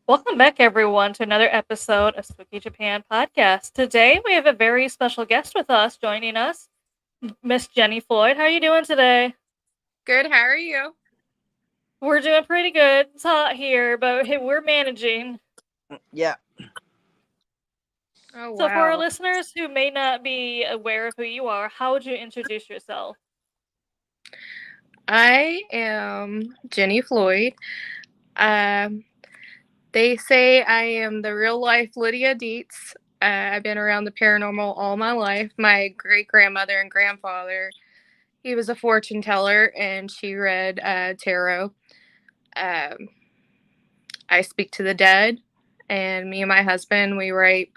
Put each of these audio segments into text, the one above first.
Welcome back, everyone, to another episode of Spooky Japan Podcast. Today, we have a very special guest with us joining us, Miss Jenny Floyd. How are you doing today? Good, how are you? We're doing pretty good. It's hot here, but hey, we're managing. Yeah. Oh, So, for our wow. listeners who may not be aware of who you are, how would you introduce yourself? I am Jenny Floyd. Um, they say I am the real life Lydia Dietz. I've been around the paranormal all my life. My great grandmother and grandfather, he was a fortune teller and she read tarot. Um, I speak to the dead, and me and my husband, we write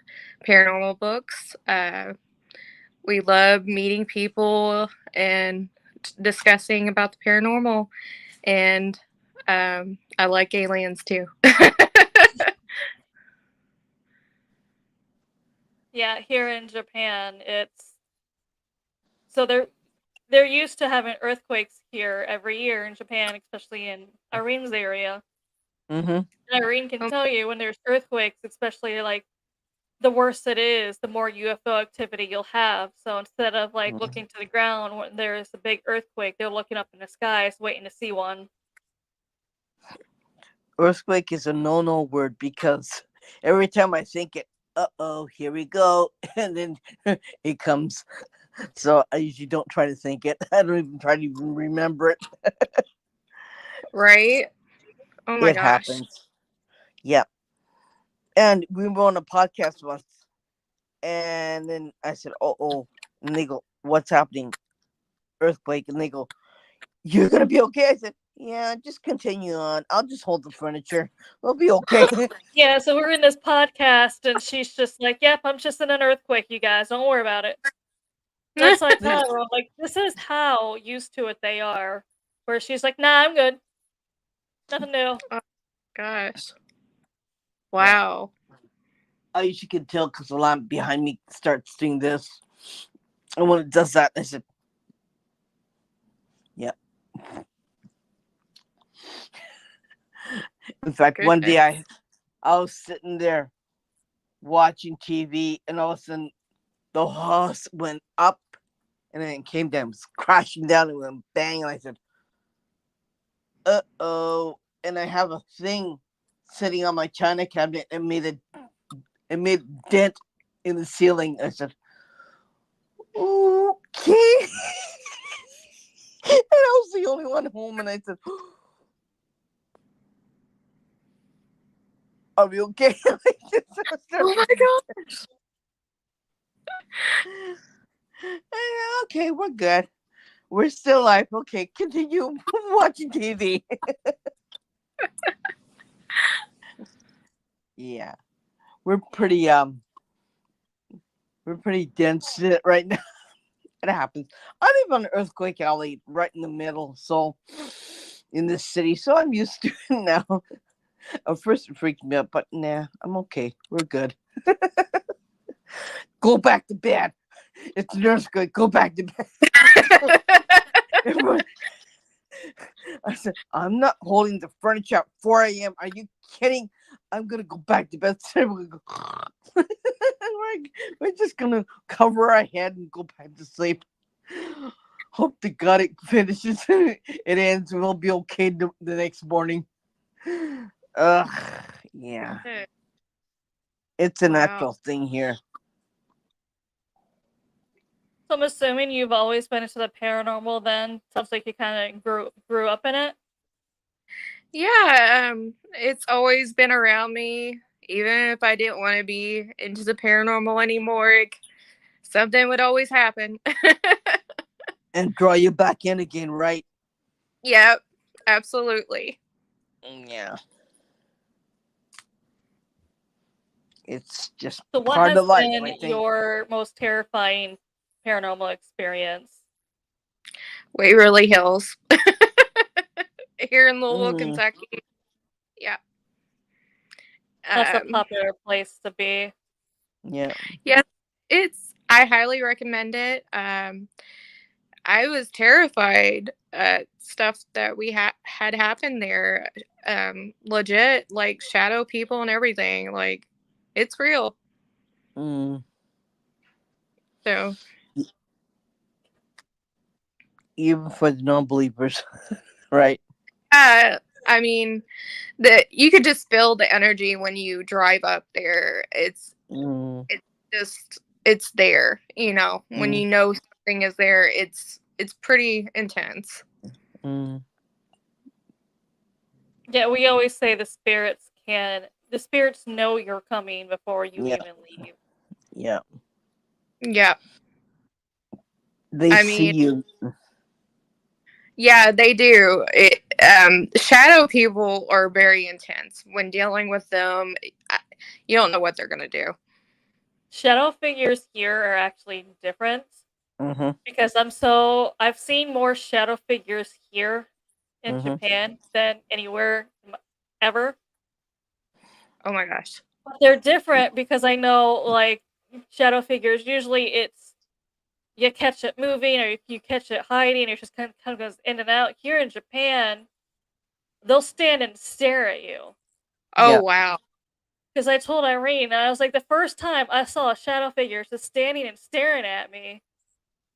paranormal books. We love meeting people and discussing about the paranormal, and I like aliens too. Yeah, here in Japan, it's so they're used to having earthquakes here every year in Japan, especially in Irene's area. Mm-hmm. And Irene can Oh, tell you when there's earthquakes, especially like the worse it is, the more UFO activity you'll have. So instead of like Mm-hmm. looking to the ground when there's a big earthquake, they're looking up in the skies waiting to see one. Earthquake is a no-no word because every time I think it, here we go, and then it comes. So I usually don't try to think it. I don't even try to even remember it. right? Oh my It gosh. happens. Yeah. And we were on a podcast once, and then I said, "Oh," and they go, "What's happening? Earthquake?" And they go, "You're gonna be okay." I said, "Yeah, just continue on. I'll just hold the furniture. We'll be okay." Yeah, so we're in this podcast and she's just like, "Yep, I'm just in an earthquake, you guys. Don't worry about it." That's what I tell her. I'm like, this is how used to it they are. Where she's like, "Nah, I'm good. Nothing new." Oh gosh. Yeah. Wow. I usually can tell because the lamp behind me starts doing this. And when it does that, I said, yeah. In fact, one day Goodness. I was sitting there watching TV, and all of a sudden the house went up and then it came down, it was crashing down and went bang. And I said, oh. And I have a thing sitting on my china cabinet and made a dent in the ceiling. I said, okay. And I was the only one home, and I said, "Are we okay?" Oh my god. Okay, we're good. We're still alive. Okay, continue watching TV. Yeah, we're pretty we're pretty dense right now. It happens. I live on Earthquake Alley, right in the middle, so in this city, so I'm used to it now. At first, it freaked me out, but nah, I'm okay. We're good. Go back to bed. It's an earthquake. Go back to bed. Everyone, I said, I'm not holding the furniture at 4 a.m. Are you kidding? I'm gonna go back to bed. So we're, go, we're just gonna cover our head and go back to sleep. Hope to God it finishes. It ends. We'll be okay the next morning. Ugh, yeah. It's a Wow. natural thing here. So I'm assuming you've always been into the paranormal then. Sounds like you kind of grew up in it. Yeah, it's always been around me. Even if I didn't want to be into the paranormal anymore, something would always happen. And draw you back in again, right? Yep, absolutely. Yeah. It's just So what part has of life, been I think. your most terrifying paranormal experience? Waverly Hills here in Louisville, Mm, Kentucky. Yeah. That's a Um, popular place to be. yeah. yeah, I highly recommend it. I was terrified stuff that we had happen there. Legit, like shadow people and everything. Like, it's real. Mm. So, Even for the non-believers, right? I mean, you could just feel the energy when you drive up there. It's just it's there. You know, when you know something is there, it's pretty intense. Mm. Yeah, we always say the spirits know you're coming before you Yeah. even leave. Yeah. Yeah. They I see mean, you. yeah, they do. Shadow people are very intense. When dealing with them, you don't know what they're gonna do. Shadow figures here are actually different Mm-hmm. because I've seen more shadow figures here in Mm-hmm. Japan than anywhere ever. Oh my gosh. But they're different because I know, like, shadow figures, usually it's you catch it moving or you catch it hiding, or it just kind of goes in and out. Here in Japan, they'll stand and stare at you. Oh Yeah. wow. Because I told Irene, I was like, the first time I saw a shadow figure just standing and staring at me,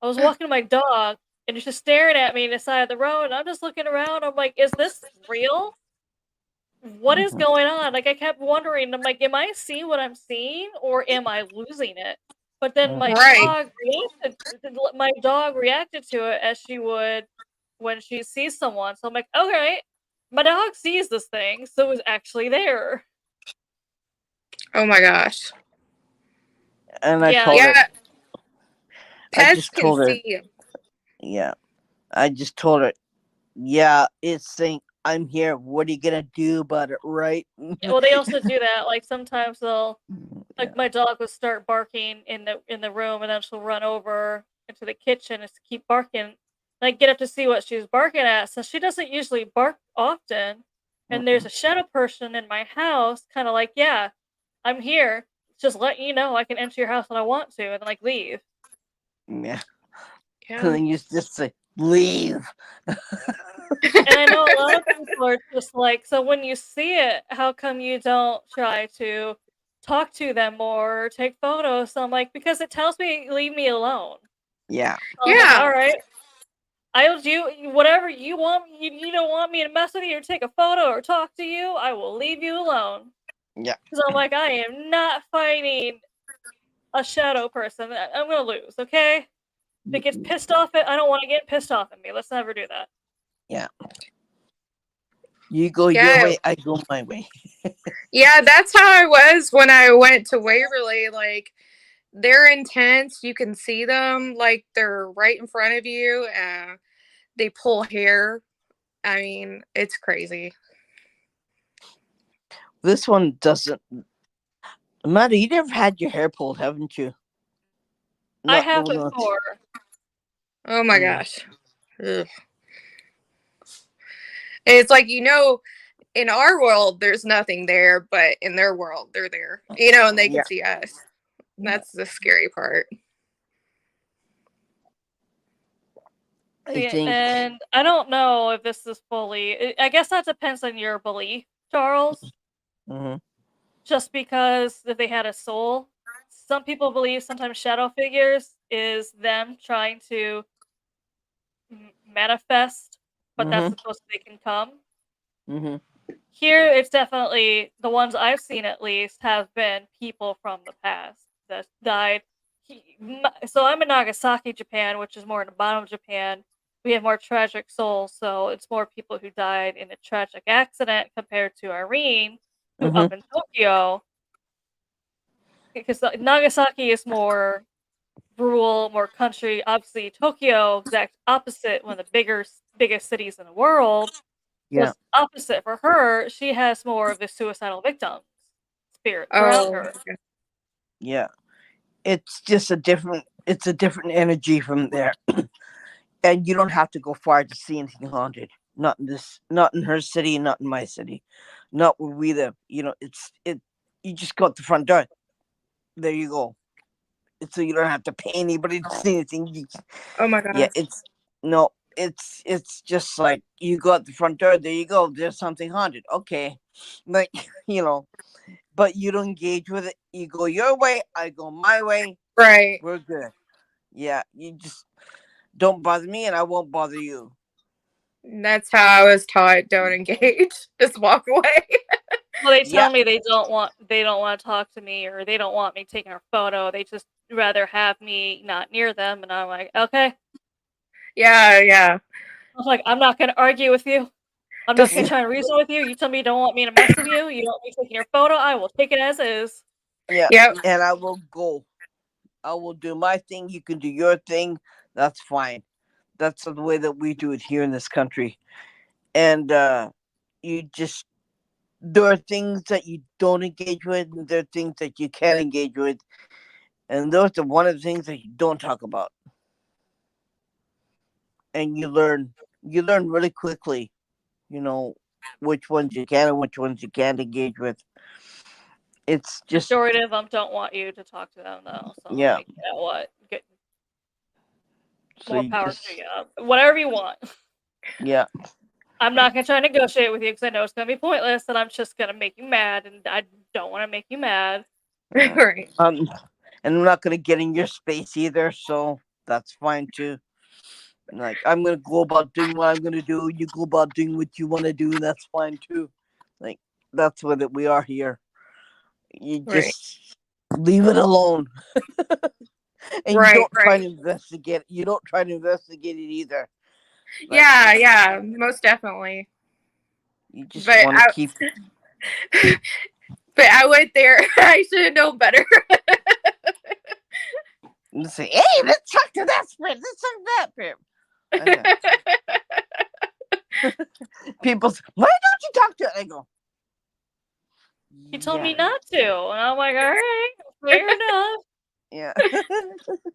I was walking my dog and it's just staring at me on the side of the road. And I'm just looking around. I'm like, is this real? What is Mm-hmm. going on? Like, I kept wondering. I'm like, am I seeing what I'm seeing or am I losing it? But then Right. my dog reacted to it as she would when she sees someone. So I'm like, okay, my dog sees this thing, so it's actually there. Oh my gosh. And I Yeah, told her. Yeah. I Pets just can told her. see you. Yeah. I just told her. Yeah, it's saying I'm here. What are you gonna do about it, right? well, they also do that. Like sometimes they'll Yeah. like my dog will start barking in the room, and then she'll run over into the kitchen and keep barking. And I get up to see what she's barking at. So she doesn't usually bark often. And there's a shadow person in my house, kind of like, yeah, I'm here. Just let you know I can enter your house when I want to, and then like leave. Yeah. And Yeah. then you just say, leave. And I know a lot of people are just like, so when you see it, how come you don't try to talk to them more or take photos? So I'm like, because it tells me leave me alone. Yeah. So I'm like, Yeah. all right, I'll do whatever you want. You don't want me to mess with you or take a photo or talk to you. I will leave you alone. Yeah. Because I'm like, I am not fighting a shadow person. I'm gonna lose. Okay. If it gets pissed off at, I don't want to get pissed off at me. Let's never do that. Yeah. You go your Yeah. way, I go my way. Yeah, that's how I was when I went to Waverly. Like, they're intense. You can see them, like they're right in front of you. They pull hair. I mean, it's crazy. This one doesn't. Amanda, you never had your hair pulled, haven't you? I Not the have one that's. before. Oh my gosh. Ugh. It's like, in our world, there's nothing there, but in their world, they're there. And they can Yeah. see us. Yeah. That's the scary part. I Yeah, think. and I don't know if this is fully. I guess that depends on your belief, Charles. Mm-hmm. Just because if they had a soul, some people believe sometimes shadow figures is them trying to manifest, but that's Mm-hmm. the closest they can come. Mm-hmm. Here, it's definitely the ones I've seen at least have been people from the past that died. So I'm in Nagasaki, Japan, which is more in the bottom of Japan. We have more tragic souls, so it's more people who died in a tragic accident compared to Irene, who Mm-hmm. up in Tokyo, because Nagasaki is more rural, more country. Obviously, Tokyo, exact opposite, one of the biggest cities in the world. So Yeah. it's opposite for her. She has more of the suicidal victims spirits around Oh, her. Yeah. It's just a different. It's a different energy from there, and you don't have to go far to see anything haunted. Not in this. Not in her city. Not in my city. Not where we live. It's it. You just go out the front door. There you go. So you don't have to pay anybody to see anything. oh my Yeah. gosh. It's no. it's just like you go out the front door, there you go, there's something haunted. Okay. Like, you know, but you don't engage with it. You go your way, I go my way, Right. we're good. Yeah, you just don't bother me and I won't bother you. That's how I was taught. Don't engage. Just walk away. Well, they Yeah, tell me they don't want to talk to me, or they don't want me taking a photo. They just rather have me not near them, and I'm like, okay. Yeah. I'm like, I'm not gonna argue with you. I'm not Just gonna try and reason with you. You tell me you don't want me to mess with you. You don't want me taking your photo. I will take it as is. yeah. yep. And I will go. I will do my thing. You can do your thing. That's fine. That's the way that we do it here in this country. And you just there are things that you don't engage with, and there are things that you can engage with, and those are one of the things that you don't talk about. And you learn really quickly, you know, which ones you can and which ones you can't engage with. It's just Majority of them don't want you to talk to them though. So I'm yeah. like, you know what? Get So more you power to just you. Whatever you want. yeah. I'm not gonna try and negotiate with you because I know it's gonna be pointless, and I'm just gonna make you mad, and I don't want to make you mad. Yeah. right. And I'm not gonna get in your space either, so that's fine too. Like I'm gonna go about doing what I'm gonna do. You go about doing what you want to do. That's fine too. Like that's what we are here. You Right. just leave it alone, and you Right. don't try Right. to investigate. You don't try to investigate it either. Like Yeah. Most definitely. you just But want to keep. but I went there. I should have known better. And say, hey, let's talk to that spirit. Let's talk to that spirit. Okay. People say, why don't you talk to it? I go, He told yeah, me not to, and I'm like, all right, fair enough. yeah,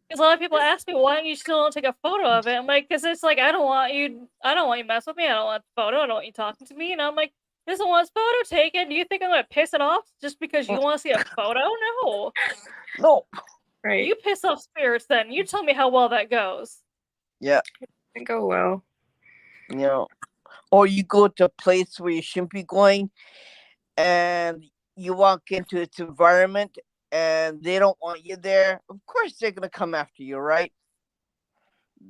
Because a lot of people ask me, why don't you still don't take a photo of it? I'm like, because it's like I don't want you to mess with me. I don't want the photo. I don't want you talking to me. And I'm like, this one wants photo taken. Do you think I'm gonna piss it off just because you want to see a photo? No. no, right. You piss off spirits then. You tell me how well that goes. yeah, Go well. you know, or you go to a place where you shouldn't be going, and you walk into its environment, and they don't want you there. Of course, they're gonna come after you, right?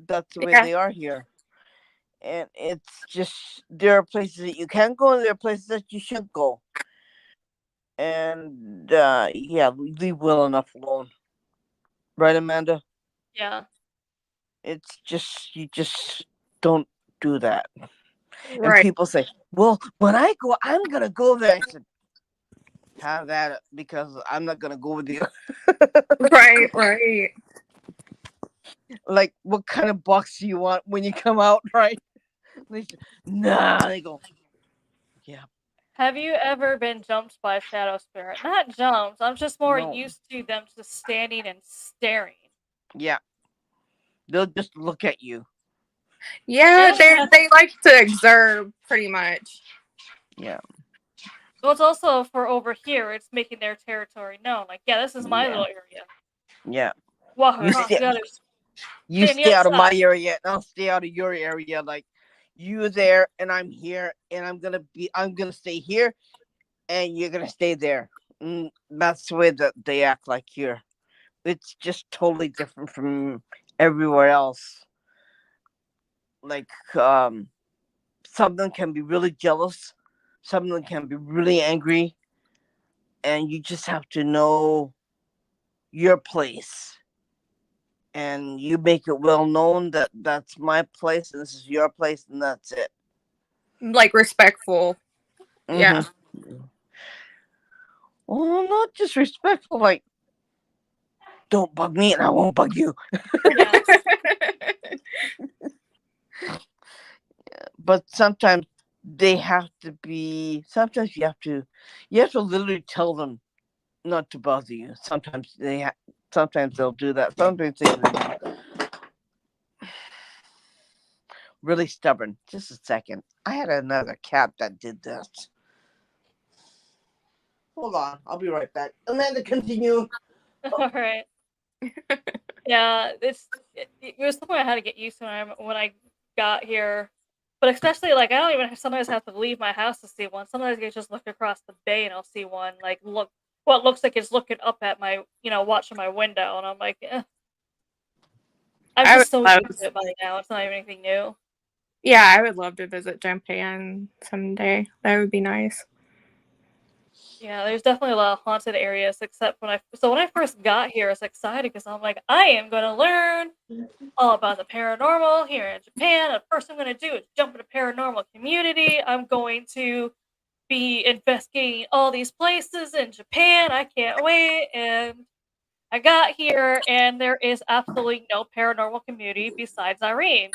That's the way Yeah. they are here. And it's just there are places that you can go, and there are places that you should go. And yeah, leave well enough alone, right, Amanda? Yeah. It's just you just don't do that. And Right. people say, "Well, when I go, I'm gonna go there." I said, "Have that, because I'm not gonna go with you." Right. Like, what kind of box do you want when you come out, right? They say, nah, they go, yeah, Have you ever been jumped by a shadow spirit? Not jumped. I'm just more no, used to them just standing and staring. yeah. They'll just look at you. Yeah, And they like to observe pretty much. Yeah, well, it's also for over here. It's making their territory known. Like, yeah, this is my yeah, little area. yeah. Walk You across stay, the other. you Stay on the stay other out of my side. area, and I'll stay out of your area. Like, you're there, and I'm here, and I'm gonna stay here, and you're gonna stay there. That's the way that they act like here. It's just totally different from everywhere else. Like, some of them can be really jealous, some of them can be really angry, and you just have to know your place. And you make it well known that that's my place and this is your place, and that's it. Like respectful. Yeah. Mm-hmm. Well, not just respectful, like, don't bug me and I won't bug you. Yes. But sometimes they have to be. Sometimes you have to literally tell them not to bother you. Sometimes they'll do that. Sometimes they're really stubborn. Just a second. I had another cat that did this. Hold on, I'll be right back. Amanda, continue. All right. Yeah, it was something I had to get used to when I got here. But especially, like, I don't even sometimes have to leave my house to see one. Sometimes I just look across the bay and I'll see one, like, look what looks like it's looking up at my, watching my window, and I'm like, I'm I would just so love, used to it by now. It's not even anything new. yeah, I would love to visit Japan someday. That would be nice. Yeah, there's definitely a lot of haunted areas, except when I first got here, I was excited because I'm like, I am gonna learn all about the paranormal here in Japan. The first thing I'm gonna do is jump in a paranormal community. I'm going to be investigating all these places in Japan. I can't wait. And I got here, and there is absolutely no paranormal community besides Irene.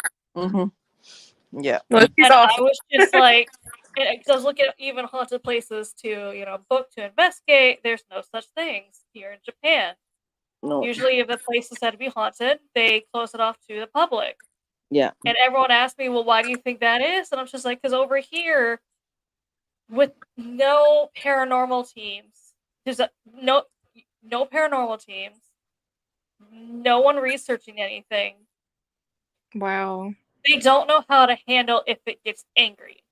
Yeah. Well, she's And I awesome. was just like, because I was looking at even haunted places to, book to investigate. There's no such things here in Japan. No. Usually, if a place is said to be haunted, they close it off to the public. Yeah. And everyone asked me, well, why do you think that is? And I'm just like, because over here, with no paranormal teams, there's no paranormal teams, no one researching anything. Wow. They don't know how to handle if it gets angry.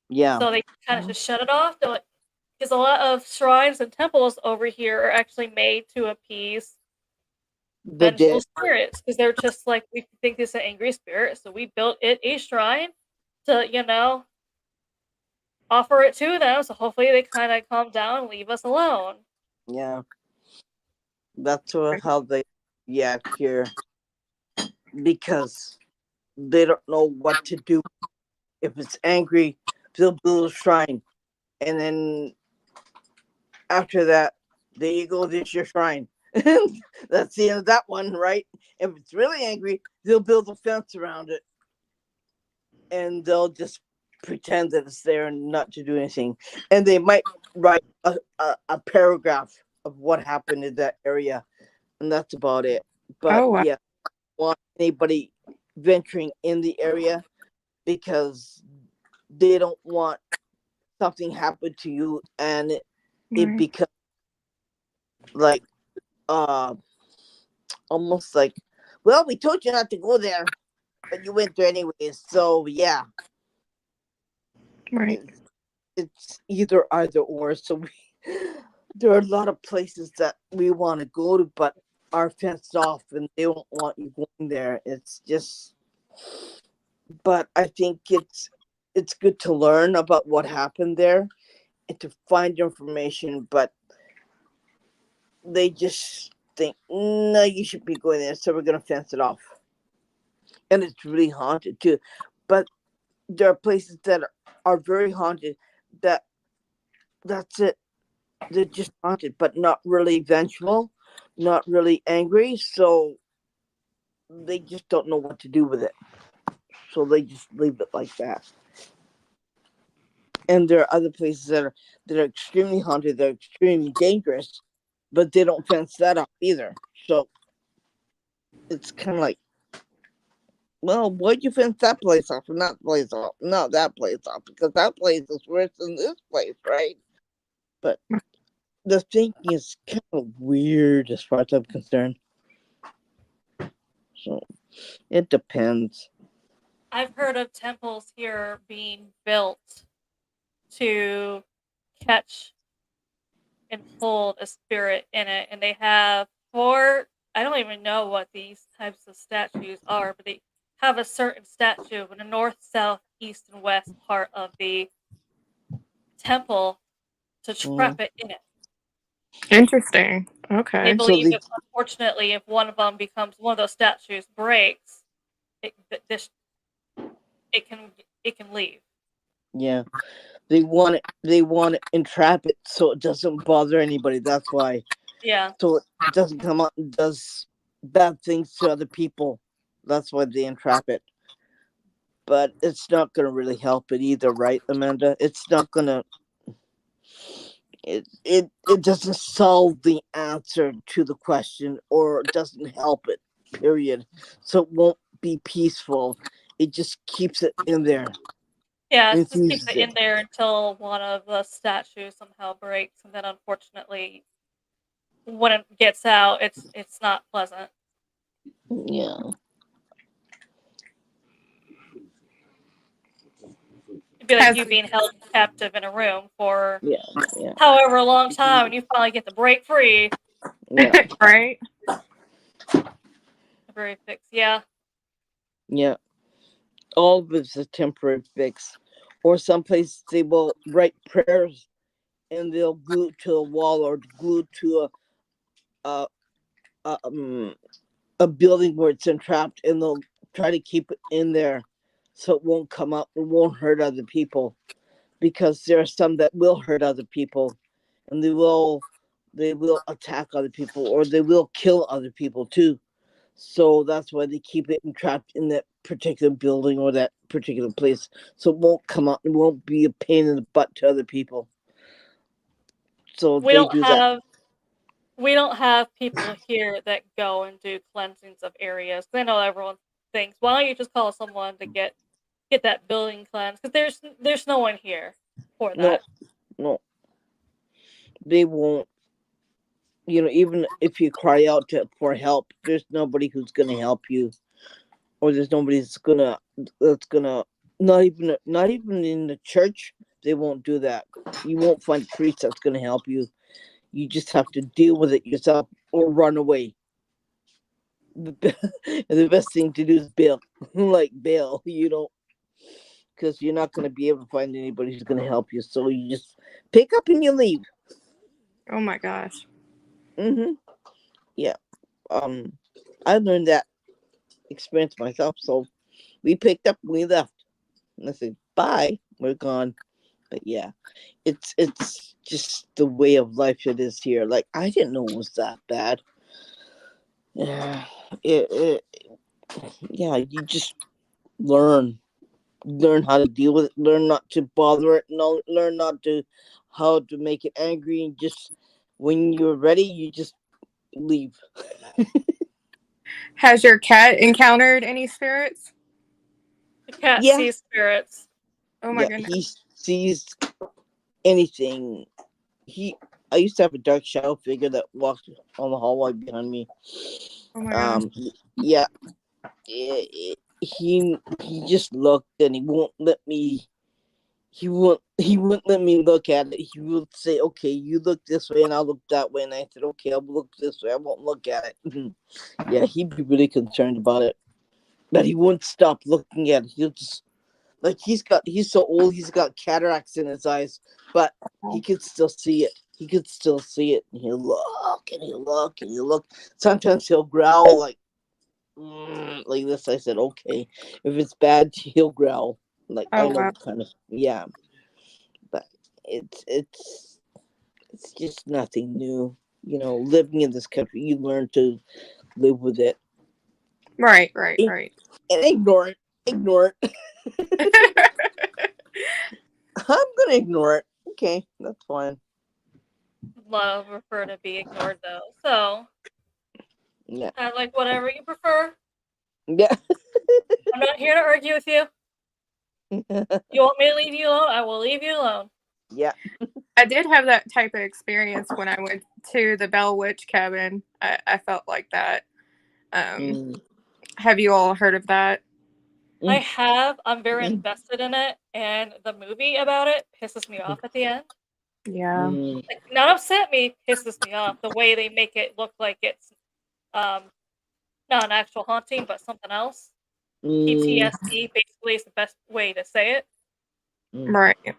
Yeah. So they kind of just shut it off. Because a lot of shrines and temples over here are actually made to appease The vengeful dead. spirits. Because they're just like, we think this is an angry spirit, so we built it a shrine to, offer it to them. So hopefully they kind of calm down and leave us alone. Yeah. That's how they react here because they don't know what to do. If it's angry, they'll build a shrine, and then after that, there you go. There's your shrine. That's the end of that one, right? If it's really angry, they'll build a fence around it, and they'll just pretend that it's there and not to do anything. And they might write a paragraph of what happened in that area, and that's about it. But Oh, wow. yeah, want anybody venturing in the area because they don't want something happen to you and it Right. becomes like uh almost like, well, we told you not to go there, but you went there anyways. So yeah, Right. it's either or. So there are a lot of places that we want to go to, but are fenced off, and they don't want you going there. It's just, but I think it's good to learn about what happened there and to find information, but they just think, no, you should be going there, so we're gonna fence it off. And it's really haunted too. But there are places that are very haunted that that's it. They're just haunted, but not really vengeful, not really angry, so they just don't know what to do with it. So they just leave it like that. And there are other places that are extremely haunted, they're extremely dangerous, but they don't fence that off either. So it's kind of like, well, why'd you fence that place off and that place off, not that place off? Because that place is worse than this place, right? But the thinking is kind of weird as far as I'm concerned. So it depends. I've heard of temples here being built to catch and hold a spirit in it, and they have four. I don't even know what these types of statues are, but they have a certain statue in the north, south, east, and west part of the temple to Mhm. trap it in it. Interesting. They Okay. So believe they, that unfortunately, if one of them becomes one of those statues breaks, it this it can leave. yeah, they want to entrap it so it doesn't bother anybody. That's why. Yeah, So it doesn't come out and does bad things to other people. That's why they entrap it. But it's not going to really help it either, right, Amanda? It's not going to. It doesn't solve the answer to the question or doesn't help it. Period. So it won't be peaceful. It just keeps it in there. yeah. It just keeps Infuses it it. in there until one of the statues somehow breaks, and then unfortunately, when it gets out, it's not pleasant. Yeah. It'd be like Has you being held captive in a room for Yeah, yeah, however long time, and you finally get to break free. yeah, right? Very fix. Yeah. yeah. All of it's a temporary fix. Or some places they will write prayers and they'll glue it to a wall or glue it to a, a, um, a building where it's entrapped, and they'll try to keep it in there so it won't come up, it won't hurt other people, because there are some that will hurt other people, and they will attack other people, or they will kill other people too. So that's why they keep it entrapped in that particular building or that particular place, so it won't come out, it won't be a pain in the butt to other people. So We they don't do that. have we don't have people here that go and do cleansings of areas. I know everyone thinks, why don't you just call someone to get that building cleansed? Because there's no one here for No, that. no, they won't. Even if you cry out for help, there's nobody who's gonna help you, or there's nobody that's gonna not even in the church. They won't do that. You won't find a priest that's gonna help you. You just have to deal with it yourself or run away. The best thing to do is bail, like bail. Because you're not gonna be able to find anybody who's gonna help you. So you just pick up and you leave. Oh my gosh. Hmm. Yeah. Um, I learned that experience myself. So we picked up and we left. And I said, bye, we're gone. But yeah, it's just the way of life it is here. Like, I didn't know it was that bad. Yeah, it yeah, you just learn learn how to deal with it, learn not to bother it, no, learn not to how to make it angry, and just when you're ready, you just leave. Has your cat encountered any spirits? The cat Yeah, sees spirits. Oh my yeah, goodness. he sees anything. He I used to have a dark shadow figure that walked on the hallway behind me. Oh my gosh. Yeah, he just looked, and he wouldn't let me look at it. He would say, okay, you look this way and I'll look that way, and I said, okay, I'll look this way, I won't look at it. Yeah, he'd be really concerned about it, but he wouldn't stop looking at it. He'll just, like, he's so old, he's got cataracts in his eyes, but he could still see it. And he'll look and he'll look and he'll look. Sometimes he'll growl like this. I said, okay, if it's bad, he'll growl. Like, I Oh know wow. what kind of, yeah, but it's just nothing new. Living in this country, you learn to live with it Right, right, and right. ignore it. Ignore it. I'm gonna ignore it. Okay, that's fine. A lot of them prefer to be ignored though. So Yeah, I like whatever you prefer. yeah, I'm not here to argue with you. You want me to leave you alone? I will leave you alone. yeah. I did have that type of experience when I went to the Bell Witch cabin. I felt like that. Um, Mm, have you all heard of that? I mm, have. I'm very mm, invested in it, and the movie about it pisses me off at the end. Yeah. mm, Like, not upset me, pisses me off. The way they make it look like it's um not an actual haunting, but something else. mm, PTSD basically is the best way to say it. mm, Right. I'm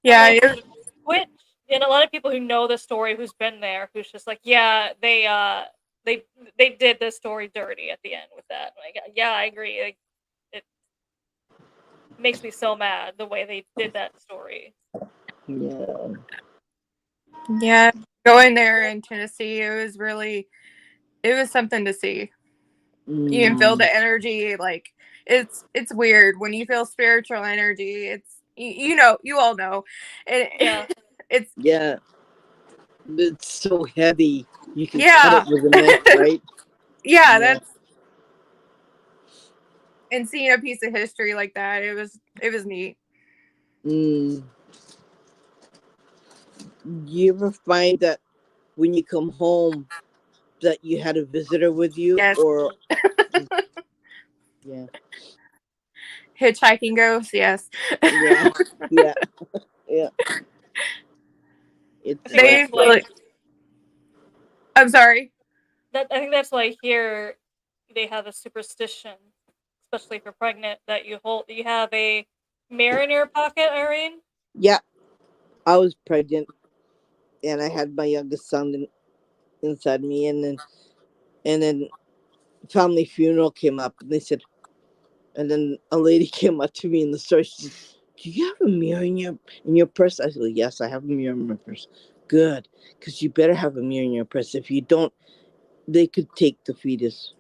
Yeah. like, which, and a lot of people who know the story, who's been there, who's just like, yeah, they they did the story dirty at the end with that. Like, yeah, I agree. Like, it makes me so mad the way they did that story. yeah. Yeah. Going there in Tennessee, it was something to see. You can feel Mm, the energy. Like it's weird when you feel spiritual energy. You know, you all know, and Yeah, it's yeah. It's so heavy. You can cut it yeah, with a knife, right? yeah. Yeah. That's and seeing a piece of history like that, it was neat. Mm. You ever find that when you come home that you had a visitor with you, Yes, or yeah, Hitchhiking ghosts, yes. Yeah, yeah, yeah. I It's think They that's why like, I'm sorry. I think that's why here they have a superstition, especially if you're pregnant, that you have a mirror in your pocket, Irene. yeah. I was pregnant, and I had my youngest son inside me, and then family funeral came up, and they said, and then a lady came up to me in the store. She said, "Do you have a mirror in your purse?" I said, "Yes, I have a mirror in my purse." Good, because you better have a mirror in your purse. If you don't, they could take the fetus.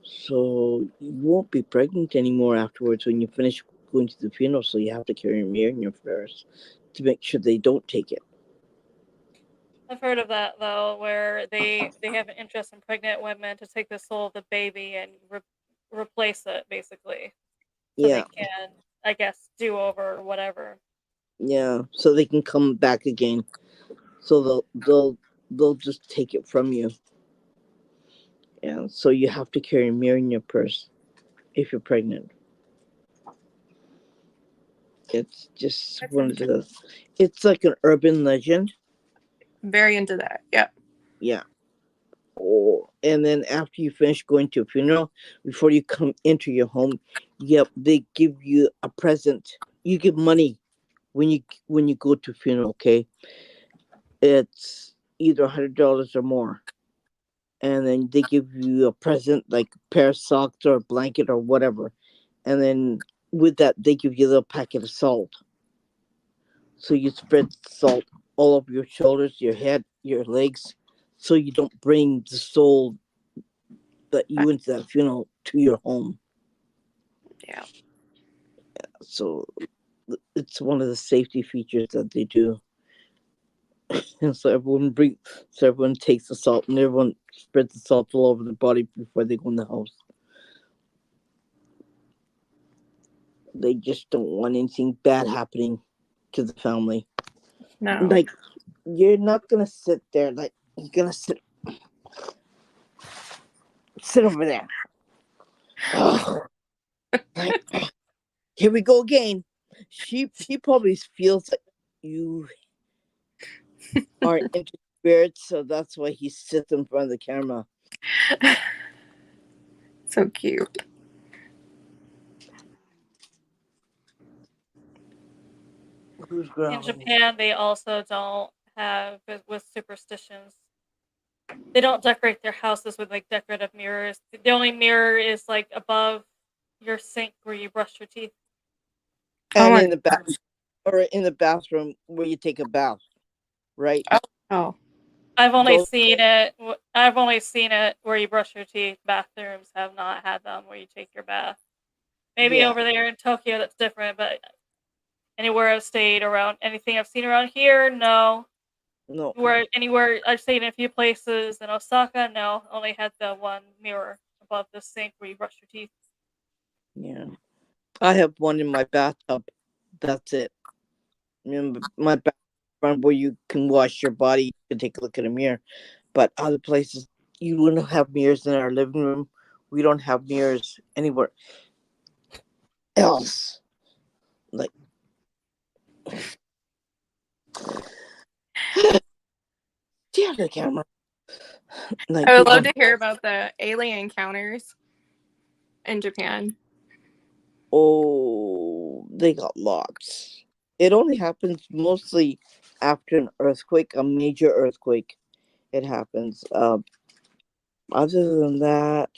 So you won't be pregnant anymore afterwards when you finish going to the funeral. So you have to carry a mirror in your purse to make sure they don't take it. I've heard of that though, where they have an interest in pregnant women to take the soul of the baby and replace it basically, so they Yeah, can, I guess, do over or whatever. yeah. So they can come back again. So they'll just take it from you. Yeah. So you have to carry a mirror in your purse if you're pregnant. It's just That's one of interesting. the. It's like an urban legend. Very into that. Yeah. Yeah. Oh, and then after you finish going to a funeral, before you come into your home, yep, they give you a present. You give money when you go to a funeral. Okay, it's either $100 or more, and then they give you a present like a pair of socks or a blanket or whatever, and then with that they give you a little packet of salt. So you spread salt all over your shoulders, your head, your legs, so you don't bring the soul that you went to that funeral to your home. Yeah. So it's one of the safety features that they do. And so everyone takes the salt and everyone spreads the salt all over the body before they go in the house. They just don't want anything bad happening to the family. No. Like you're not gonna sit there like you're gonna sit over there. Oh, like here we go again. She probably feels like you are into spirits, so that's why he sits in front of the camera. So cute. Who's In growling? Japan, they also don't have with superstitions. They don't decorate their houses with like decorative mirrors. The only mirror is like above your sink where you brush your teeth. Oh And my. in the bath or in the bathroom where you take a bath, right? Oh. Those I've only seen it where you brush your teeth. Bathrooms have not had them where you take your bath. Maybe yeah, over there in Tokyo that's different, but anywhere I've stayed around anything I've seen around here, no. no, Where anywhere I've stayed in a few places in Osaka, no, only had the one mirror above the sink where you brush your teeth. yeah. I have one in my bathtub. That's it. My bathroom where you can wash your body, you can take a look in a mirror. But other places, you wouldn't have mirrors in our living room. We don't have mirrors anywhere else. Like, stare at the camera. Like I they would love don't. to hear about the alien encounters in Japan. Oh, they got lots. It only happens mostly after an earthquake, a major earthquake. It happens. Other than that,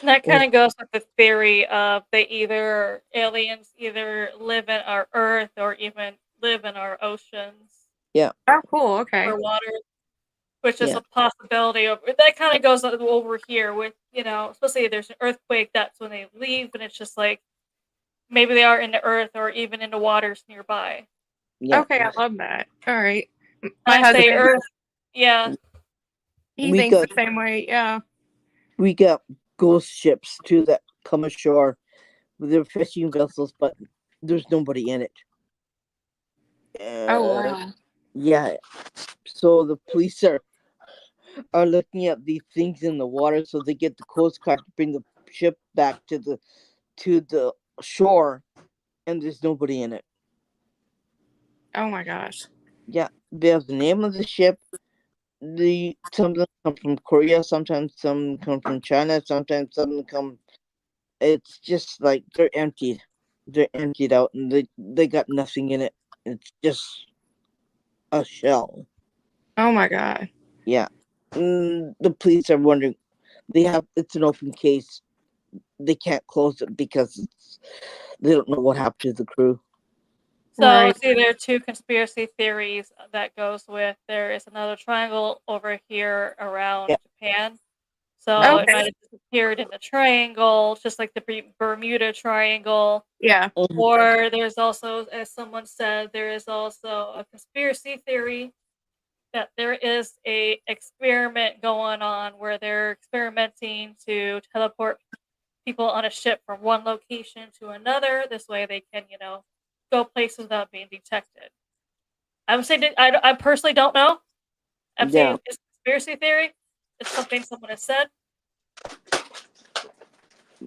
And that when kind of goes with the theory of aliens either live in our Earth or even live in our oceans yeah, Oh, cool. Okay. or waters, which is yeah, a possibility. That kind of goes over here with, especially if there's an earthquake, that's when they leave, and it's just like maybe they are in the Earth or even in the waters nearby. yeah. Okay, I love that. All right. My I say husband, Earth, yeah. he We thinks got the same way. Yeah. we got ghost ships too that come ashore. They're fishing vessels, but there's nobody in it. Oh, Uh, wow. yeah. So the police are looking at these things in the water, so they get the Coast Guard to bring ship back to the shore, and there's nobody in it. Oh my gosh. Yeah, they have the name of the ship. Some of them come from Korea, sometimes some come from China, sometimes some come. It's just like they're emptied. They're emptied out, and they got nothing in it. It's just a shell. Oh my god. Yeah. The police are wondering. It's an open case. They can't close it because they don't know what happened to the crew. So Right. see, there are two conspiracy theories that goes with. There is another triangle over here around Yeah. Japan. So it Okay. might have disappeared in the triangle, just like the Bermuda Triangle. Yeah. Mhm. Or there's also, as someone said, there is also a conspiracy theory that there is a experiment going on where they're experimenting to teleport people on a ship from one location to another. This way they can, go places without being detected. I would say that I personally don't know. I'm Yeah. saying it's conspiracy theory. It's something someone has said.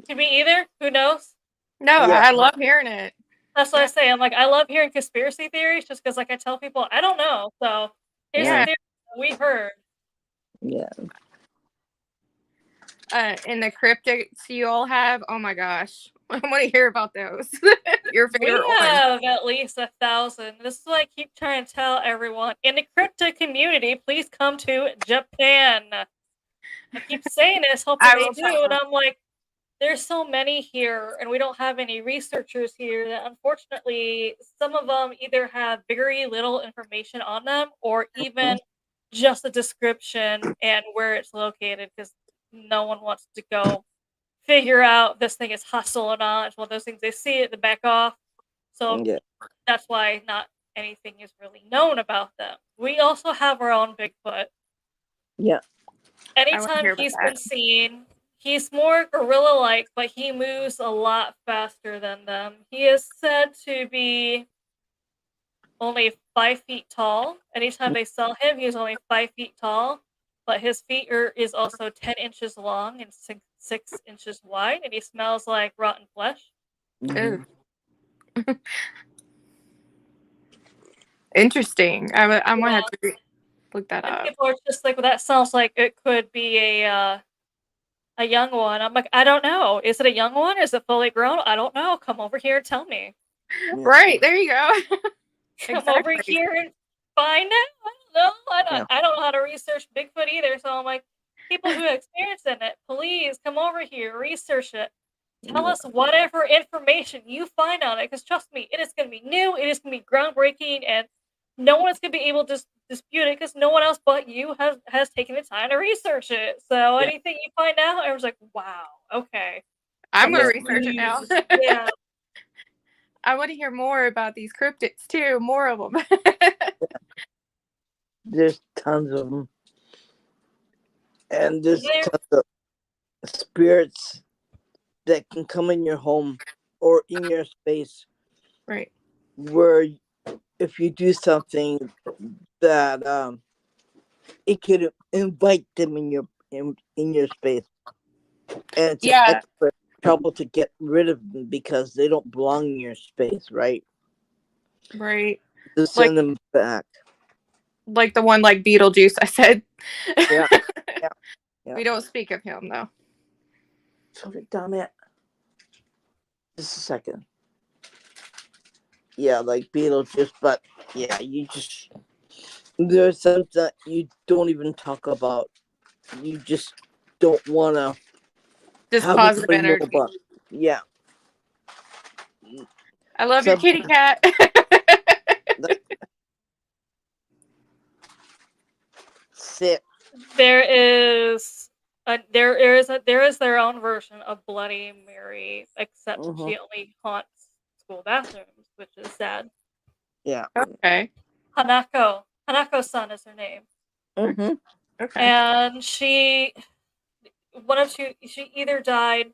Could be either. Who knows? No, Yeah. I love hearing it. That's what I Yeah. say. I'm like, I love hearing conspiracy theories just because, like, I tell people, I don't know. So here's Yeah. some theories that we heard. Yeah. And the cryptids you all have, oh my gosh. I want to hear about those. Your We favorite one. have at least 1,000. This is what I keep trying to tell everyone. In the crypto community, please come to Japan. I keep saying this, hoping I they will do, tell and them. I'm like, there's so many here, and we don't have any researchers here that unfortunately some of them either have very little information on them or even just a description and where it's located because no one wants to go figure out this thing is hustle or not. It's one of those things they see it, they back off. So Yeah. that's why not anything is really known about them. We also have our own Bigfoot. Yeah. I want to Anytime hear about he's been that. seen, he's more gorilla-like, but he moves a lot faster than them. He is said to be only 5 feet tall. Anytime they sell him, he is only 5 feet tall, but his feet is also 10 inches long and 6 inches wide, and he smells like rotten flesh. Ooh, Mhm. interesting. I'm gonna Yeah, have to look that and up. people are just like, well, that sounds like it could be a young one. I'm like, I don't know. Is it a young one? Is it fully grown? I don't know. Come over here and tell me. Yeah. Right, there you go. Come over Exactly. here and find out. I don't know. Yeah. I don't know how to research Bigfoot either. So I'm like, people who have experience in it, please come over here, research it. Tell Yeah. us whatever information you find on it. Because trust me, it is going to be new. It is going to be groundbreaking, and no one is going to be able to dispute it because no one else but you has taken the time to research it. So Yeah. anything you find out, everyone's like, wow, okay, I'm gonna Yeah. something's research it now. new. Yeah. I want to hear more about these cryptids too. More of them. There's tons of them, and there's There, tons of spirits that can come in your home or in your space Right. where if you do something that it could invite them in your space, and it's Yeah. extra trouble to get rid of them because they don't belong in your space, right? Right. To Like send them back. the one like Beetlejuice. I said. Yeah. Yeah. Yeah. We don't speak of him though. So damn it. Just a second. Yeah, like Beetlejuice, but yeah, there's some that you don't even talk about. You just don't want to Just have positive anybody know energy. about. Yeah. I love your Some kitty cat. sit. there is there is their own version of Bloody Mary, except Mm-hmm. she only haunts school bathrooms, which is sad. Yeah. Okay. Hanako-san is her name, Mm-hmm. Okay. and she either died.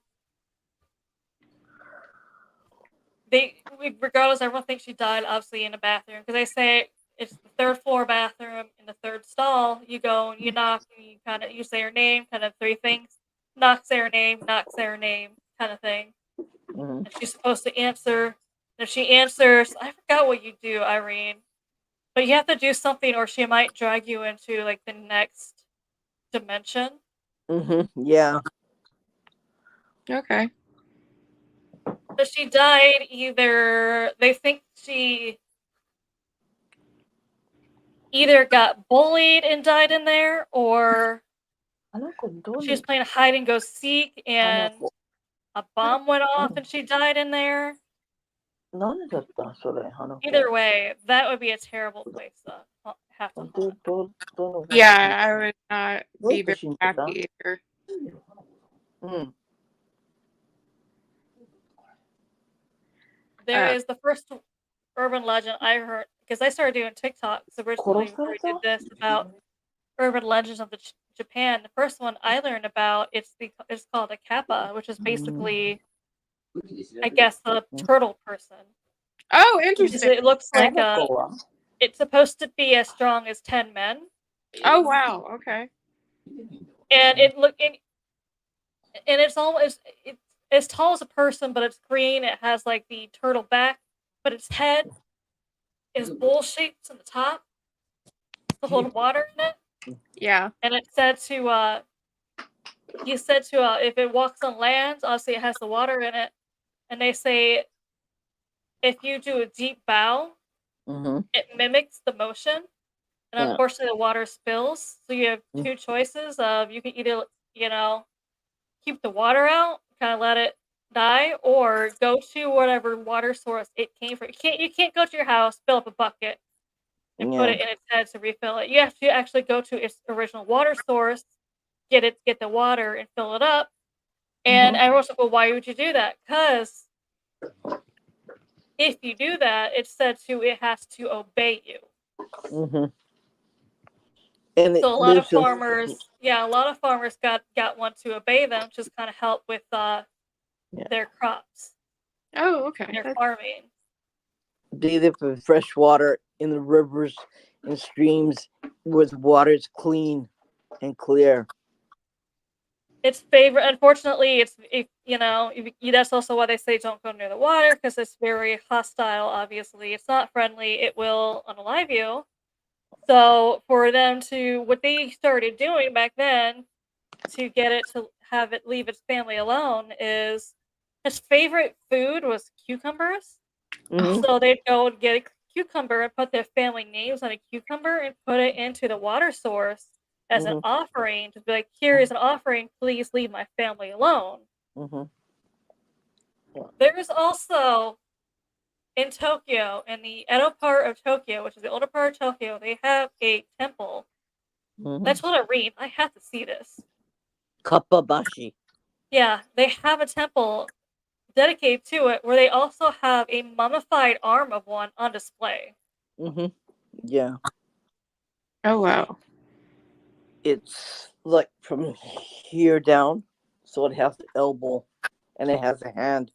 Regardless, everyone thinks she died obviously in a bathroom because they say it's the third floor bathroom in the third stall. You go and you knock and you say her name, kind of three things. knocks their name kind of thing. Mhm. And she's supposed to answer. And if she answers, I forgot what you do, Irene. But you have to do something or she might drag you into like the next dimension. Yeah. Okay. But she died either they think she either got bullied and died in there or she was playing hide and go seek and a bomb went off and she died in there. 何だったそれ花子 Either way, that would be a terrible place to have to haunt. どの Yeah, I would not どうや be って very 死んでた happy either. うん There is the first urban legend I heard because I started doing TikToks 殺 originally さ where れ we た did this about urban legends of Japan. The first one I learned about it's called a kappa, which is basically I guess the turtle person. Oh, Because interesting. it looks 花 like 子は it's supposed to be as strong as 10 men, Oh, wow. Okay. and it's almost it's as tall as a person, but it's green. It has like the turtle back, but its head is bowl shaped in the top to hold water in it. Yeah. And it said to he said to if it walks on land, obviously it has the water in it. And they say if you do a deep bow, うん it mimics the motion. And Yeah. unfortunately, the water spills. So you have two choices of you can either, keep the water out, kind of let it die, or go to whatever water source it came from. You can't go to your house, fill up a bucket, and put Yeah. it in its head to refill it. You have to actually go to its original water source, get the water and fill it up. And everyone's like, well, why would you do that? Because if you do that, it has to obey you. Mhm. And So a lot of there's farmers, a lot of farmers got one to obey them, just kind of help with their crops, Oh, okay. their That's- farming. they live in fresh water in the rivers and streams where the water is clean and clear. It's favorite. Unfortunately, that's also why they say don't go near the water because it's very hostile. Obviously, it's not friendly. It will unalive you. So for them to what they started doing back then to get it to have it leave its family alone is his favorite food was cucumbers. Mhm. So they'd go and get a cucumber and put their family names on a cucumber and put it into the water source as an Mhm. offering to be like, here is an offering, please leave my family alone. Mhm. There is also in Tokyo, in the Edo part of Tokyo, which is the older part of Tokyo, they have a temple. Mhm. That's what I read. I have to see this. Kappabashi. Yeah, they have a temple dedicated to it where they also have a mummified arm of one on display. Mhm. Yeah. Oh, wow. It's like from here down, so it has the elbow, and it has a hand.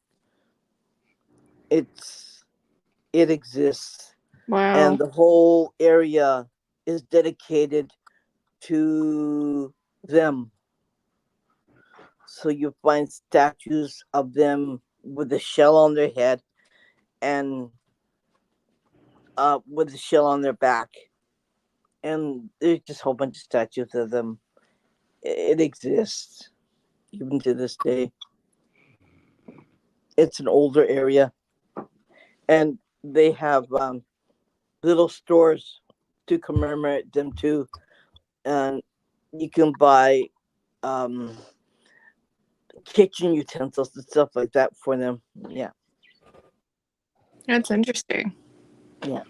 It exists, Wow. and the whole area is dedicated to them. So you find statues of them with a shell on their head and with a shell on their back, and there's just a whole bunch of statues of them. It exists even to this day. It's an older area, and they have little stores to commemorate them too, and you can buy um, kitchen utensils and stuff like that for them. Yeah, That's interesting. yeah.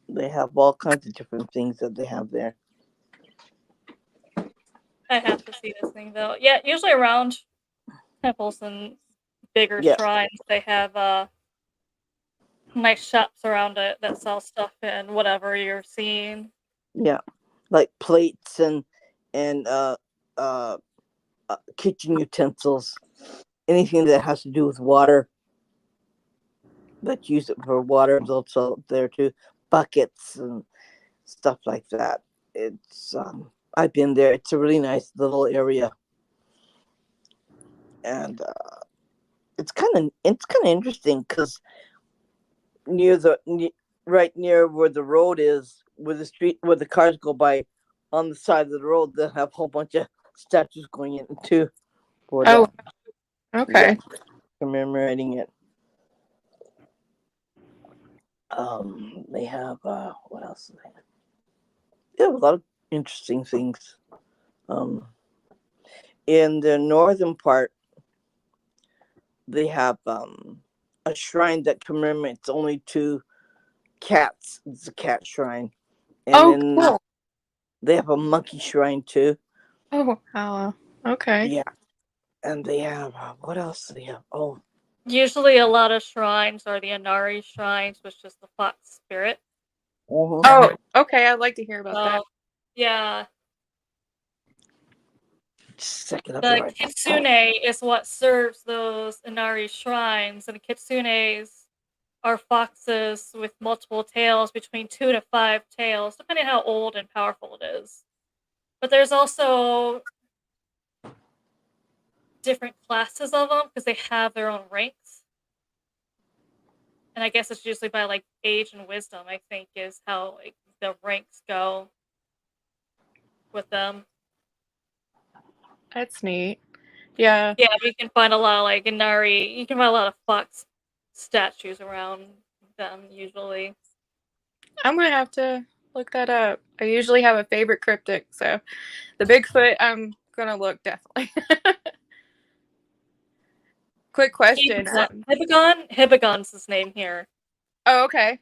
They have all kinds of different things that they have there. I have to see this thing though. Yeah, usually around temples and bigger Yeah. shrines, they have nice shops around it that sell stuff and whatever you're seeing. Yeah, like plates and kitchen utensils, anything that has to do with water. That use it for water. They'll sell it there too. Buckets and stuff like that. It's I've been there. It's a really nice little area, and it's kind of interesting because near the right near where the road is, where the street where the cars go by, on the side of the road, they'll have a whole bunch of statues going in too for Oh, that. Yeah, okay. commemorating it. They have what else? Do they have? They have a lot of interesting things. Um, in the northern part, they have a shrine that commemorates only two cats. It's a cat shrine, and Oh, then cool. they have a monkey shrine too. Oh, wow. Okay. Yeah, and they have what else do they have? Oh, Usually, a lot of shrines are the Inari shrines, which is the fox spirit. uh-huh. Oh, okay. I'd like to hear about that. So, yeah, Just a second, I'll be the right back. kitsune is what serves those Inari shrines, and the kitsunes are foxes with multiple tails, between 2 to 5 tails, depending on how old and powerful it is. But there's also different classes of them because they have their own ranks. And I guess it's usually by like age and wisdom, I think, is how like, the ranks go with them. That's neat. Yeah. Yeah, you can find a lot of like Inari, you can find a lot of fox statues around them usually. I'm gonna have to look that up. I usually have a favorite cryptic, so the Bigfoot I'm gonna look definitely. Quick question. Hibagon's his name here. Oh, okay.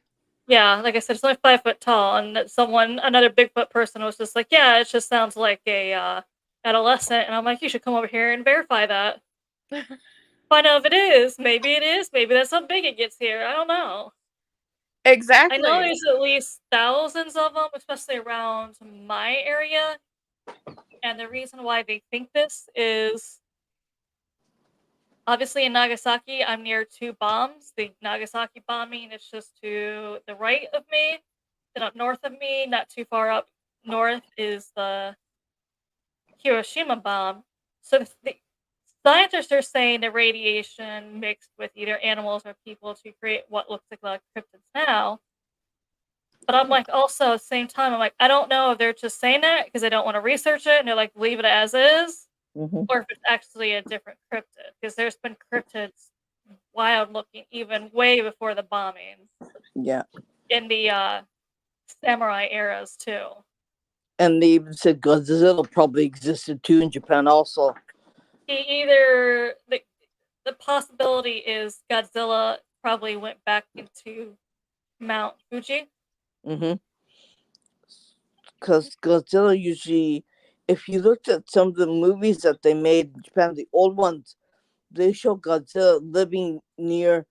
Yeah, like I said, it's only 5 foot tall, and another Bigfoot person was just like, yeah, it just sounds like a adolescent, and I'm like, you should come over here and verify that. Find out if it is. Maybe it is. Maybe that's how big it gets here. I don't know. I know Exactly. there's at least thousands of them, especially around my area. And the reason why they think this is obviously in Nagasaki, I'm near two bombs. The Nagasaki bombing is just to the right of me. Then up north of me, not too far up north, is the Hiroshima bomb. So the scientists are saying the radiation mixed with either animals or people to create what looks like a lot of cryptids now. But I'm like, also at the same time, I'm like, I don't know if they're just saying that because they don't want to research it and they're like, leave it as is, Mm-hmm. or if it's actually a different cryptid. Because there's been cryptids wild looking even way before the bombings Yeah, in the samurai eras too. and they even said Godzilla probably existed too in Japan also. Either the possibility is Godzilla probably went back into Mount Fuji. Mm-hmm. Because Godzilla usually, if you looked at some of the movies that they made in Japan, the old ones, they show Godzilla living near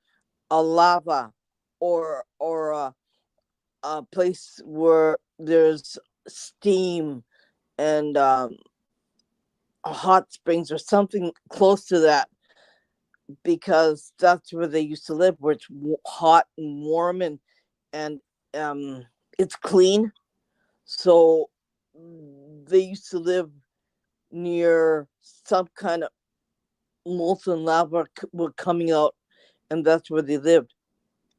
a lava or a place where there's steam and hot springs or something close to that, because that's where they used to live, where it's hot and warm and um it's clean. So they used to live near some kind of molten lava were coming out, and that's where they lived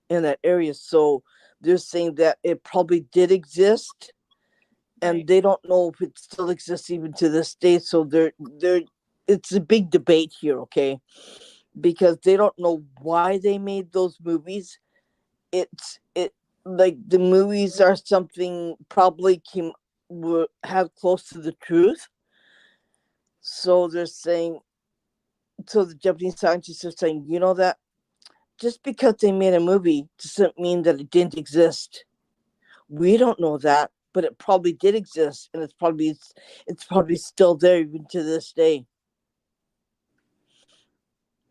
in that area. So they're saying that it probably did exist, and Right. they don't know if it still exists even to this day. So they're it's a big debate here, okay? Because they don't know why they made those movies. It like the movies are something probably came were have close to the truth. So they're saying, so the Japanese scientists are saying, you know that just because they made a movie doesn't mean that it didn't exist. We don't know that, but it probably did exist, and it's probably still there even to this day.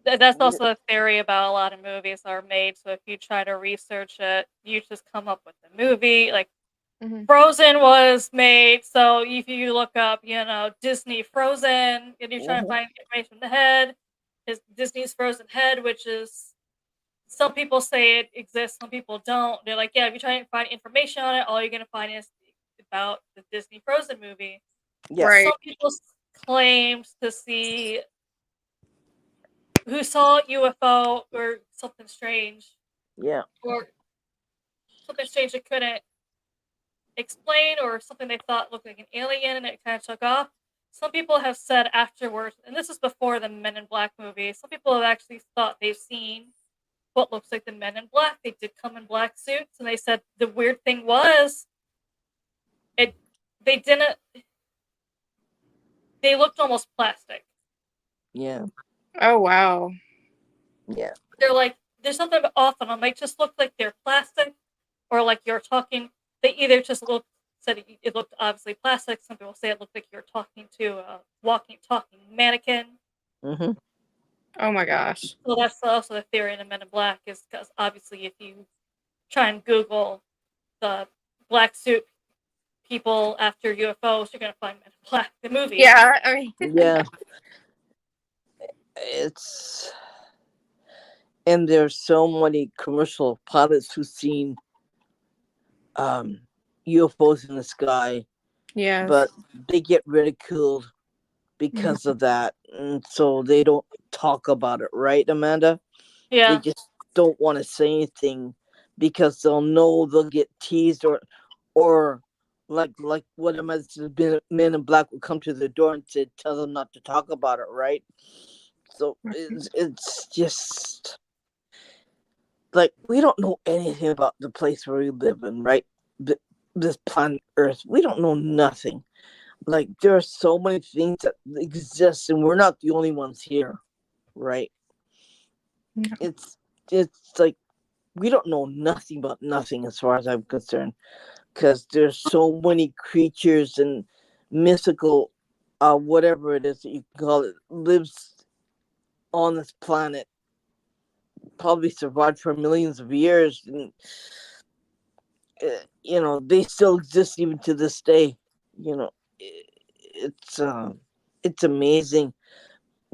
That's also a theory about a lot of movies that are made. So if you try to research it, you just come up with the movie. Like Mhm. Frozen was made. So if you look up, Disney Frozen, and you're trying to Mhm. find information in the head, is Disney's Frozen head, which is some people say it exists, some people don't. They're like, yeah, if you try to find information on it, all you're gonna find is about the Disney Frozen movie. Yeah. Right. Some people claimed to see who saw UFO or something strange, Yeah. or something strange they couldn't explain, or something they thought looked like an alien and it kind of took off. Some people have said afterwards, and this is before the Men in Black movie, some people have actually thought they've seen what looks like the Men in Black. They did come in black suits, and they said the weird thing was it they didn't they looked almost plastic. Yeah. Oh wow. Yeah. They're like, there's something off on them. They just look like they're plastic, or like you're talking. They either just said it looked obviously plastic. Some people say it looked like you're talking to a walking, talking mannequin. Mm-hmm. Oh my gosh. So that's also the theory in the Men in Black, is because obviously if you try and Google the black suit people after UFOs, you're gonna find Men in Black, the movie. Yeah, I mean, Yeah. It's and there's so many commercial pilots who've seen um UFOs in the sky, yes. but they get ridiculed Mhm. because of that, and so they don't talk about it, right, Amanda? They Yeah, just don't want to say anything because they'll know they'll get teased, or like what Amanda said, Men in Black will come to the door and say, tell them not to talk about it, right? So it's just like we don't know anything about the place where we live in, right? This planet Earth, we don't know nothing. Like there are so many things that exist, and we're not the only ones here, right? Yeah. It's like we don't know nothing about nothing as far as I'm concerned, because there's so many creatures and mystical, whatever it is that you call it, lives on this planet, probably survived for millions of years, and they still exist even to this day. You know, it's it's amazing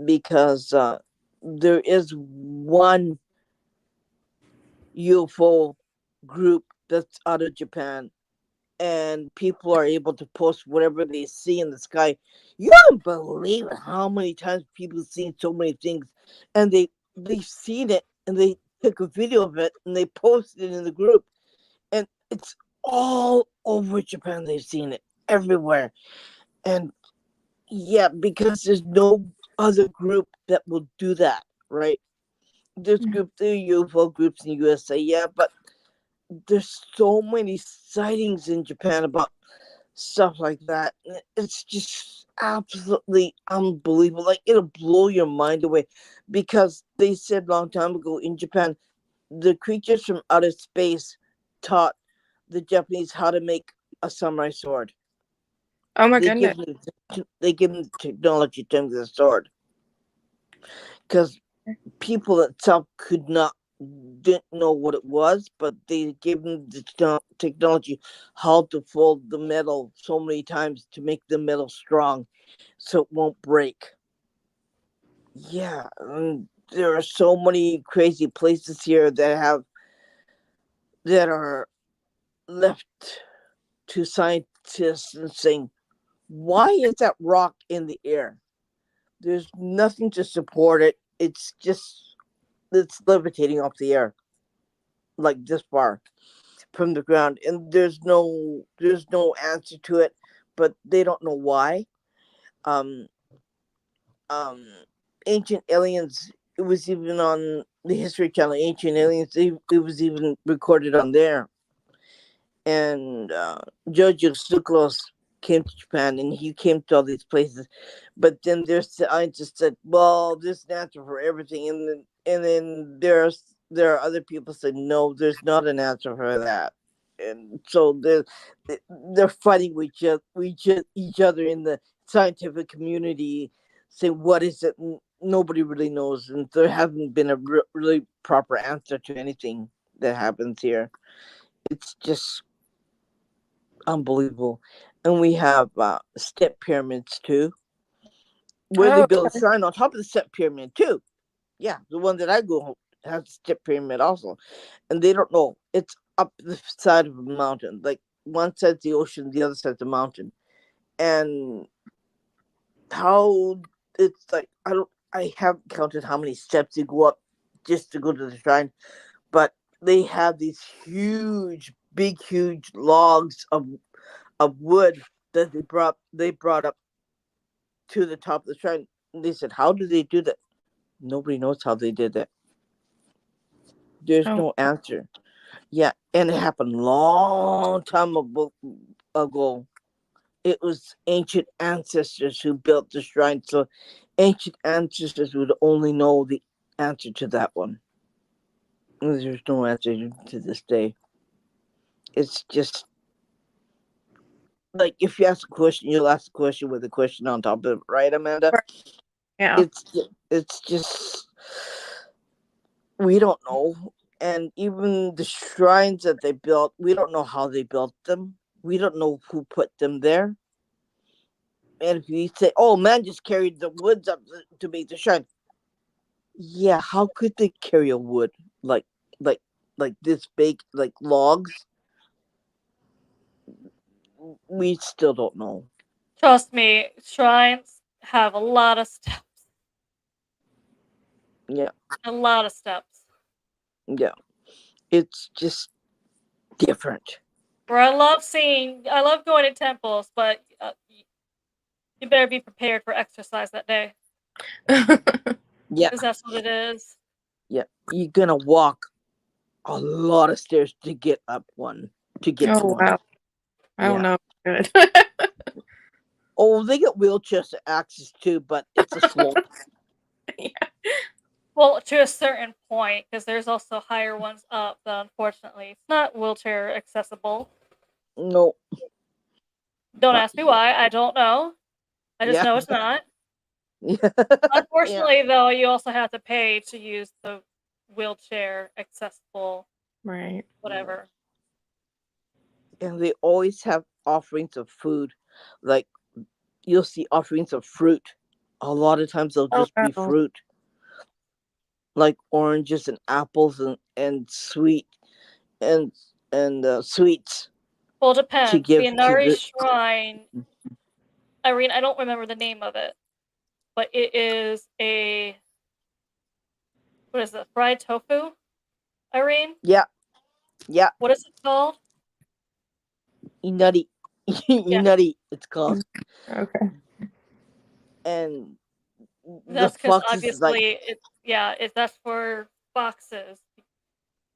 because there is one UFO group that's out of Japan, and people are able to post whatever they see in the sky. You don't believe how many times people have seen so many things, and they've seen it and they took a video of it and they posted it in the group, and it's all over Japan. They've seen it everywhere, and yeah, because there's no other group that will do that, right? There are UFO groups in the USA, yeah, but there's so many sightings in Japan about stuff like that. It's just absolutely unbelievable. Like it'll blow your mind away, because they said a long time ago in Japan, the creatures from outer space taught the Japanese how to make a samurai sword. Oh my They goodness. give them they give them the technology to make the sword, because people itself could not didn't know what it was, but they gave them the technology how to fold the metal so many times to make the metal strong so it won't break. Yeah, there are so many crazy places here that are left to scientists and saying, why is that rock in the air? There's nothing to support it. It's levitating off the air like this far from the ground, and there's no answer to it, but they don't know why. um um Ancient Aliens, it was even on the History Channel. Ancient Aliens, it was even recorded on there. And Jojo Tsoukalos came to Japan, and he came to all these places, but then there's scientists said, well, there's an answer for everything, and then there are other people said, no, there's not an answer for that. And so they're fighting with each other in the scientific community, saying what is it. Nobody really knows, and there hasn't been a really proper answer to anything that happens here. It's just unbelievable. And we have step pyramids too, where they Oh, build a shrine on top of the step pyramid too. Yeah, the one that I go has a step pyramid also, and they don't know it's up the side of a mountain. Like one side's the ocean, the other side's the mountain, and how it's like I haven't counted how many steps you go up just to go to the shrine, but they have these huge logs of wood that they brought up to the top of the shrine. And they said, "How did they do that?" Nobody knows how they did that. There's Oh, no answer. Yeah, and it happened long time ago. It was ancient ancestors who built the shrine, so ancient ancestors would only know the answer to that one. And there's no answer to this day. It's just like if you ask a question, you'll ask a question with a question on top of it, right, Amanda? yeah. It's just we don't know, and even the shrines that they built, we don't know how they built them. We don't know who put them there. And if you say, "Oh, man, just carried the woods up to make the shrine," yeah, how could they carry a wood like like like this big, like logs? We still don't know. Trust me, shrines have a lot of steps. Yeah, A lot of steps. yeah, it's just different. Where I love going to temples, but you better be prepared for exercise that day, Yeah, because that's what it is. yeah, you're gonna walk a lot of stairs to get up one, to get to Oh one. wow. I don't Yeah. know. Good. Oh, they get wheelchairs access too, but it's a slope. Yeah. Well, to a certain point, because there's also higher ones up that unfortunately it's not wheelchair accessible. No, Don't but ask me why. I don't know. I just yeah, know it's not. yeah, yeah. Unfortunately, though, you also have to pay to use the wheelchair accessible Right. whatever. And they always have offerings of food, like you'll see offerings of fruit. A lot of times they'll Oh just be wow. fruit, like oranges and apples and sweet and sweets Well, it to depends. The give to Inari the. Shrine, Irene, I don't remember the name of it, but it is a what is it? Fried tofu, Irene? Yeah, yeah, What is it called? nutty, Yeah, nutty. It's called, Okay. and the that's because foxes like obviously that's for foxes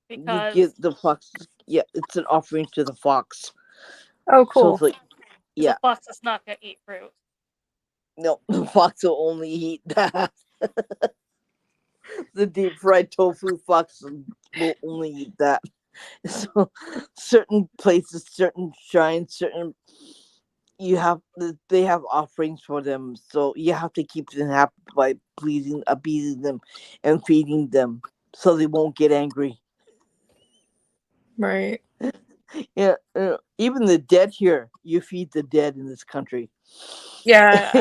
you because give the fox. Yeah, it's an offering to the fox. Oh So it's cool. like, a yeah, fox is not gonna eat fruit. no, the fox will only eat that. The deep fried tofu fox will only eat that. So certain places, certain shrines, certain you have they have offerings for them, so you have to keep them happy by pleasing appeasing them and feeding them so they won't get angry. Right. Yeah, even the dead here, you feed the dead in this country. Yeah.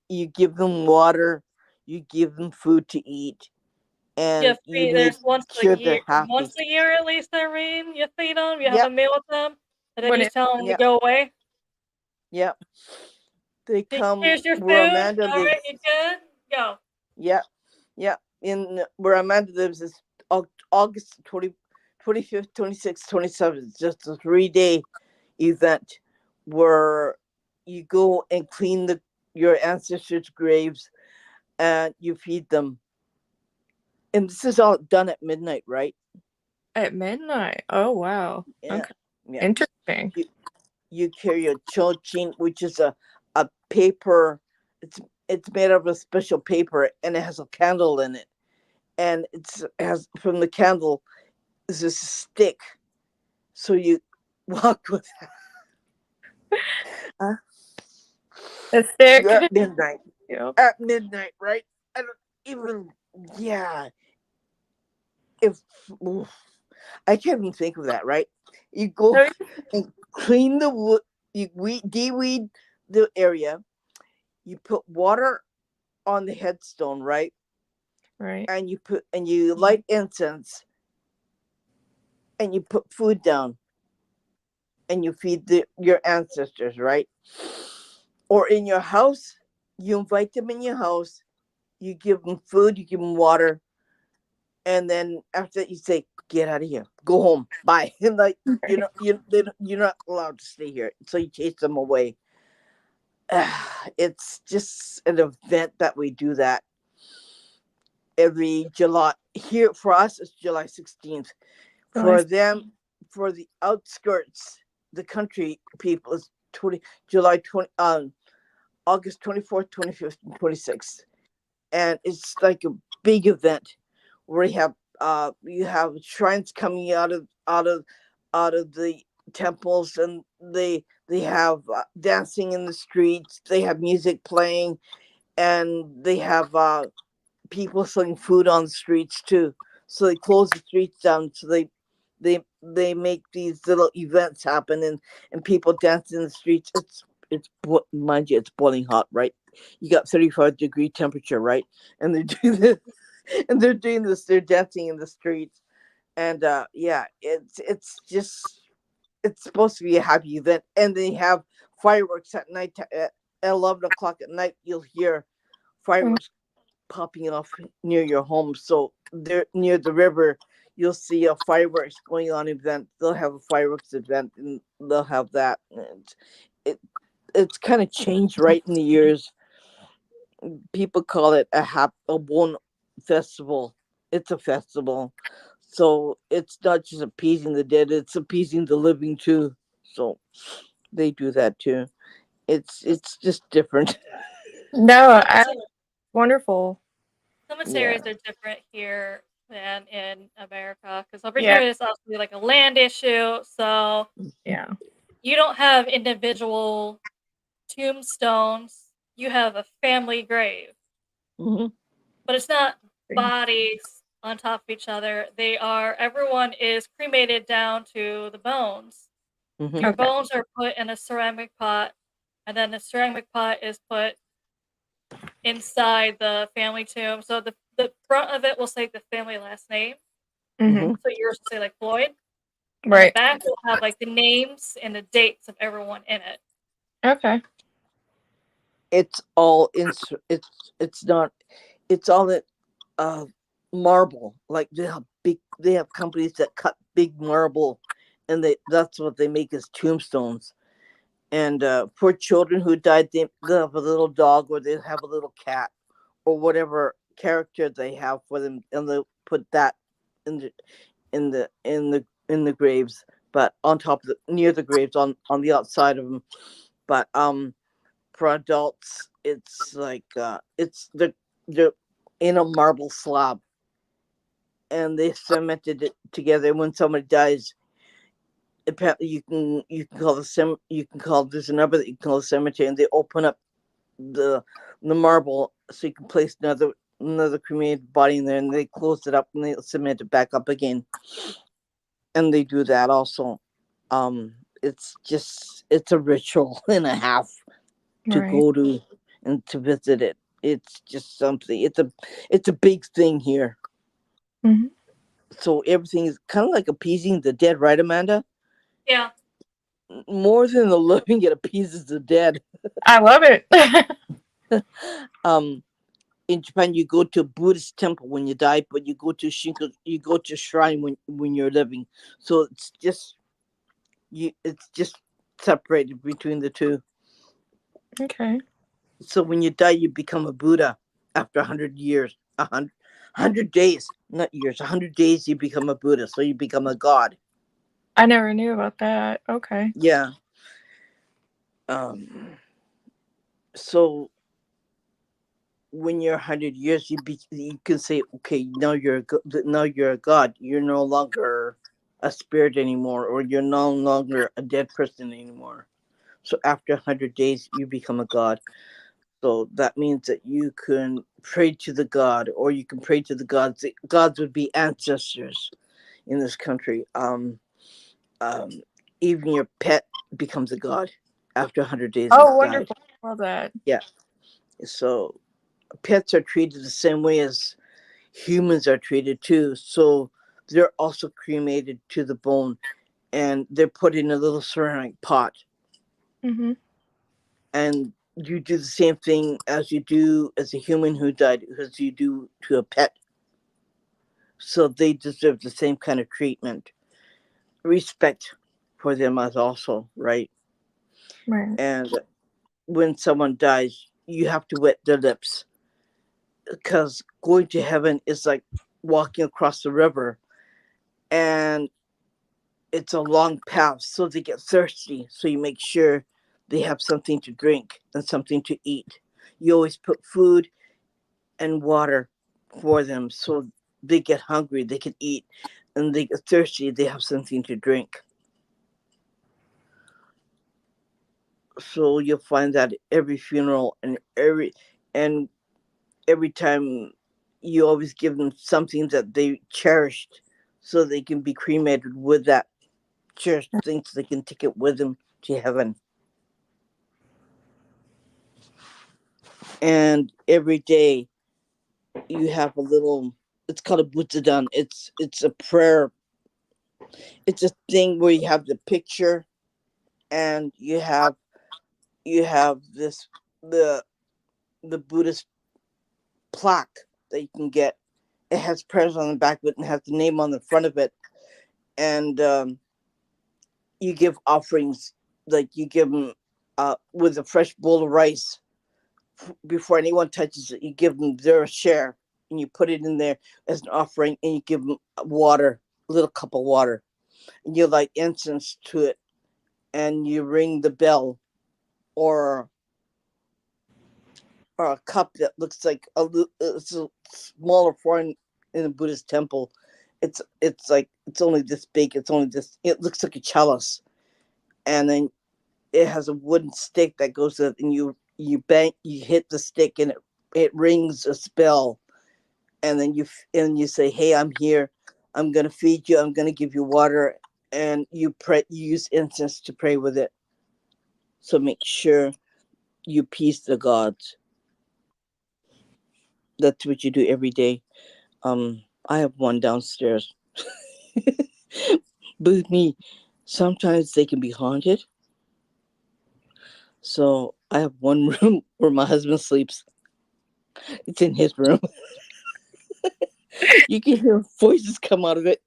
You give them water, you give them food to eat, You and you feed make there's sure they're happy. once a year at least, Irene. You feed them. You have a Yep, meal with them, and then When you it tell them to yep, go away. yep. They come Here's your where food. Amanda All right, lives. you good? Go. Yep, yep. In where Amanda lives is August 25th, 26th, 27th. Just a 3-day event where you go and clean your ancestors' graves and you feed them. And this is all done at midnight, right? at midnight. Oh wow. Yeah, Okay. yeah. Interesting. You you carry a chochin, which is a paper. It's it's made of a special paper, and it has a candle in it. And has from the candle is this stick. So you walk with uh, A stick. at midnight. Yep. At midnight, right? I don't even. Yeah, if oof, I can't even think of that, right? You go No, and clean the wood. You de-weed the area. You put water on the headstone, right? right. And you light incense and you put food down and you feed your ancestors, right? Or in your house, you invite them in your house, you give them food, you give them water, and then after that you say, "Get out of here, go home, bye." And like, you're not allowed to stay here, so you chase them away. It's just an event that we do that every July. Here for us, it's July 16th. July. For them, for the outskirts, the country people, is 20 July 20 August 24th, 25th, and 26th, and it's like a big event where you have shrines coming out of the temples, and they have dancing in the streets. They have music playing, and they have people selling food on the streets too. So they close the streets down. So they make these little events happen, and people dance in the streets. Mind you, it's boiling hot, right? You got 35-degree temperature, right? And they're doing this, and they're doing this. They're dancing in the streets, and yeah, it's supposed to be a happy event. And they have fireworks at night. At 11 o'clock at night, you'll hear Mm. fireworks popping off near your home. So they're near the river. You'll see a fireworks going on event. They'll have a fireworks event, and they'll have that. And it it's kind of changed right in the years. People call it a one festival. It's a festival. So it's not just appeasing the dead, it's appeasing the living too. So they do that too. It's just different. No, Cemetery, wonderful. Yeah. cemeteries are different here than in America because over Yeah, here it's obviously like a land issue. So yeah. you don't have individual tombstones. You have a family grave, Hmm. but it's not bodies on top of each other. Everyone is cremated down to the bones. Hmm. Your Okay. bones are put in a ceramic pot, and then the ceramic pot is put inside the family tomb. So the front of it will say the family last name. Hmm. Hmm. So yours will say like Floyd, and the Right. back will have like the names and the dates of everyone in it. Okay. It's all in. It's not. It's all that uh marble. Like they have companies that cut big marble, and that's what they make as tombstones. And for children who died, they'll have a little dog, or they'll have a little cat, or whatever character they have for them, and they'll put that in the graves, but on top of near the graves, on the outside of them. But for adults, it's like they're in a marble slab, and they cemented it together. When somebody dies, apparently you can call you can call there's a number that you can call the cemetery, and they open up the the marble so you can place another cremated body in there, and they close it up and they cement it back up again, and they do that also. It's a ritual and a half to Right. go to and to visit it. It's just something. It's a big thing here. Hmm. So everything is kind of like appeasing the dead, right, Amanda? Yeah. More than the living, it appeases the dead. I love it. Um, in Japan, you go to a Buddhist temple when you die, but you go to shrine when you're living. So it's just separated between the two. Okay. So when you die, you become a Buddha after 100 years, 100 days, not years, 100 days. You become a Buddha, so you become a god. I never knew about that. Okay. Yeah. Um. So when you're 100 years, you can say, okay, now you're a god. You're no longer a spirit anymore, or you're no longer a dead person anymore. So after 100 days, you become a god. So that means that you can pray to the god, or you can pray to the gods. The gods would be ancestors in this country. Um, Even your pet becomes a god after 100 days it's Oh, died. wonderful. Love that. Yeah. So pets are treated the same way as humans are treated too. So they're also cremated to the bone. and they're put in a little ceramic pot. Mm-hmm. And you do the same thing as you do as a human who died, as you do to a pet. So they deserve the same kind of treatment, respect for them as also, right? Right. And when someone dies, you have to wet their lips, because going to heaven is like walking across the river, and it's a long path, so they get thirsty. So you make sure they have something to drink and something to eat. You always put food and water for them, so they get hungry, they can eat, and they get thirsty, they have something to drink. So you'll find that every funeral and every time, you always give them something that they cherished, so they can be cremated with that cherished thing, so they can take it with them to heaven. And every day you have a little, it's called a butzadan. It's a prayer. It's a thing where you have the picture, and you have this, the the Buddhist plaque that you can get. It has prayers on the back of it and has the name on the front of it. And you give offerings, like you give them with a fresh bowl of rice. Before anyone touches it, you give them their share, and you put it in there as an offering, and you give them water, a little cup of water, and you light incense to it, and you ring the bell, or a cup that looks like it's a smaller form in a Buddhist temple. It's like, it's only this big. It's only this. It looks like a chalice, and then it has a wooden stick that goes with it, and you hit the stick, and it rings a spell, and then you say, "Hey, I'm here. I'm gonna feed you. I'm gonna give you water," and you pray. You use incense to pray with it. So make sure you appease the gods. That's what you do every day. I have one downstairs. Believe me, sometimes they can be haunted. So I have one room where my husband sleeps. It's in his room. You can hear voices come out of it.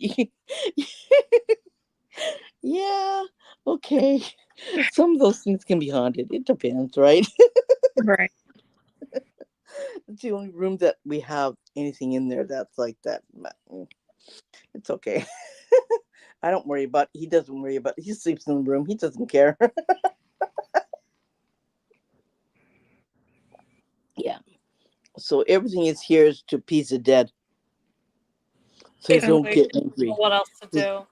Yeah, okay. Some of those things can be haunted. It depends, right? Right. It's the only room that we have anything in there that's like that. But, it's okay. I don't worry about. He doesn't worry about. He sleeps in the room. He doesn't care. Yeah. So everything is here is to appease the dead, so they don't Basically, get they don't know angry. what else to do.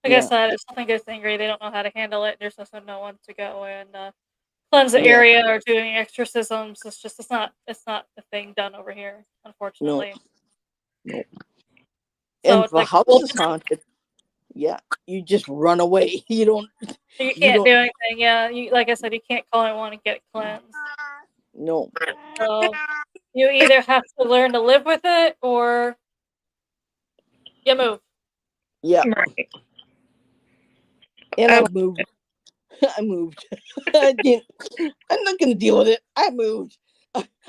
Like I Yeah. said, if something gets angry, they don't know how to handle it. There's also no one to go and cleanse the Yeah. area or doing exorcisms. It's not a thing done over here, No. unfortunately. No. And So if it's a like, house well, is haunted, yeah, you just run away. You don't. you You can't do don't. anything. Yeah, like I said, you can't call anyone and get it cleansed. No. So you either have to learn to live with it or you move. Yeah. Right. And I I like moved. it. I moved. I didn't. I'm not gonna deal with it. I moved.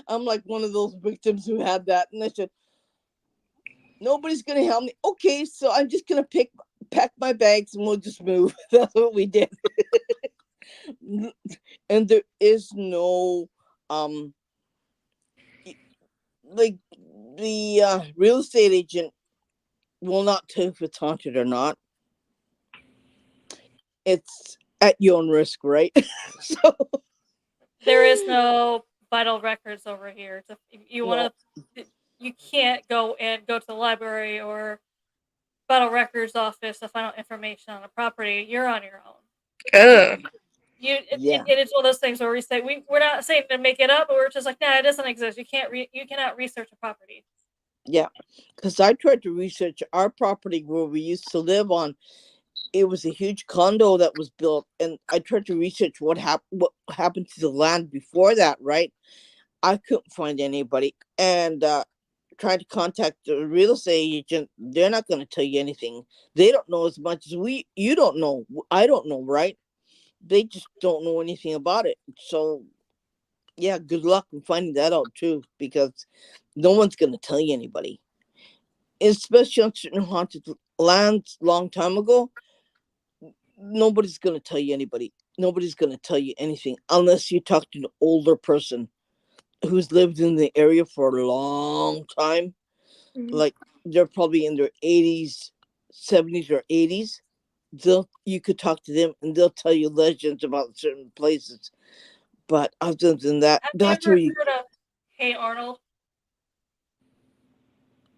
I'm like one of those victims who had that, and I said, nobody's gonna help me. Okay, so I'm just gonna pack my bags and we'll just move. That's what we did. And there is no um like, the real estate agent will not tell you if it's haunted or not. It's at your own risk, right? So There is no vital records over here. If you no, want to, you can't go to the library or vital records office to find out information on a property. You're on your own. Ugh. yeah, It's one of those things where we say we're not saying to make it up, but we're just like, nah, it doesn't exist. You cannot research a property. yeah. Because I tried to research our property where we used to live on. It was a huge condo that was built, and I tried to research what happened to the land before that. Right, I couldn't find anybody, and try to contact the real estate agent, they're not going to tell you anything. They don't know as much as you don't know. I don't know, right? They just don't know anything about it. So yeah, good luck in finding that out too, because no one's going to tell you anybody. Especially on certain haunted lands long time ago, nobody's going to tell you anybody. Nobody's going to tell you anything unless you talk to an older person who's lived in the area for a long time. Like they're probably in their 80s, 70s, or 80s. You could talk to them and they'll tell you legends about certain places. But other than that, Have you that's where ever you. heard of Hey Arnold?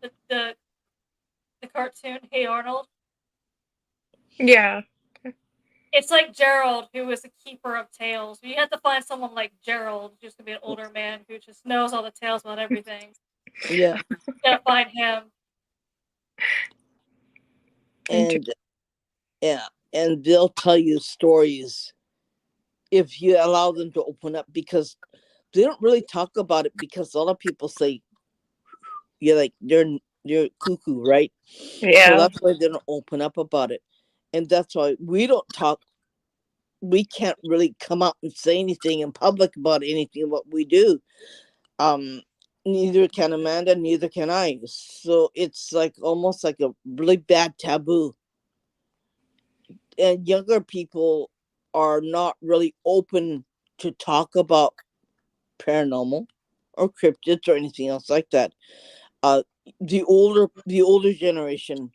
The the, the cartoon Hey Arnold? Yeah. It's like Gerald, who is a keeper of tales. You have to find someone like Gerald, who's gonna be an older man who just knows all the tales about everything. Yeah. You gotta find him. And yeah, and they'll tell you stories if you allow them to open up, because they don't really talk about it, because a lot of people say you're like they're cuckoo, right? So Yeah. that's why they don't open up about it. And that's why we don't talk. We can't really come out and say anything in public about anything what we do. um Neither can Amanda, neither can I. So it's like almost like a really bad taboo. And younger people are not really open to talk about paranormal or cryptids or anything else like that. uh the older generation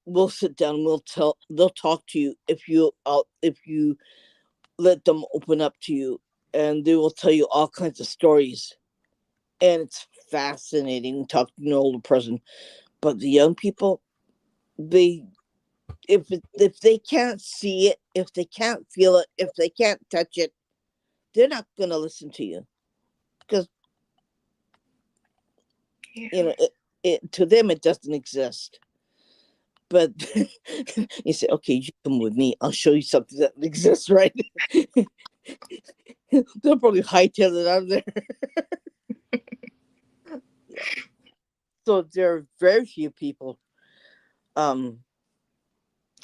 will sit down, they'll talk to you if you let them open up to you, and they will tell you all kinds of stories, and it's fascinating talking to an older person. But the young people, they if they can't see it, if they can't feel it, if they can't touch it, they're not gonna listen to you, because you Yeah. know it to them it doesn't exist. But you say, okay, you come with me, I'll show you something that exists, right? They'll probably hightail it out of there. Yeah. So there are very few people, um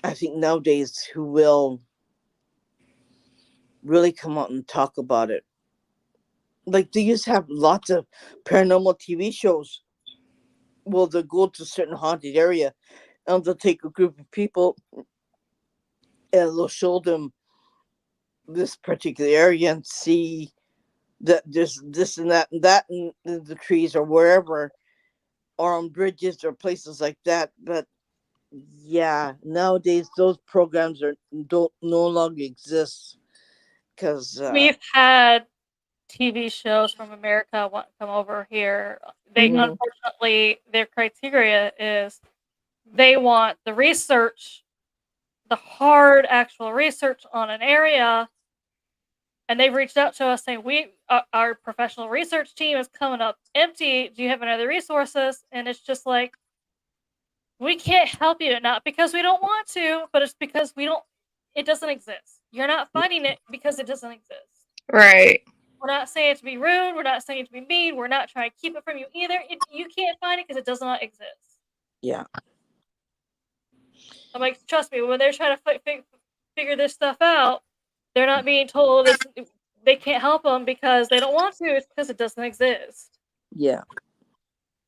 I think nowadays, who will really come out and talk about it. Like they used to have lots of paranormal TV shows. Well, they'll go to a certain haunted area and they'll take a group of people and they'll show them this particular area and see that there's this and that in the trees or wherever, or on bridges or places like that. But yeah, nowadays those programs are don't no longer exist, because We've had TV shows from America want to come over here. They mhm, unfortunately their criteria is they want the research, the hard actual research on an area, and they've reached out to us saying our professional research team is coming up empty. Do you have any other resources? And it's just like we can't help you, not because we don't want to, but it's because we don't. It doesn't exist. You're not finding it because it doesn't exist. Right. We're not saying it to be rude. We're not saying it to be mean. We're not trying to keep it from you either. You can't find it because it does not exist. yeah, I'm like, trust me, when they're trying to figure this stuff out, they're not being told they can't help them because they don't want to. It's because it doesn't exist. yeah,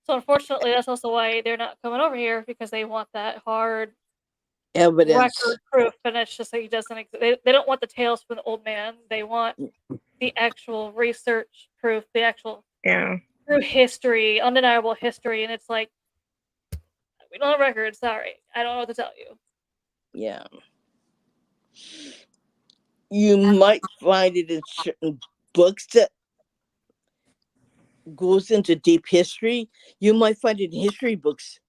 So unfortunately, that's also why they're not coming over here, because they want that hard evidence. record proof, and it's just like it doesn't exist. They don't want the tales from the old man. They want the actual research proof, the actual Yeah. true history, undeniable history, and it's like we don't have records. Sorry, I don't know what to tell you. Yeah, you might find it in certain books that goes into deep history. You might find it in history books,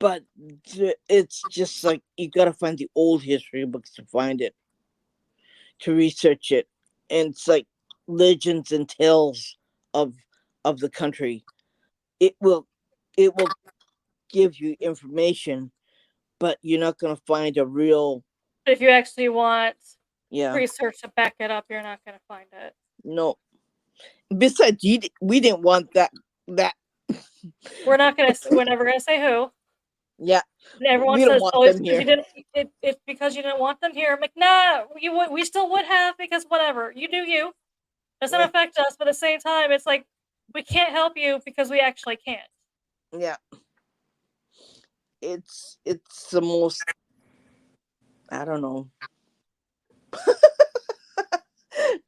but it's just like you gotta find the old history books to find it, to research it. And it's like legends and tales of the country. It will it will give you information, but you're not gonna find a real. But if you actually want Yeah, research to back it up, you're not going to find it. no. Besides, we didn't want that. that. We're never gonna say who. Yeah, And everyone we don't says, want "Oh, it's them because here. you didn't. It's because you didn't want them here." I'm like, "Nah, we still would have because whatever you do, you doesn't Yeah, affect us." But at the same time, it's like we can't help you because we actually can't. yeah. It's the most. I don't know.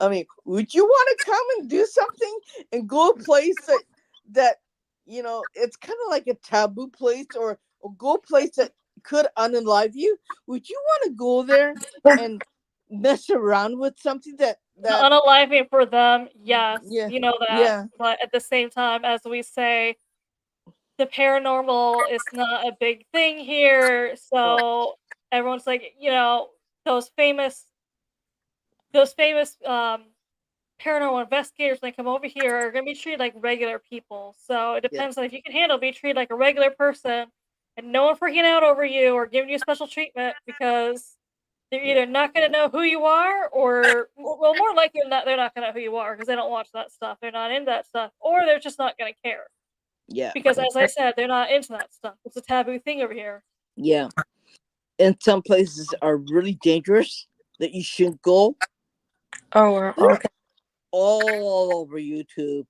I mean, would you want to come and do something and go a place that it's kind of like a taboo place, or go a place that could unalive you? Would you want to go there and mess around with something The that unaliving for them, yes, yeah, you know that. yeah, But at the same time, as we say, the paranormal is not a big thing here. oh, So everyone's like, those famous, those famous paranormal investigators when they come over here are going to be treated like regular people. So it yeah, depends on if you can handle being treated like a regular person and no one freaking out over you or giving you special treatment because they're yeah, either not going to know who you are or, well, more likely than not, they're not going to know who you are because they don't watch that stuff. They're not into that stuff, or they're just not going to care yeah, because, as I said, they're not into that stuff. It's a taboo thing over here. yeah. And some places are really dangerous that you shouldn't go. Oh, They're okay. all over YouTube.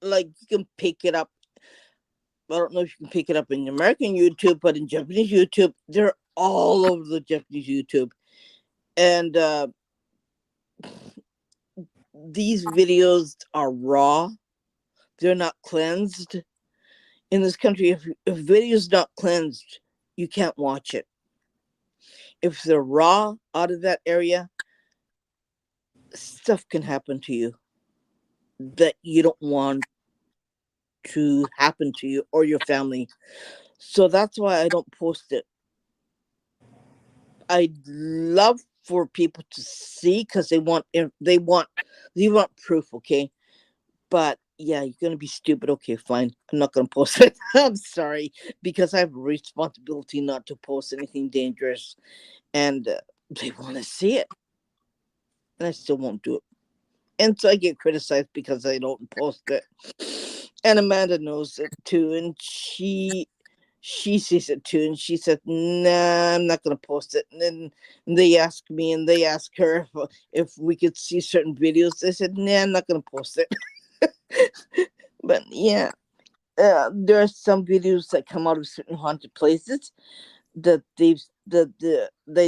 Like you can pick it up. I don't know if you can pick it up in American YouTube, but in Japanese YouTube, they're all over the Japanese YouTube. And these videos are raw. They're not cleansed. In this country, if video's not cleansed, you can't watch it. If they're raw out of that area, stuff can happen to you that you don't want to happen to you or your family. So that's why I don't post it. I love for people to see because they want proof, okay? But yeah, you're gonna be stupid. Okay, fine. I'm not gonna post it. I'm sorry because I have a responsibility not to post anything dangerous, and they want to see it, and I still won't do it. And so I get criticized because I don't post it. And Amanda knows it too, and she sees it too, and she said, "Nah, I'm not gonna post it." And then they ask me, and they ask her if we could see certain videos. They said, "Nah, I'm not gonna post it." But yeah, there are some videos that come out of certain haunted places that they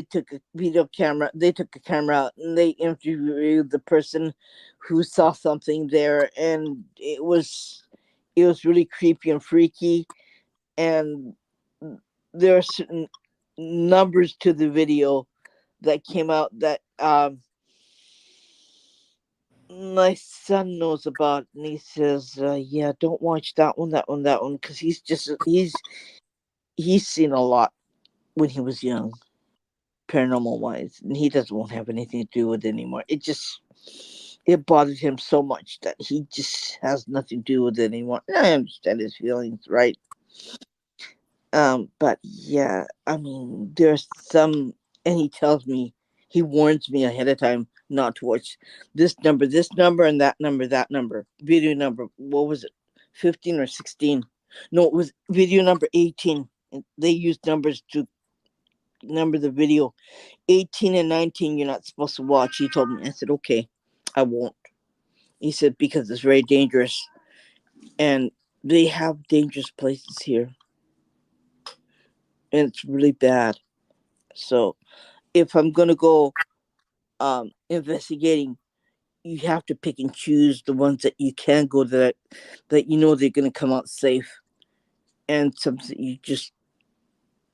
took a video camera. They took a camera out and they interviewed the person who saw something there, and it was really creepy and freaky. And there are certain numbers to the video that came out that my son knows about, and he says, "Yeah, don't watch that one, because he's seen a lot when he was young, paranormal wise, and he doesn't want to have anything to do with it anymore. It bothered him so much that he just has nothing to do with it anymore. And I understand his feelings, right? But yeah, I mean, there's some, and he warns me ahead of time not to watch this number, and that number, video number. What was it, 15 or 16? No, it was video number 18. And they used numbers to number the video. 18 and 19, you're not supposed to watch. He told me. I said, okay, I won't. He said, because it's very dangerous, and they have dangerous places here, and it's really bad. So if I'm gonna go investigating, you have to pick and choose the ones that you can go that you know they're gonna come out safe, and something you just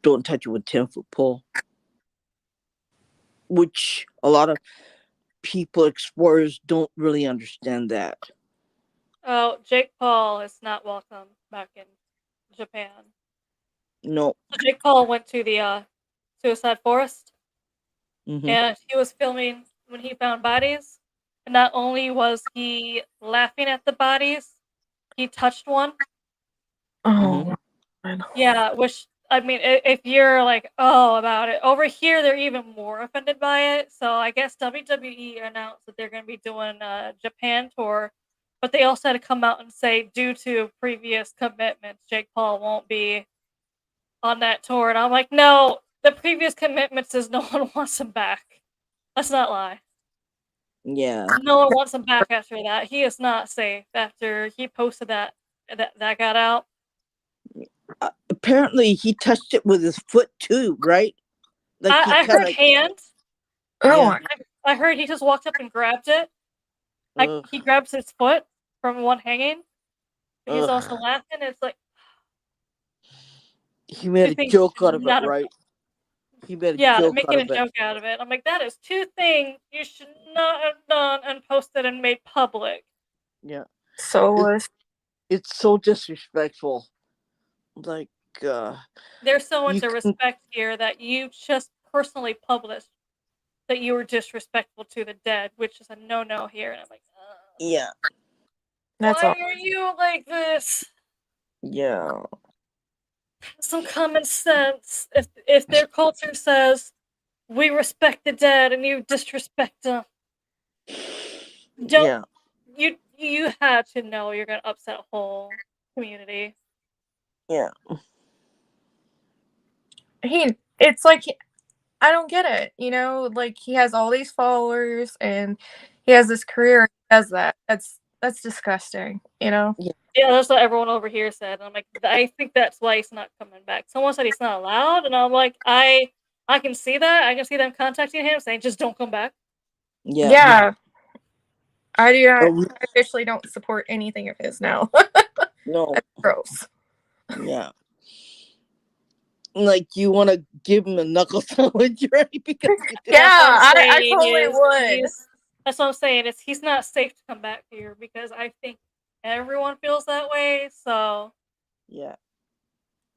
don't touch it with 10-foot pole, which a lot of people, explorers, don't really understand that. Oh, Jake Paul is not welcome back in Japan. No. So Jake Paul went to the suicide forest Mm-hmm. and he was filming when he found bodies. And not only was he laughing at the bodies, he touched one. Mm-hmm. Oh, man. Yeah, which I mean, if you're like, oh, about it, over here they're even more offended by it. So I guess WWE announced that they're going to be doing a Japan tour But they also had to come out and say, due to previous commitments, Jake Paul won't be on that tour. And I'm like, no, the previous commitments is no one wants him back. Let's not lie. Yeah. No one wants him back after that. He is not safe after he posted that got out. Apparently, he touched it with his foot too, right? Like I heard hands. Oh, Yeah. I heard he just walked up and grabbed it. He grabs his foot from one hanging. But he's also laughing. It's like he made a joke out of it, right? He made a they're joke making a out of it. joke out of it. I'm like, that is two things you should not have done and posted and made public. Yeah. so It's so disrespectful. Like, there's so much respect here that you just personally published that you were disrespectful to the dead, which is a no-no here. And I'm like, yeah. That's why all. are you like this? Yeah. Some common sense. If their culture says we respect the dead and you disrespect them, don't you had to know you're gonna upset a whole community. Yeah. It's like I don't get it, you know, like he has all these followers and he has this career, he does that. That's disgusting, you know? Yeah, that's what everyone over here said. And I'm like, I think that's why he's not coming back. Someone said he's not allowed, and I'm like, I can see that. I can see them contacting him saying, just don't come back. Yeah. I officially don't support anything of his now. No. That's gross. Yeah. Like, you want to give him a knuckle sandwich, right? Because I totally would. That's what I'm saying. He's not safe to come back here because I think everyone feels that way. So yeah,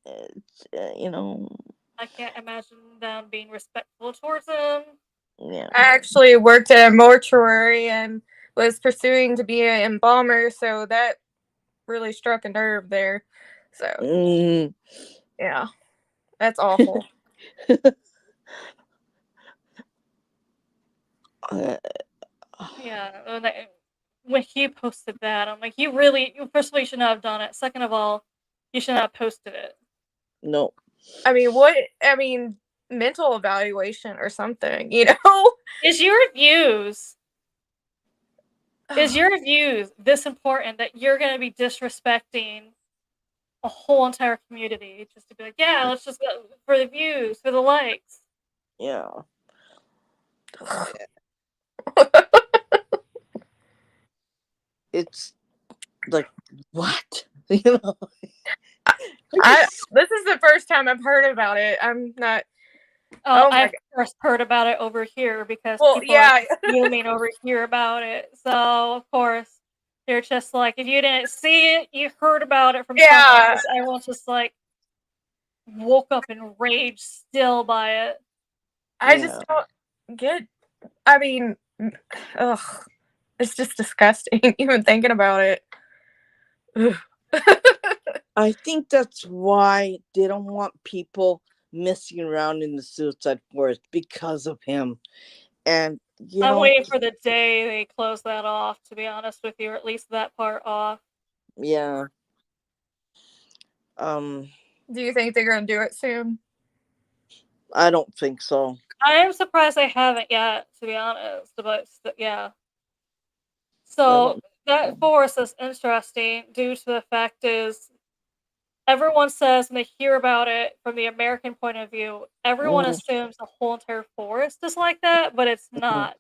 it's you know, I can't imagine them being respectful towards him. Yeah. I actually worked at a mortuary and was pursuing to be an embalmer, so that really struck a nerve there. So yeah, that's awful. Yeah, when he posted that, I'm like, first of all, you should not have done it. Second of all, you should not have posted it. No. I mean, mental evaluation or something, you know? Is your views this important that you're going to be disrespecting a whole entire community just to be like, yeah, let's just go for the views, for the likes? Yeah. It's like, what? You know? This is the first time I've heard about it. I'm not. I first heard about it over here because people are fuming over here about it. So of course they're just like, if you didn't see it, you heard about it from someone. Everyone's just like woke up in rage still by it. I just don't get. I mean, ugh, it's just disgusting even thinking about it. I think that's why they don't want people messing around in the suicide forest because of him. And I'm waiting for the day they close that off, to be honest with you, or at least that part off. Yeah. Do you think they're gonna do it soon? I don't think so. I am surprised they haven't yet, to be honest. But yeah. So that forest is interesting due to the fact is everyone says when they hear about it from the American point of view, everyone assumes the whole entire forest is like that, but it's not.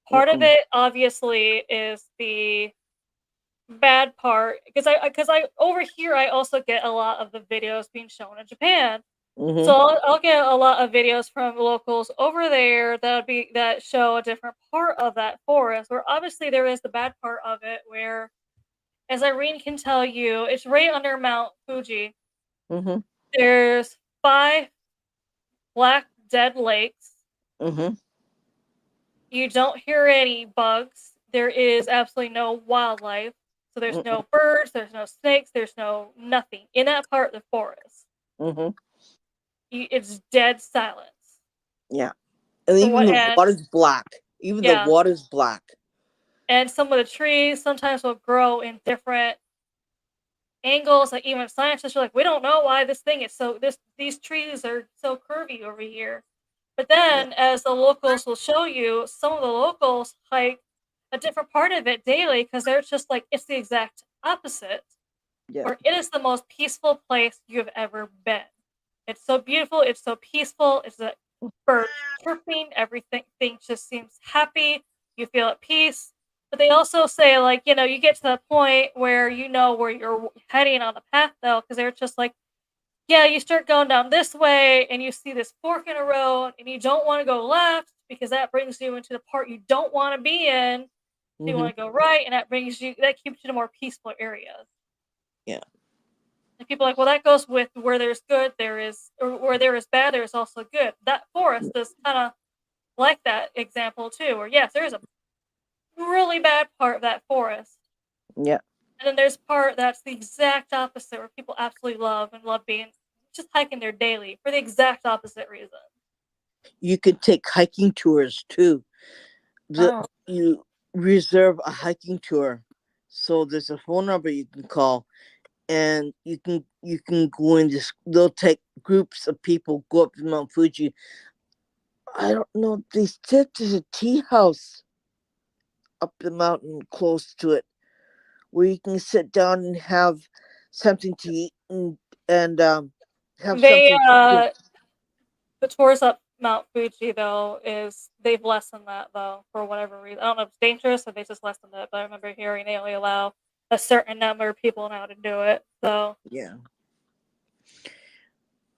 Part of it obviously is the bad part because I over here I also get a lot of the videos being shown in Japan. So I'll get a lot of videos from locals over there that show a different part of that forest where obviously there is the bad part of it where, as Irene can tell you, it's right under Mount Fuji. There's 5 black dead lakes. You don't hear any bugs. There is absolutely no wildlife. So there's no birds, there's no snakes, there's no nothing in that part of the forest. It's dead silence. Yeah. And even the water's black. Even the water's black. And some of the trees sometimes will grow in different angles. Like even scientists are like, we don't know why this thing is so these trees are so curvy over here. But Yeah. then as the locals will show you, some of the locals hike a different part of it daily because they're just like it's the exact opposite. Yeah. Where it is the most peaceful place you've ever been. It's so beautiful, it's so peaceful, it's a birds chirping, everything just seems happy, you feel at peace. But they also say, like, you get to that point where you know where you're heading on the path, though, because they're just like, yeah, you start going down this way and you see this fork in a road and you don't want to go left because that brings you into the part you don't want to be in. So you Hmm. want to go right, and that keeps you to more peaceful areas. Yeah. And people are like, well, that goes with where there's good, there is, or where there is bad, there is also good. That forest is kind of like that example too, where yes, there is a really bad part of that forest, Yeah. and then there's part that's the exact opposite, where people absolutely love and love being just hiking there daily for the exact opposite reason. You could take hiking tours too. The Oh, you reserve a hiking tour, so there's a phone number you can call, and you can go in this. They'll take groups of people go up to Mount Fuji. I don't know. They said there's a tea house up the mountain close to it where you can sit down and have something to eat and have They something to drink. the tours up Mount Fuji though is they've lessened that though for whatever reason. I don't know if it's dangerous or they just lessened it, but I remember hearing they only allow a certain number of people now to do it. So Yeah.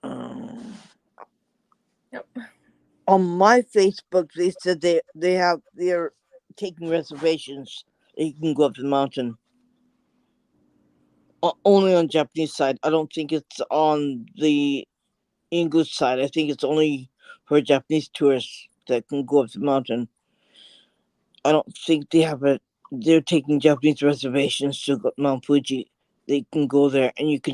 Um, yep. on my Facebook, they said they're taking reservations. You can go up the mountain. Only on Japanese side. I don't think it's on the English side. I think it's only for Japanese tourists that can go up the mountain. I don't think they have a. They're taking Japanese reservations to go Mount Fuji. They can go there, and you can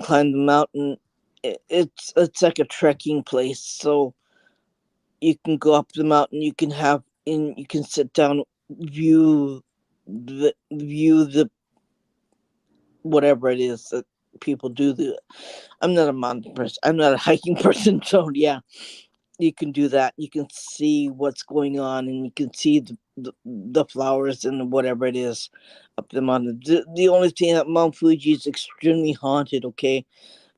climb the mountain. It's like a trekking place, so you can go up the mountain. You can sit down, view the whatever it is that people do. I'm not a mountain person. I'm not a hiking person, so yeah, you can do that. You can see what's going on, and you can see the flowers and whatever it is up the mountain. The only thing that Mount Fuji is extremely haunted, okay,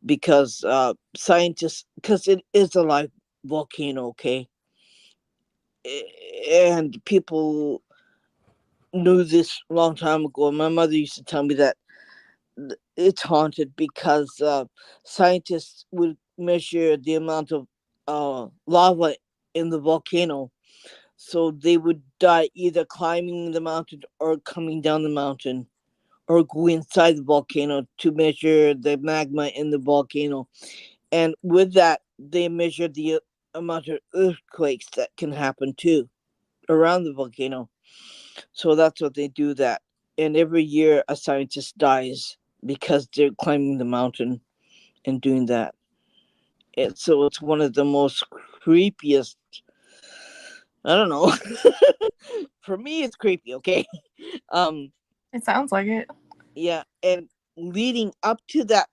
because scientists, because it is a live volcano, okay, and people knew this a long time ago. My mother used to tell me that it's haunted because scientists would measure the amount of lava in the volcano. So they would die either climbing the mountain or coming down the mountain or go inside the volcano to measure the magma in the volcano. And with that, they measure the amount of earthquakes that can happen too around the volcano. So that's what they do that. And every year a scientist dies because they're climbing the mountain and doing that. So it's one of the most creepiest. I don't know. For me, it's creepy. Okay. Um. It sounds like it. Yeah, and leading up to that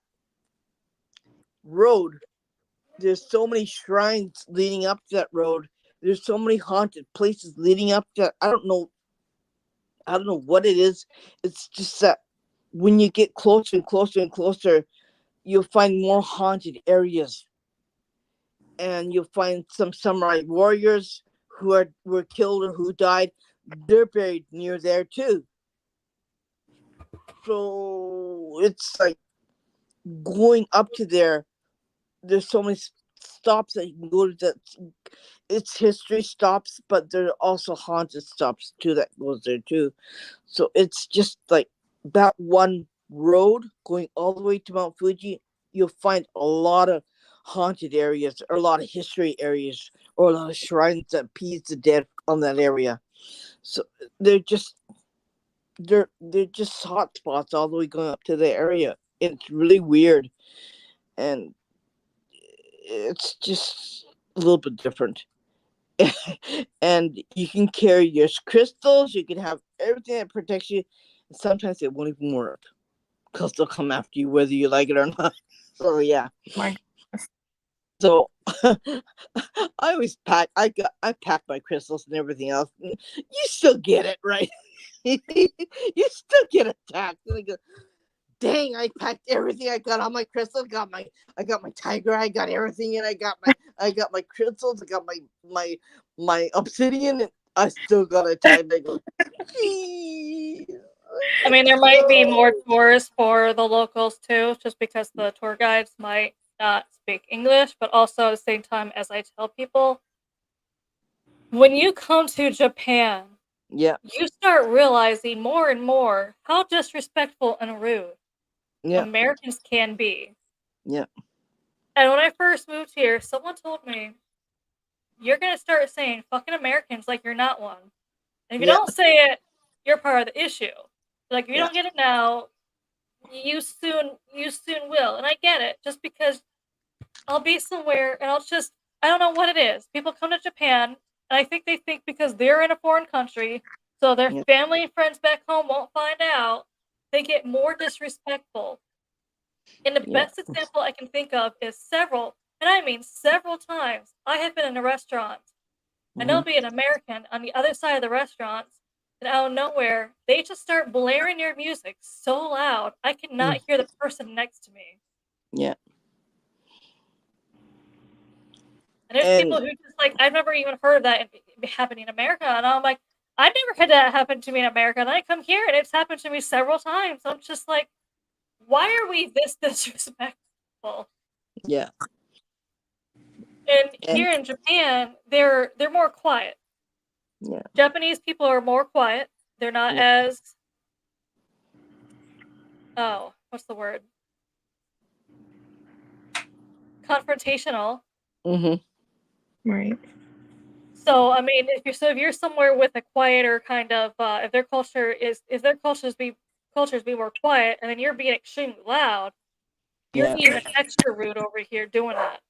road, there's so many shrines leading up to that road. There's so many haunted places leading up to. I don't know. I don't know what it is. It's just that when you get closer and closer and closer, you'll find more haunted areas, and you'll find some samurai warriors were killed or who died. They're buried near there too. So it's like going up to there. There's so many stops that you can go to. That it's history stops, but there are also haunted stops too that goes there too. So it's just like that one road going all the way to Mount Fuji. You'll find a lot of haunted areas, or a lot of history areas, or a lot of shrines that appease the dead on that area. So they're just they're just hot spots all the way going up to the area. It's really weird, and it's just a little bit different. and you can carry your crystals. You can have everything that protects you. And sometimes it won't even work because they'll come after you whether you like it or not. So yeah. My So I always pack. I pack my crystals and everything else. You still get it, right? You still get attacked. And I go, dang! I packed everything. I got all my crystals. I got my tiger. I got everything, and I got my crystals. I got my obsidian. And I still got attacked. I go, gee. I mean, there might be more tours for the locals too, just because the tour guides might not speak English, but also at the same time, as I tell people, when you come to Japan, Yeah, you start realizing more and more how disrespectful and rude yeah, Americans can be. yeah, And when I first moved here, someone told me, you're going to start saying fucking Americans like you're not one. And if you yeah, don't say it, you're part of the issue. Like, if you yeah, don't get it now, you soon will. And I get it, just because I'll be somewhere and I don't know what it is. People come to Japan and I think they think because they're in a foreign country, so their yeah, family and friends back home won't find out, they get more disrespectful. And the yeah. best example I can think of is several, and I mean several times, I have been in a restaurant and Mm-hmm. there'll be an American on the other side of the restaurant, and out of nowhere, they just start blaring their music so loud I cannot hear the person next to me. Yeah. And there's And people who just like, I've never even heard of that happening in America, and I'm like, I've never had that happen to me in America, and I come here and it's happened to me several times. I'm just like, why are we this disrespectful? yeah. And And here in Japan, they're more quiet. yeah. Japanese people are more quiet. They're not Yeah. as what's the word? Confrontational. Mm-hmm. right. So I mean, if you're somewhere with a quieter kind of if their cultures be more quiet, and then you're being extremely loud, you're Yeah. even extra rude over here doing that.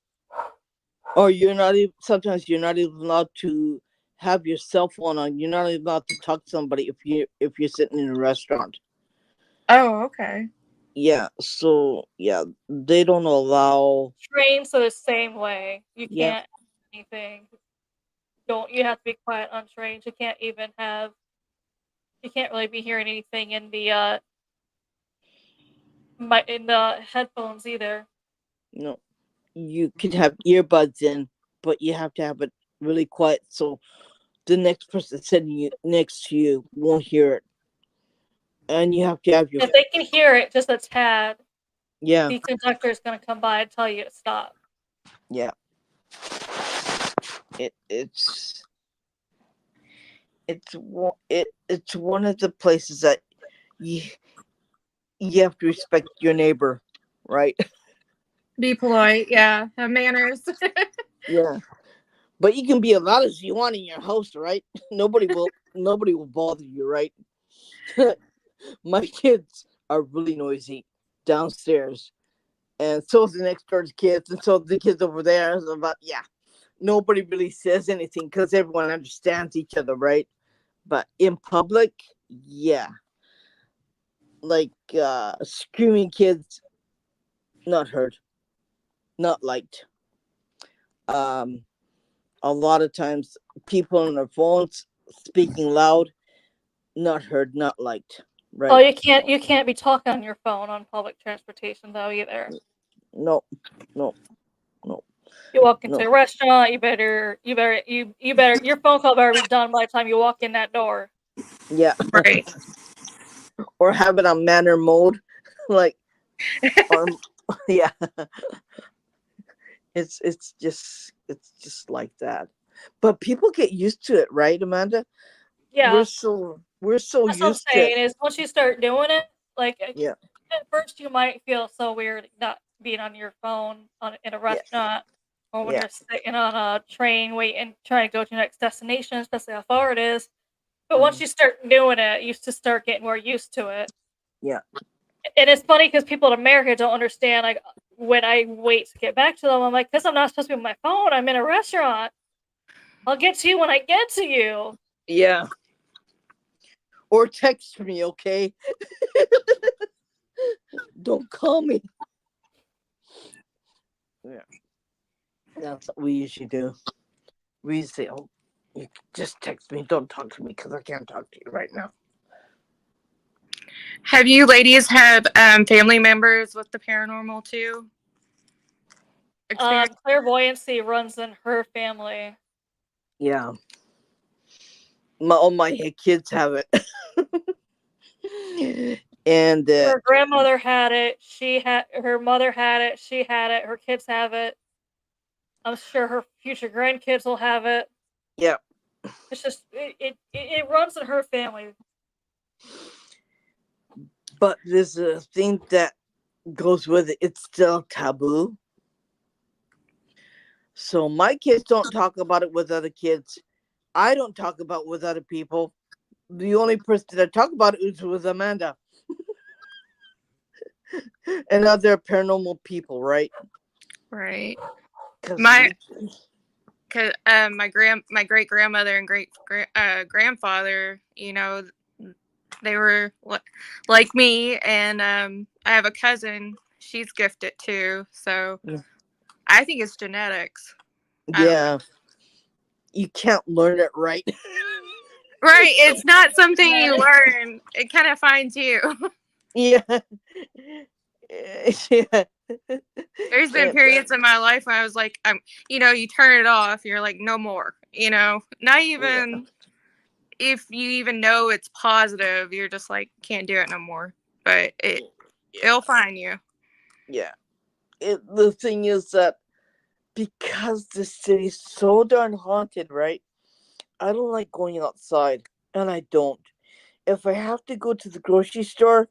Or you're not even. Sometimes you're not even allowed to have your cell phone on. You're not even allowed to talk to somebody if you're sitting in a restaurant. Oh, okay. Yeah. So yeah, they don't allow. Trains are the same way. You Yeah. can't anything. Don't you have to be quiet on trains? You can't really be hearing anything in the headphones either. No. You can have earbuds in, but you have to have it really quiet so the next person sitting next to you won't hear it. And you have to have your. If they can hear it just a tad, Yeah. the conductor is going to come by and tell you to stop. Yeah. It's it's one of the places that you you have to respect your neighbor, right? Be polite. Yeah. Have manners. Yeah, but you can be as loud as you want in your house, right? Nobody will bother you, right? My kids are really noisy downstairs, and so is the next door's kids, and so the kids over there. So, but yeah, nobody really says anything because everyone understands each other, right? But in public, yeah, like screaming kids, not heard, not liked. Um, a lot of times, people on their phones speaking loud, not heard, not liked, Oh, right? you can't be talking on your phone on public transportation though either. No, no, no, You walk into no. a restaurant, you better your phone call better be done by the time you walk in that door. Yeah, Right. or have it on manner mode, like, or yeah, it's just like that. But people get used to it, right, Amanda? Yeah, We're so that's what I'm used to it. saying. Is once you start doing it, like Yeah, at first you might feel so weird not being on your phone in a yeah, restaurant, or when yeah, you're sitting on a train waiting trying to go to your next destination, especially how far it is. But once mhm, you start doing it, you just start getting more used to it. yeah, And it's funny because people in America don't understand. Like when I wait to get back to them, I'm like, because I'm not supposed to be on my phone. I'm in a restaurant. I'll get to you when I get to you. Yeah. Or text me, okay? Don't call me. Yeah. That's what we usually do. We say, oh, you just text me. Don't talk to me because I can't talk to you right now. Have you ladies had family members with the paranormal too? Experience? Clairvoyancy runs in her family. Yeah. All my kids have it. And her grandmother had it. Her mother had it. She had it. Her kids have it. I'm sure her future grandkids will have it. Yeah. It's just it runs in her family. But there's a thing that goes with it. It's still taboo. So my kids don't talk about it with other kids. I don't talk about it with other people. The only person that I talk about it is with Amanda and other paranormal people, right? Right. Cause My great grandmother and great grandfather, they were like me, and I have a cousin. She's gifted too, so I think it's genetics. I don't know. You can't learn it, right? Right, it's not something you learn. It kind of finds you. Yeah. Yeah. There's been periods in my life where I was like, you turn it off. You're like, no more. Not even if you even know it's positive. You're just like, can't do it no more. But it'll find you. Yeah. The thing is that because the city's so darn haunted, right? I don't like going outside, and I don't. If I have to go to the grocery store,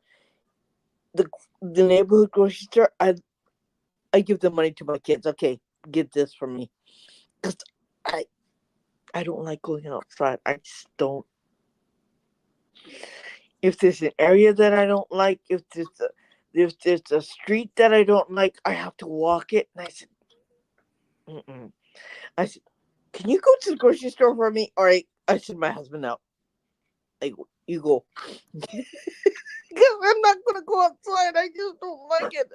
the neighborhood grocery store, I give the money to my kids. Okay, get this for me, cause I I don't like going outside. I just don't. If there's an area that I don't like, if there's a street that I don't like, I have to walk it. And I said, mm-mm. I said, can you go to the grocery store for me? All right, I send my husband out. Like, you go. Because I'm not gonna go outside. I just don't like it.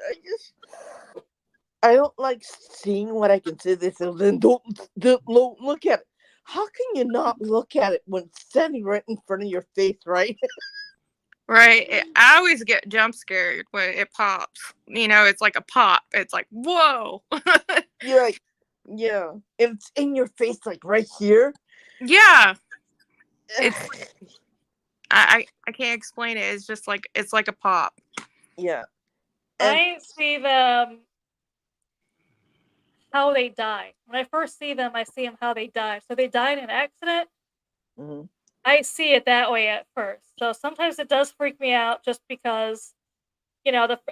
I don't like seeing what I can see. They say, then don't look at it. How can you not look at it when it's standing right in front of your face, right? Right. I always get jump scared when it pops. It's like a pop. It's like, whoa. You're like, yeah. It's in your face, like right here. Yeah. It's I can't explain it. It's just like it's like a pop. Yeah. And I see them how they died. When I first see them, I see them how they died. So they died in an accident. mm-hmm. I see it that way at first. So sometimes it does freak me out just because,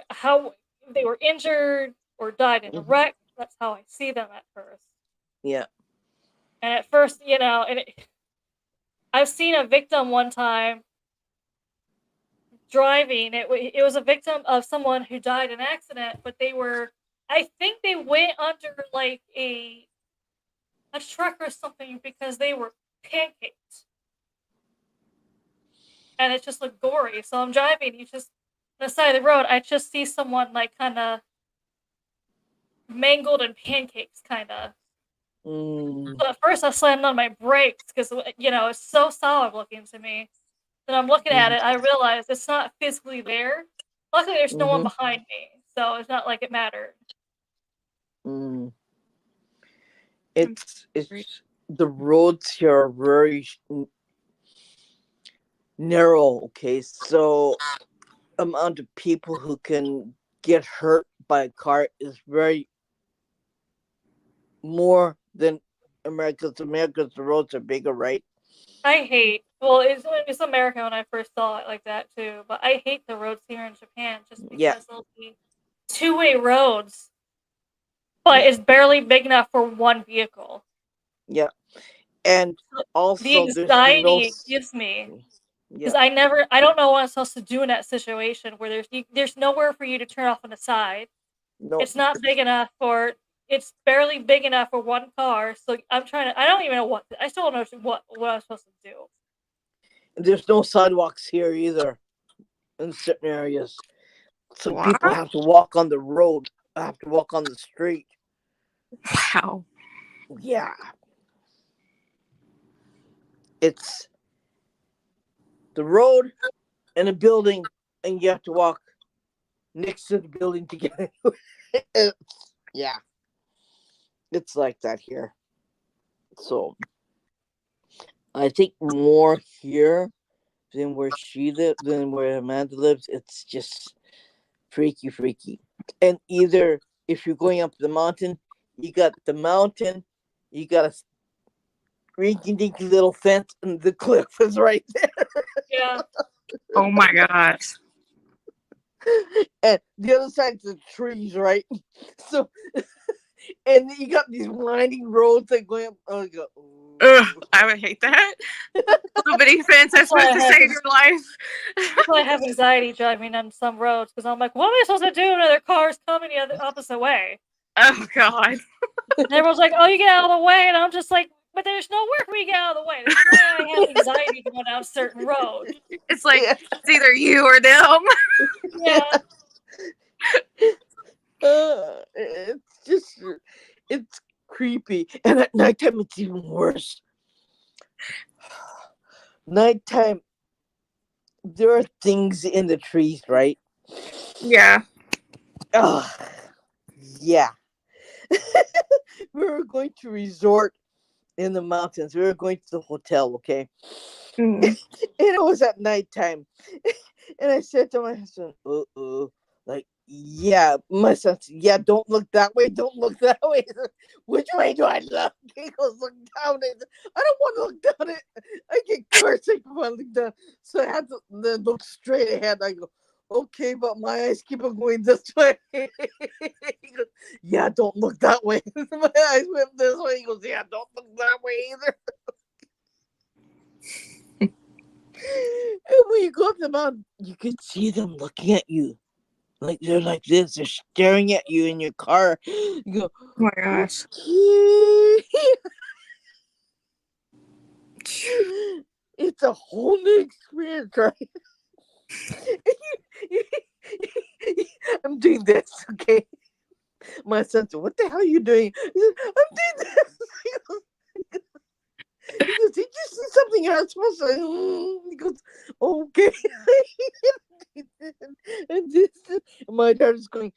how they were injured or died in a wreck. That's how I see them at first. Yeah. And at first, I've seen a victim one time driving. It was a victim of someone who died in an accident, but I think they went under like a truck or something because they were pancaked. And it just looked gory. So I'm driving, on the side of the road, I just see someone like kind of mangled in pancakes, kind of. So at first I slammed on my brakes because, it's so solid looking to me. Then I'm looking at it, I realize it's not physically there. Luckily, there's no one behind me, so it's not like it mattered. It's the roads here are very narrow. Okay, so amount of people who can get hurt by a car is very more than America's. The roads are bigger, right? It's America when I first saw it like that too, but I hate the roads here in Japan just because they'll be two-way roads, but it's barely big enough for one vehicle. Yeah, and also the anxiety it gives me because I don't know what I'm supposed to do in that situation where there's nowhere for you to turn off on the side. No. It's not big enough for it's barely big enough for one car. So I'm trying to. I don't even know what. I still don't know what I'm supposed to do. There's no sidewalks here either in certain areas. So What? people have to walk on the road, have to walk on the street. Wow. Yeah. It's the road and a building, and you have to walk next to the building to get it. Yeah. It's like that here. So I think more here than where she lives, than where Amanda lives. It's just freaky. And either if you're going up the mountain, you got a rinky dinky little fence, and the cliff is right there. Yeah. Oh my gosh. And the other side's the trees, right? So, and you got these winding roads that go up. Oh, go, Ugh, I would hate that. Nobody fence that's supposed to save your life. That's why I have anxiety driving on some roads because I'm like, what am I supposed to do when other cars coming the other opposite way? Oh God. And everyone's like, oh, you get out of the way, and I'm just like, but there's nowhere for me to get out of the way. This is why I have anxiety going down certain roads. It's like Yeah. it's either you or them. Yeah. It's just, it's creepy. And at nighttime, it's even worse. Nighttime, there are things in the trees, right? Yeah. Oh, yeah. We were going to resort in the mountains. We were going to the hotel, okay? Mm. And it was at nighttime. And I said to my husband, like, yeah, my son said, yeah, don't look that way, don't look that way. Which way do I look? He goes, look down it. I don't want to look down it. I get car sick if I look down. So I had to then look straight ahead. I go, okay, but my eyes keep on going this way. He goes, yeah, don't look that way. My eyes went this way. He goes, yeah, don't look that way either. And when you go up the mountain, you can see them looking at you. Like they're like this, they're staring at you in your car. You go, Oh my gosh. it's a whole new experience, right? I'm doing this, okay? My son said, what the hell are you doing? I said, I'm doing this. He goes, did you see something you're not supposed to? He goes, okay. And this, my daughter's going,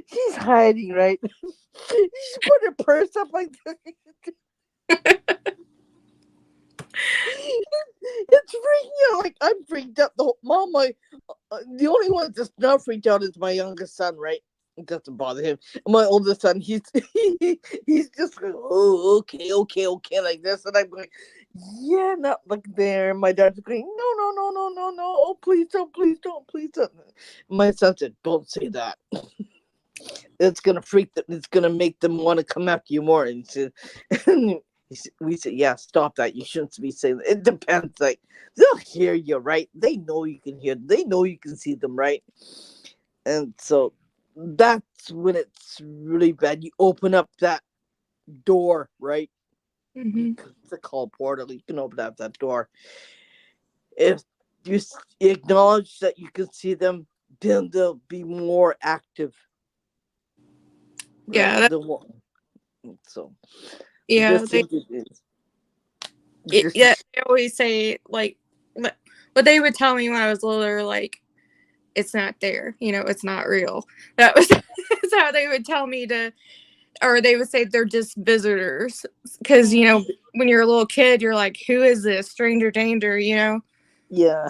she's hiding, right? She put her purse up like this. It's freaking out. Like I'm freaked out. The only one that's not freaked out is my youngest son, right? It doesn't bother him. My oldest son, he's just going, oh, okay, like this, and I'm going, yeah, not like there. My dad's going, no, oh, please don't. My son said, don't say that. It's gonna freak them. It's gonna make them want to come after you more. And we said, yeah, stop that. You shouldn't be saying that. It depends. Like they'll hear you, right? They know you can hear. They know you can see them, right? And so that's when it's really bad. You open up that door, right? Mm-hmm. It's a call portal. You can open up that door. If you acknowledge that you can see them, then they'll be more active. Right? Yeah. So Yeah. this thing is Yeah. They always say like, but they would tell me when I was little, like, it's not there. It's not real. That was that's how they would tell me to, or they would say they're just visitors. Because when you're a little kid, you're like, who is this stranger danger? Yeah.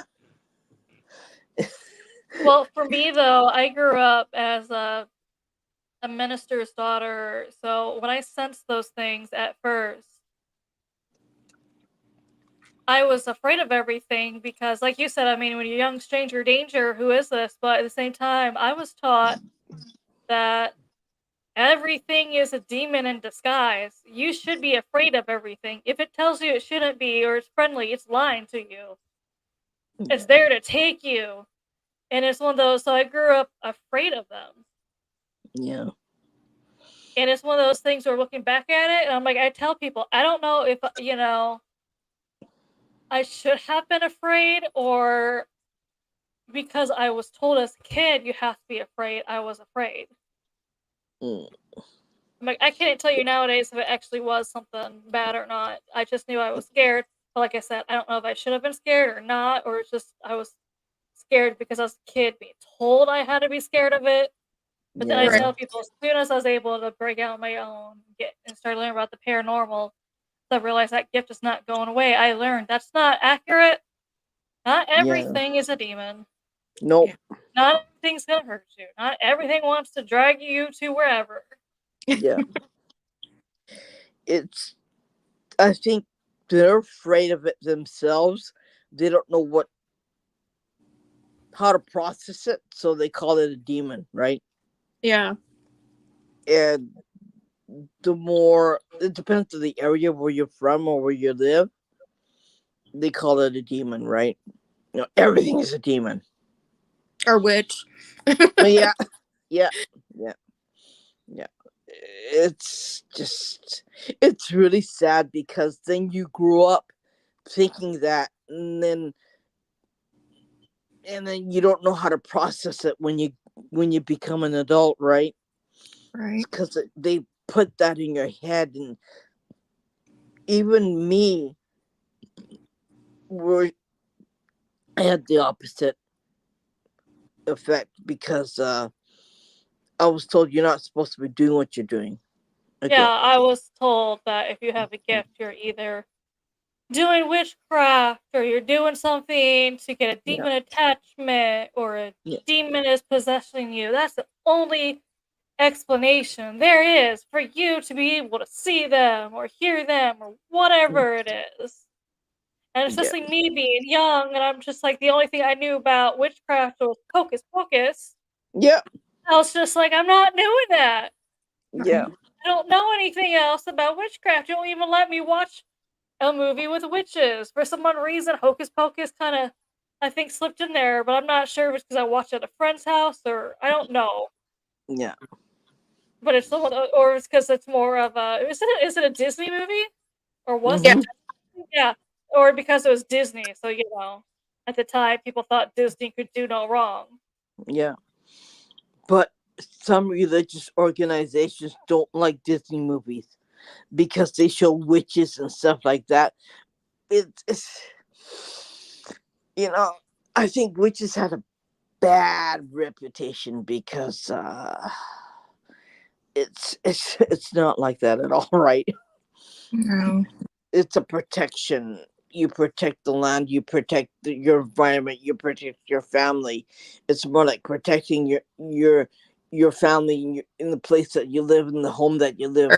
Well, for me though, I grew up as a minister's daughter, so when I sensed those things at first, I was afraid of everything because, like you said, I mean, when you're young, stranger danger, who is this? But at the same time, I was taught that everything is a demon in disguise. You should be afraid of everything. If it tells you it shouldn't be or it's friendly, it's lying to you. It's there to take you. And it's one of those, so I grew up afraid of them. Yeah. And it's one of those things where looking back at it, and I'm like, I tell people, I don't know if, I should have been afraid or because I was told as a kid, you have to be afraid, I was afraid. Mm. I'm like, I can't tell you nowadays if it actually was something bad or not. I just knew I was scared. But like I said, I don't know if I should have been scared or not, or it's just I was scared because I was a kid being told I had to be scared of it. But then I Right. Yeah. tell people as soon as I was able to break out on my own and start learning about the paranormal, I realized that gift is not going away. I learned that's not accurate. Not Yeah. everything is a demon. Nope. Not everything's gonna hurt you. Not everything wants to drag you to wherever. Yeah. It's. I think they're afraid of it themselves. They don't know how to process it, so they call it a demon, right? Yeah. And the more it depends on the area where you're from or where you live, they call it a demon, right? Everything is a demon. Or witch. Yeah, yeah, yeah, yeah. It's really sad because then you grew up thinking that, and then you don't know how to process it when you become an adult, right? Right. Because they put that in your head, and even me, were I had the opposite effect because I was told you're not supposed to be doing what you're doing. I Yeah, go, I was told that if you have a gift, you're either doing witchcraft or you're doing something to get a yeah, demon attachment or a yeah, demon is possessing you. That's the only explanation there is for you to be able to see them or hear them or whatever it is. And yeah, especially me being young, and I'm just like, the only thing I knew about witchcraft was hocus pocus. yeah, I was just like, I'm not doing that. yeah, Right. I don't know anything else about witchcraft. You don't even let me watch a movie with witches. For some odd reason, Hocus Pocus kind of, I think, slipped in there, but I'm not sure if it's because I watched it at a friend's house or I don't know. yeah. But it's someone, or it's because it's more of a. Is it a Disney movie or was Yeah. it? Hmm. Yeah, or because it was Disney. So at the time, people thought Disney could do no wrong. Yeah. But some religious organizations don't like Disney movies because they show witches and stuff like that. It's you know, I think witches had a bad reputation because it's not like that at all, right? No. It's a protection. You protect the land, you protect your environment, you protect your family. It's more like protecting your family in the place that you live, in the home that you live,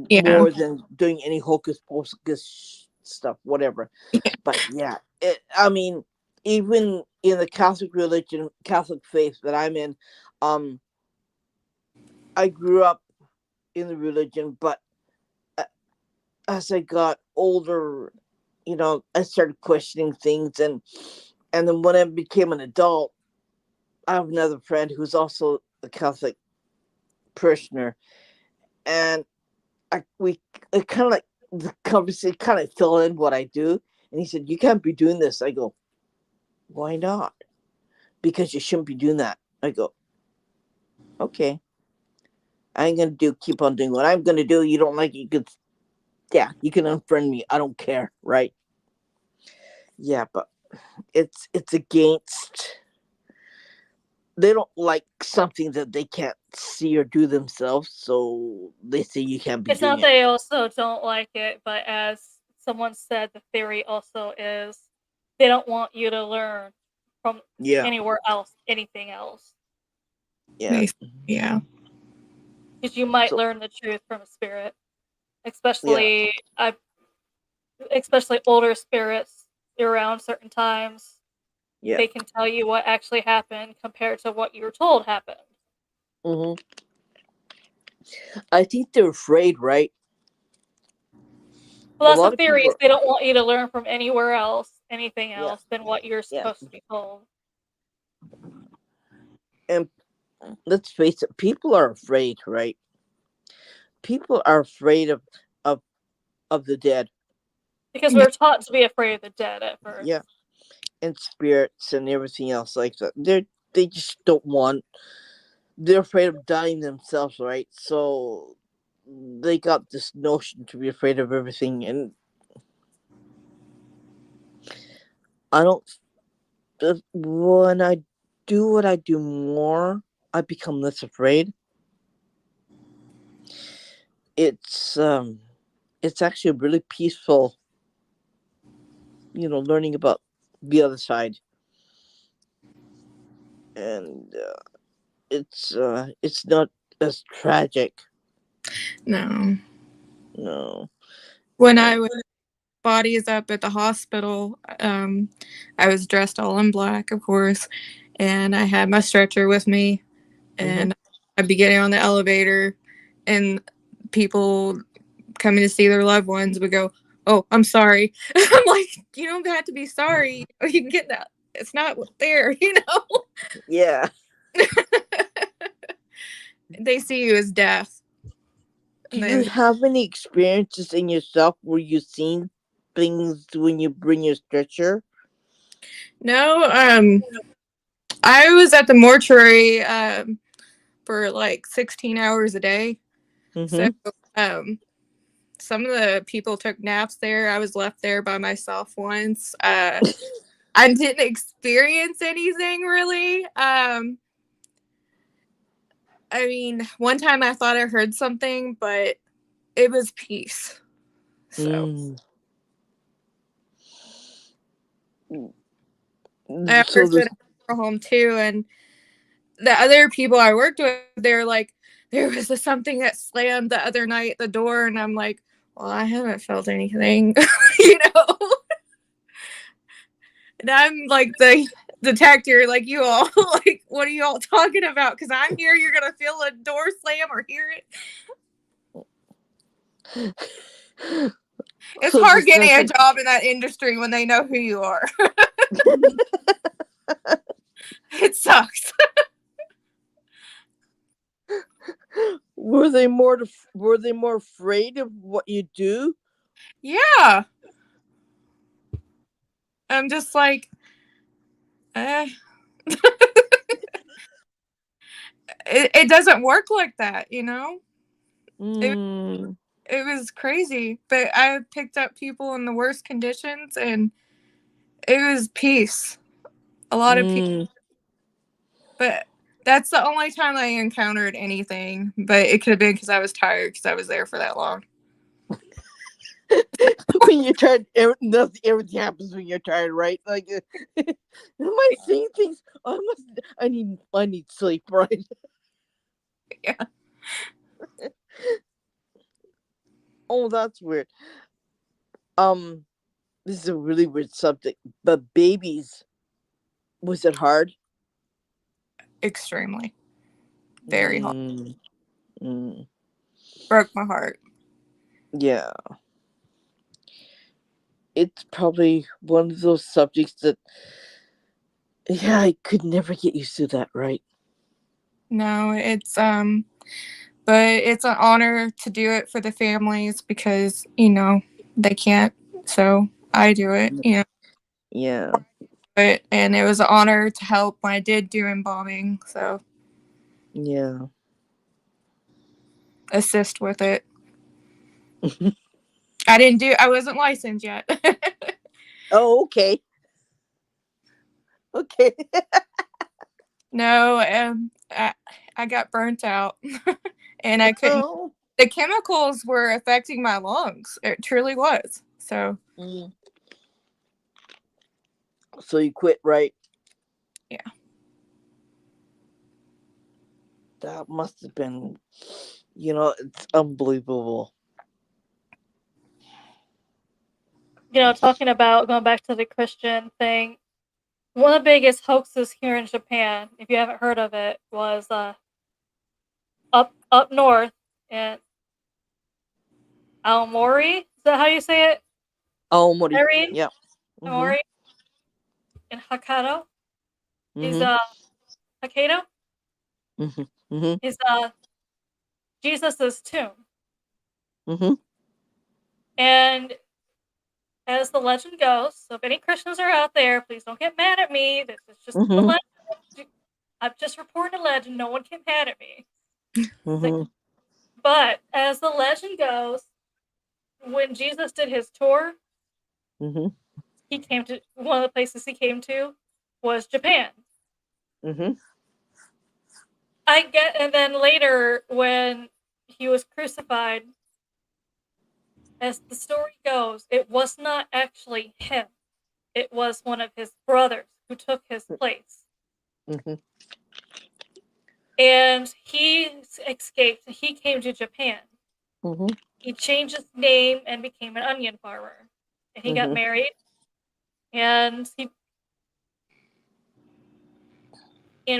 Yeah. more than doing any hocus pocus stuff, whatever. But yeah, I mean, even in the Catholic religion, Catholic faith that I'm in, um, I grew up in the religion, but as I got older, I started questioning things, and then when I became an adult, I have another friend who's also a Catholic parishioner, and we it kind of like the conversation kind of fill in what I do, and he said, "You can't be doing this." I go, "Why not?" "Because you shouldn't be doing that." I go, "Okay, I ain't gonna keep on doing what I'm gonna do. You don't like it, you could, yeah, you can unfriend me. I don't care, right?" Yeah, but it's against. They don't like something that they can't see or do themselves, so they say you can't be It's doing not it. they also don't like it, but as someone said, the theory also is they don't want you to learn from Yeah, anywhere else, anything else, yeah. Bas- Yeah. because you might So learn the truth from a spirit, yeah, especially especially older spirits around certain times. yeah. They can tell you what actually happened compared to what you were told happened. Hmm. I think they're afraid, right? Well, A that's the lot of theory. people. Is they don't want you to learn from anywhere else, anything Yeah, else than what you're yeah, supposed to be told. And let's face it, people are afraid, right? People are afraid of of the dead. Because we're taught to be afraid of the dead at first. Yeah, and spirits and everything else like that. They just don't want. They're afraid of dying themselves, right? So they got this notion to be afraid of everything, and I don't. When I do what I do more, I become less afraid. It's um, it's actually really peaceful, learning about the other side, and it's not as tragic. No. No. When Uh, I was bodies up at the hospital, I was dressed all in black, of course, and I had my stretcher with me, mhm. and I'd be getting on the elevator, and people coming to see their loved ones would go, "Oh, I'm sorry." I'm like, you don't have to be sorry. Or you can get that. It's not there, Yeah. They see you as death. Do And you then, have any experiences in yourself where you've seen things when you bring your stretcher? no, I was at the mortuary for like 16 hours a day. So, Mm-hmm. um, some of the people took naps there. I was left there by myself once. I didn't experience anything really. I mean, one time I thought I heard something, but it was peace. So Mm. I So worked at there's. a home too, and the other people I worked with, they're like, there was something that slammed the other night at the door, and I'm like, well, I haven't felt anything, you know. And I'm like the detector, like you all, like, what are you all talking about? Because I'm here, you're gonna feel a door slam or hear it. It's So hard there's getting a nothing. job in that industry when they know who you are. It sucks. Were they more afraid of what you do? Yeah. I'm just like, eh. It doesn't work like that, you know? It, Mm. it was crazy. But I picked up people in the worst conditions, and it was peace. A lot of peace. Mm. But that's the only time I encountered anything. But it could have been because I was tired because I was there for that long. When you're tired, everything happens when you're tired, right? Like, am I seeing things? I need sleep, right? Yeah. Oh, that's weird. Um, this is a really weird subject. But babies, was it hard? Extremely. Very hard. Mm, mm, Broke my heart. yeah, it's probably one of those subjects that, yeah, I could never get used to that, right? No, but it's an honor to do it for the families because, they can't. So I do it, Yeah, and it was an honor to help when I did do embalming. So yeah. assist with it. I wasn't licensed yet. Oh, okay, okay. No, I got burnt out and I couldn't. Oh. The chemicals were affecting my lungs. It truly was. So, Mm. So you quit, right? yeah. That must have been, it's unbelievable. Talking about going back to the Christian thing, one of the biggest hoaxes here in Japan, if you haven't heard of it, was up north in Aomori. Is that how you say it? Oh, Mori. Irene? Yeah. Mhm. Aomori in Hokkaido. Is Mhm. Hokkaido? Mhm. Mhm. is Jesus's tomb. Mhm. And as the legend goes, so if any Christians are out there, please don't get mad at me. This is just the Mhm. legend. I'm just reporting a legend. No one get mad at me. Mhm. But as the legend goes, when Jesus did his tour, Mhm. he came to one of the places he came to was Japan. Mhm. And then later when he was crucified, as the story goes, it was not actually him. It was one of his brothers who took his place. Mhm. And he escaped. He came to Japan. Mhm. He changed his name and became an onion farmer. And he got Mhm. married. And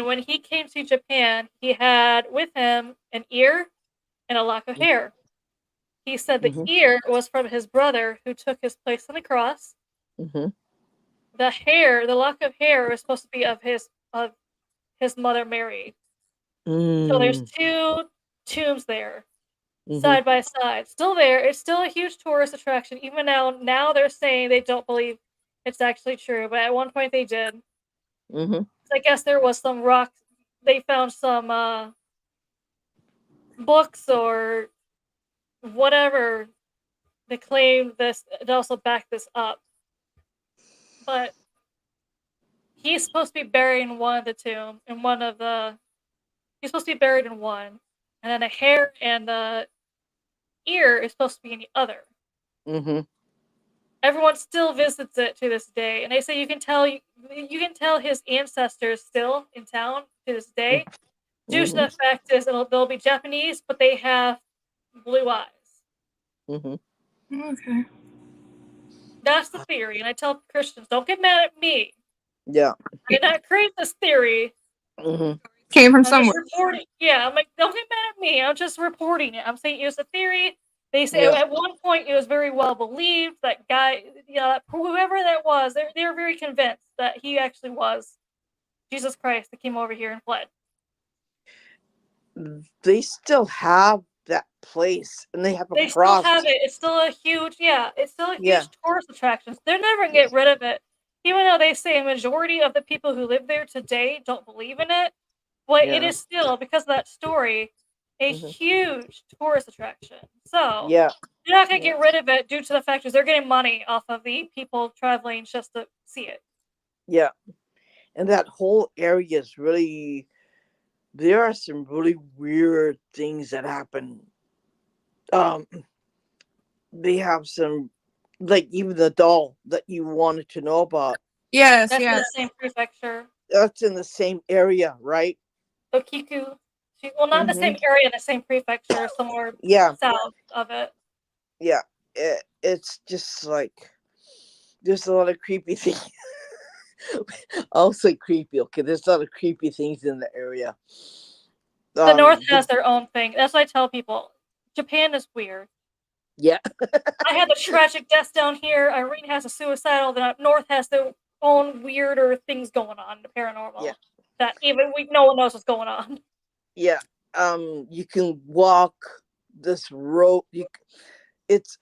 when he came to Japan, he had with him an ear and a lock of hair. He said the Mhm. ear was from his brother who took his place on the cross. Mhm. The lock of hair, was supposed to be of his mother Mary. So there's Mm. two tombs there, Mhm. side by side. Still there. It's still a huge tourist attraction. Even now they're saying they don't believe it's actually true, but at one point they did. Mhm. I guess there was some rocks. They found some books or whatever that claim this. It also back this up. But he's supposed to be buried in one of the tomb, in one of the. He's supposed to be buried in one, and then the hair and the ear is supposed to be in the other. Mhm. Everyone still visits it to this day, and they say you can tell his ancestors still in town to this day, due to Mhm. the fact is they'll be Japanese, but they have blue eyes. Mhm. Okay. That's the theory, and I tell Christians, don't get mad at me. Yeah. I did not create this theory. Mhm. Came from I'm just somewhere. reporting. Yeah, I'm like, don't get mad at me. I'm just reporting it. I'm saying it was a theory. They say Yeah. at one point it was very well believed that guy, whoever that was, they were very convinced that he actually was Jesus Christ that came over here and fled. They still have that place, and they have a They still cross. have it. It's still a huge, it's still a Yeah. huge tourist attraction. They're never gonna get rid of it, even though they say a majority of the people who live there today don't believe in it. But it Yeah. is still, because of that story, a Mhm. huge tourist attraction. So Yeah. they're not gonna Yeah. get rid of it due to the fact that they're getting money off of the people traveling just to see it. Yeah. And that whole area is really. There are some really weird things that happen. Um, they have some, like even the doll that you wanted to know about. Yes, That's in the yes. same prefecture. That's in the same area, right? Okiku. Well, not in the Mm-hmm. same area, in the same prefecture, somewhere Yeah. south of it. Yeah. It's just like there's a lot of creepy things. I'll say creepy. Okay, there's a lot of creepy things in the area. The North The has their own thing. That's what I tell people. Japan is weird. Yeah. I had the tragic deaths down here. Irene has a suicidal. The up north has their own weirder things going on, the Yeah. paranormal. That even no one knows what's going on. Yeah. You can walk this road. It's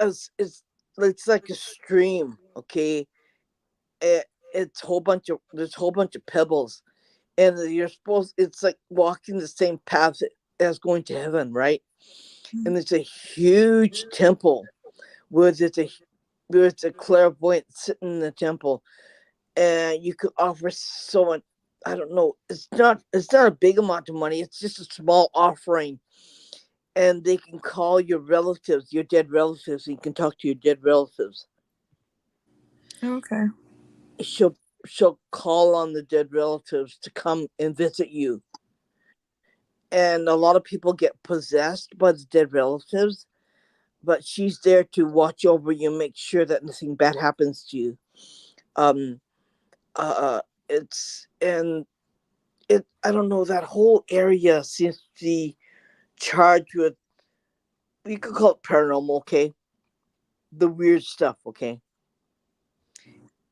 like a stream. Okay, it's whole bunch of there's a whole bunch of pebbles, and you're supposed. It's like walking the same path as going to heaven, right? And it's a huge temple where there's a clairvoyant sitting in the temple, and you could offer someone. I don't know. It's not a big amount of money. It's just a small offering, and they can call your relatives, your dead relatives. And you can talk to your dead relatives. Okay. She'll she'll call on the dead relatives to come and visit you. And a lot of people get possessed by the dead relatives, but she's there to watch over you and make sure that nothing bad happens to you. Um, it's and it. I don't know. That whole area seems to be charged with. You could call it paranormal, okay? The weird stuff, okay?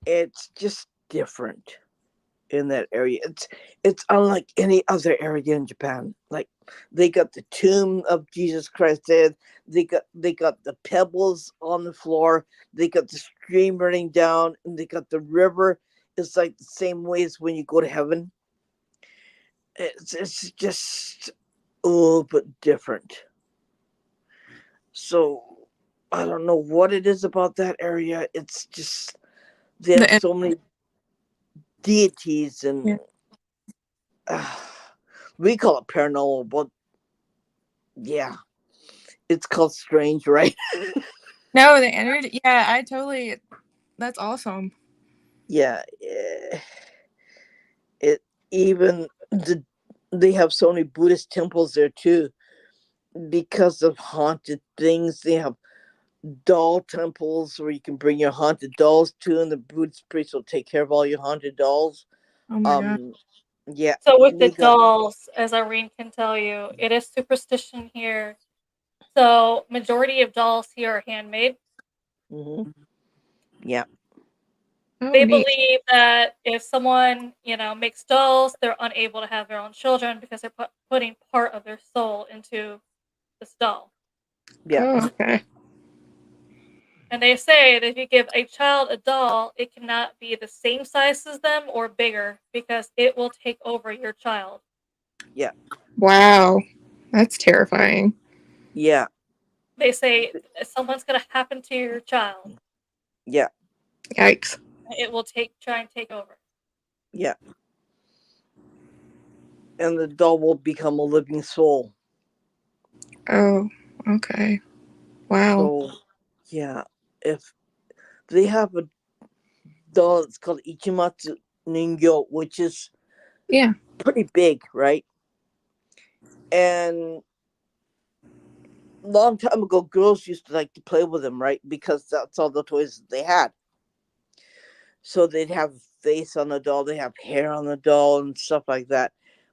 It's just different. in that area. It's unlike any other area in Japan. Like they got the tomb of Jesus Christ there. They got the pebbles on the floor. They got the stream running down, and they got the river. It's like the same way as when you go to heaven. It's just a little bit different. So I don't know what it is about that area. It's just they have The so many deities yeah. and uh, we call it paranormal, but yeah, it's called strange, right? No, the energy. Yeah, I totally. That's awesome. Yeah, it even they have so many Buddhist temples there too because of haunted things. They have doll temples where you can bring your haunted dolls to, and the Buddhist priest will take care of all your haunted dolls. Oh my god. Um, yeah, So with the they got. dolls, as Irene can tell you, it is superstition here. So majority of dolls here are handmade. Hmm. Yeah. Oh They neat. believe that if someone, makes dolls, they're unable to have their own children because they're putting part of their soul into this doll. Yeah. Oh okay. And they say that if you give a child a doll, it cannot be the same size as them or bigger because it will take over your child. Yeah. Wow, that's terrifying. Yeah. They say someone's going to happen to your child. Yeah. Yikes. It will try and take over. Yeah. And the doll will become a living soul. Oh, okay. Wow. So, yeah, if they have a doll that's called Ichimatsu Ningyo, which is Yeah. pretty big, right? And long time ago, girls used to like to play with them, right? Because that's all the toys they had. So they'd have face on the doll, they have hair on the doll, and stuff like that.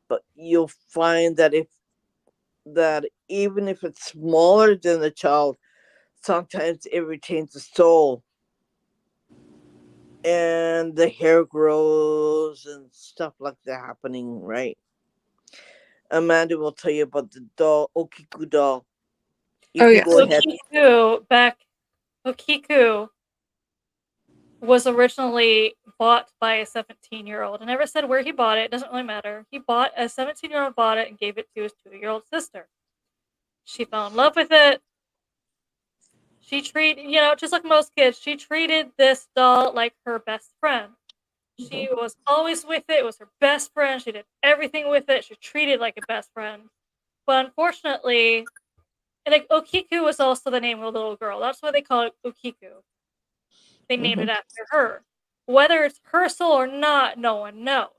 But you'll find that even if it's smaller than the child, sometimes it retains the soul and the hair grows and stuff like that happening, right? Amanda will tell you about the doll, Okiku doll. You Oh can go yes. ahead. Okiku was originally bought by a 17-year-old. I never said where he bought it. It doesn't really matter. A 17-year-old bought it and gave it to his 2-year-old sister. She fell in love with it. She treated, just like most kids, she treated this doll like her best friend. Hmm. She was always with it. It was her best friend. She did everything with it. She treated it like a best friend. But unfortunately, and like Okiku was also the name of the little girl. That's why they call it Okiku. They named Hmm. it after her. Whether it's her soul or not, no one knows.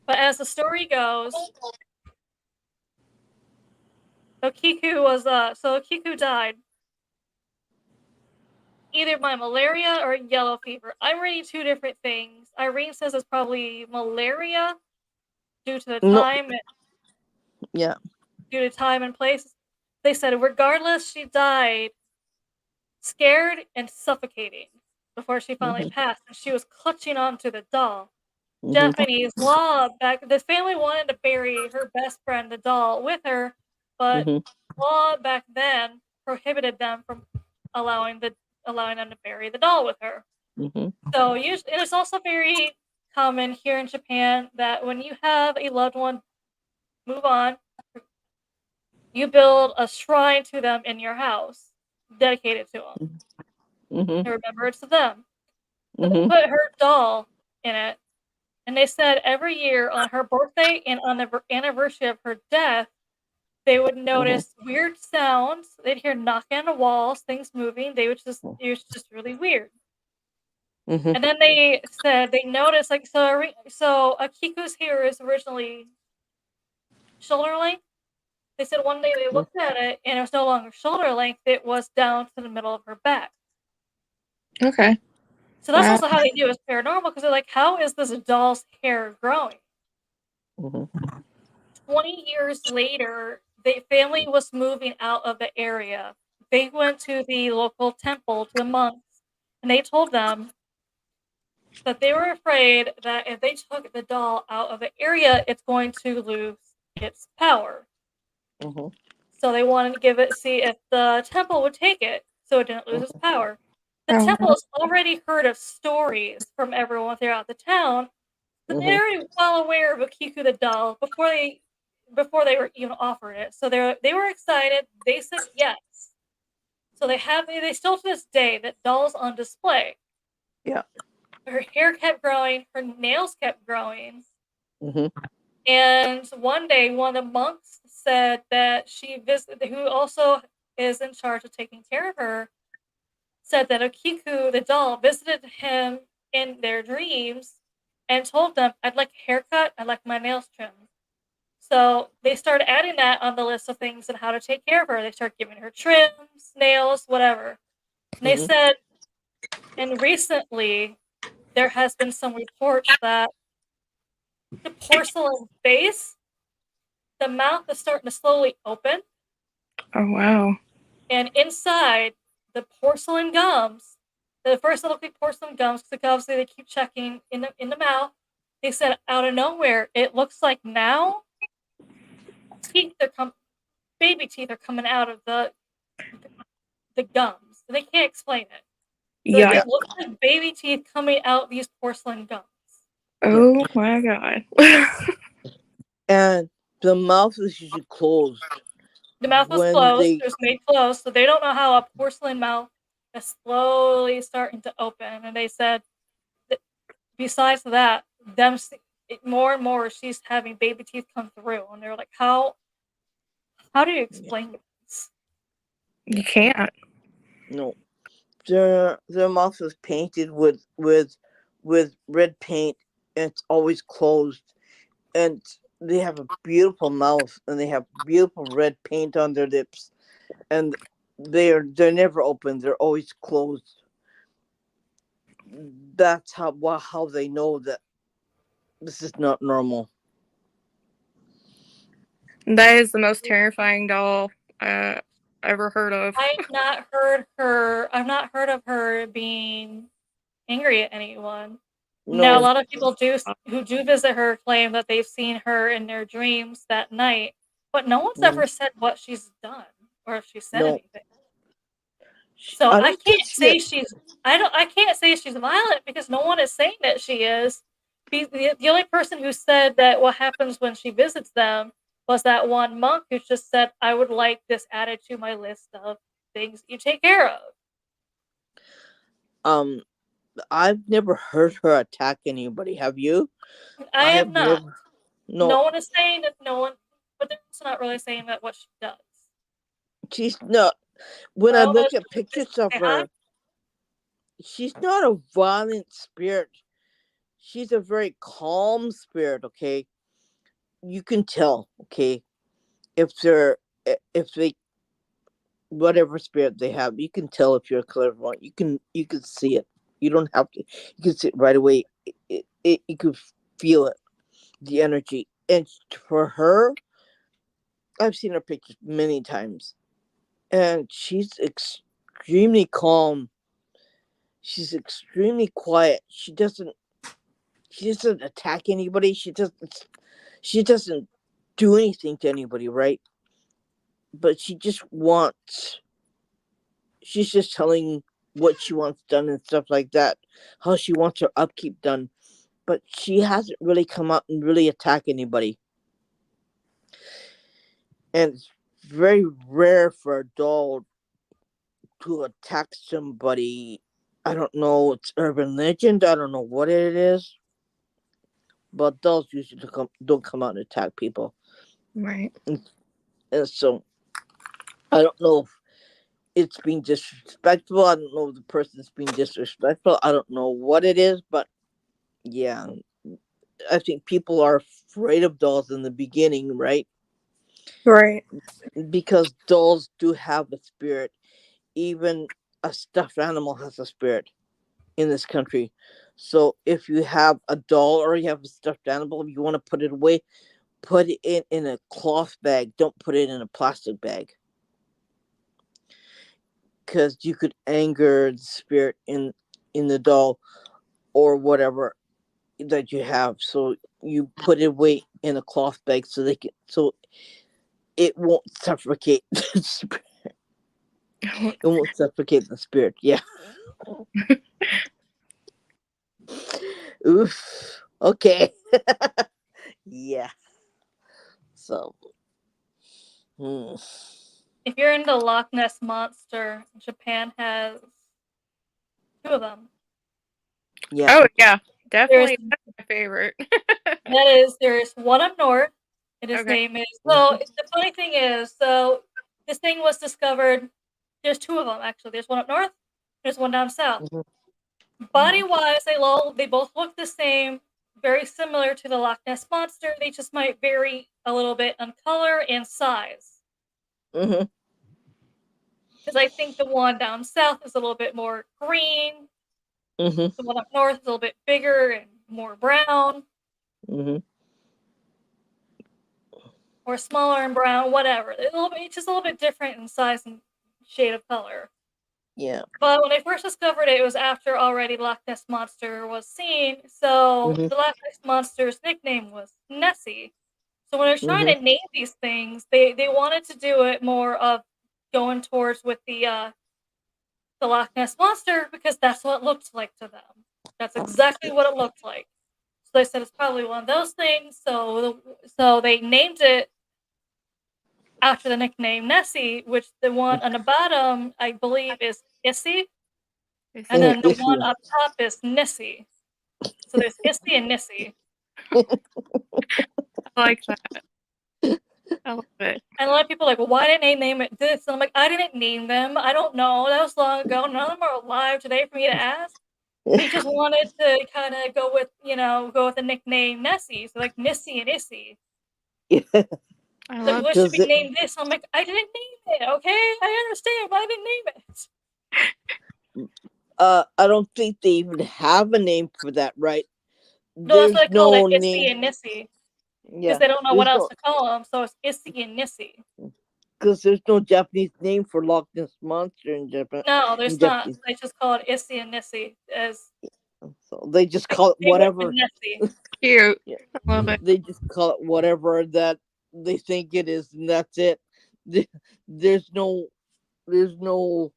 But as the story goes, Okiku died either by malaria or yellow fever. I'm reading two different things. Irene says it's probably malaria due to the No, time, yeah. due to time and place. They said regardless, she died scared and suffocating before she finally Hmm. passed, and she was clutching onto the doll. Hmm. Japanese law back the family wanted to bury her best friend, the doll, with her, but Hmm. law back then prohibited them from allowing the allowing them to bury the doll with her. Hmm. So usually, and it's also very common here in Japan that when you have a loved one move on, you build a shrine to them in your house, dedicated to them, Hmm. in remembrance of them. So they Hmm. put her doll in it, and they said every year on her birthday and on the anniversary of her death, they would Hmm. notice weird sounds. They'd hear knocking on the walls, things moving. It was just really weird. Hmm. And then they said they noticed like so Akiko's hair is originally shoulder length. They said one day they looked at it and it was no longer shoulder length. It was down to the middle of her back. Okay. So that's Wow. also how they knew it was paranormal because they're like, how is this doll's hair growing? Hmm. 20 years later, the family was moving out of the area. They went to the local temple, to the monks, and they told them, But they were afraid that if they took the doll out of the area, it's going to lose its power. Mhm. So they wanted to see if the temple would take it so it didn't lose its Mhm. power. The Oh, temple has already heard of stories from everyone throughout the town, so they're Mhm. already well aware of Akiku the doll before they were even offered it. So they were excited. They said yes. So they still to this day that doll's on display. Yeah. Her hair kept growing, her nails kept growing. Mhm. And one day, one of the monks said that who also is in charge of taking care of her, said that Okiku, the doll, visited him in their dreams and told them, I'd like a haircut, I'd like my nails trimmed. So they started adding that on the list of things and how to take care of her. They started giving her trims, nails, whatever. And they Mhm. said, and recently, there has been some reports that the porcelain face, the mouth is starting to slowly open, oh wow. and inside the porcelain gums, the first little quick porcelain gums, because obviously they keep checking in the mouth. They said out of nowhere, it looks like now baby teeth are coming out of the gums. They can't explain it. Like Yeah. it looks like baby teeth coming out these porcelain gums. Yeah. Oh my god. And the mouth is usually closed The mouth was when closed. they. It was made closed, so they don't know how a porcelain mouth is slowly starting to open. And they said, that besides that, more and more she's having baby teeth come through, and they're like, how do you explain this? You can't. No, their mouth is painted with red paint, and it's always closed. And they have a beautiful mouth, and they have beautiful red paint on their lips, and they're never open. They're always closed. That's how they know that this is not normal. That is the most terrifying doll ever heard of. I've not heard of her being angry at anyone. Now, a No, lot of people who do visit her claim that they've seen her in their dreams that night, but no one's mm, ever said what she's done or if she said no. anything. So I don't think she. I can't say she's violent because no one is saying that she is. The only person who said that what happens when she visits them was that one monk who just said, I would like this added to my list of things you take care of. Um, I've never heard her attack anybody. Have you? I I have have not. never. No, No one is saying that no one, but they're also not really saying that what she does. she's not. When I I don't know. look at pictures of Say hi. her, she's not a violent spirit. She's a very calm spirit. Okay, you can tell. Okay, if they whatever spirit they have, you can tell if you're clairvoyant. You can see it. You don't have to. You can see it right away. You can feel it, the energy. And for her, I've seen her pictures many times, and she's extremely calm. She's extremely quiet. She doesn't attack anybody. She doesn't do anything to anybody, right? But she's just telling what she wants done and stuff like that, how she wants her upkeep done. But she hasn't really come out and really attack anybody. And it's very rare for a doll to attack somebody. I don't know, it's urban legend. I don't know what it is, but dolls usually don't come out and attack people. Right. And so I don't know if it's being disrespectful. I don't know if the person's being disrespectful. I don't know what it is, but yeah, I think people are afraid of dolls in the beginning, right? Right. Because dolls do have a spirit. Even a stuffed animal has a spirit in this country. So if you have a doll or you have a stuffed animal, if you want to put it away, put it in a cloth bag. Don't put it in a plastic bag, because you could anger the spirit in the doll, or whatever that you have. So you put it away in a cloth bag so it won't suffocate. It won't suffocate the spirit. Yeah. Oof. Okay. Yeah. So. Hmm. If you're into Loch Ness Monster, Japan has two of them. Yeah. Oh yeah, There's definitely that's my favorite. there's one up north, and his Okay. name is. So the funny thing is, so this thing was discovered. There's two of them actually. There's one up north. There's one down south. Mhm. Body wise, they both look the same, very similar to the Loch Ness Monster. They just might vary a little bit on color and size. Mhm. Because I think the one down south is a little bit more green. Mhm. The one up north is a little bit bigger and more brown, Mhm. or smaller and brown, whatever. It's just a little bit different in size and shade of color. Yeah. But when I first discovered it, it was after already Loch Ness Monster was seen. So Mhm. the Loch Ness Monster's nickname was Nessie. So when I was trying Mhm. to name these things, they wanted to do it more of going towards with the Loch Ness Monster because that's what it looked like to them. That's exactly what it looked like. So they said it's probably one of those things. So they named it after the nickname Nessie, which the one on the bottom I believe is Issy, and then the one up top is Nissy. So there's Issy and Nissy. I like that. I love it. And a lot of people are like, well, why didn't they name it this? And I'm like, I didn't name them. I don't know. That was long ago. None of them are alive today for me to ask. They just wanted to kind of go with the nickname Nessie. So like Nissy and Issy. Yeah. I Like, love what should Does we it? name this? I'm like, I didn't name it. Okay, I understand, but I didn't name it. I don't think they even have a name for that, right? No, that's There's why I called it no Issy name. and Nissy because Yeah. they don't know what There's else no to call them. So it's Issy and Nissy. because there's no Japanese name for Loch Ness monster in Japan. No, In there's not. Japanese, They just call it Issy and Nissy as so they just they, call it they went with whatever. Nessie. cute. Yeah. I love it. They just call it whatever that they think it is, and that's it. There's no. There's no.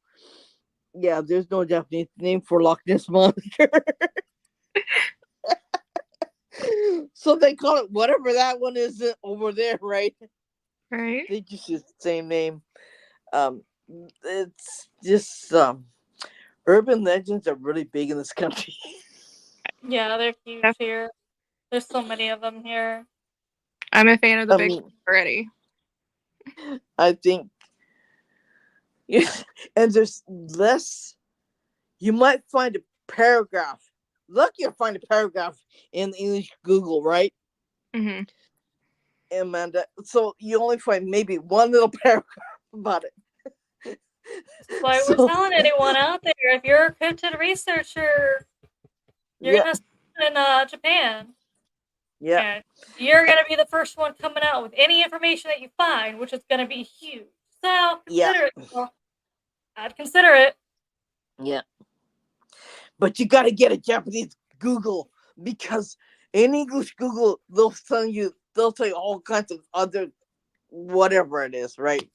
Yeah. There's no Japanese name for Loch Ness monster. So they call it whatever that one is over there, right? Right? They just use the same name. Um, it's just urban legends are really big in this country. Yeah, they're huge here. There's so many of them here. I'm a fan of the I big mean, already. I think, yes, and there's less. You might find a paragraph. Lucky you'll find a paragraph in English Google, right, Hmm. Amanda? So you only find maybe one little paragraph about it. Why we're So telling anyone out there, if you're a cryptid researcher, you're yeah, gonna start in Japan, yeah, and you're gonna be the first one coming out with any information that you find, which is gonna be huge. So yeah, consider it. Well, I'd consider it. yeah. But you gotta get a Japanese Google because in English Google they'll tell you all kinds of other whatever it is, right?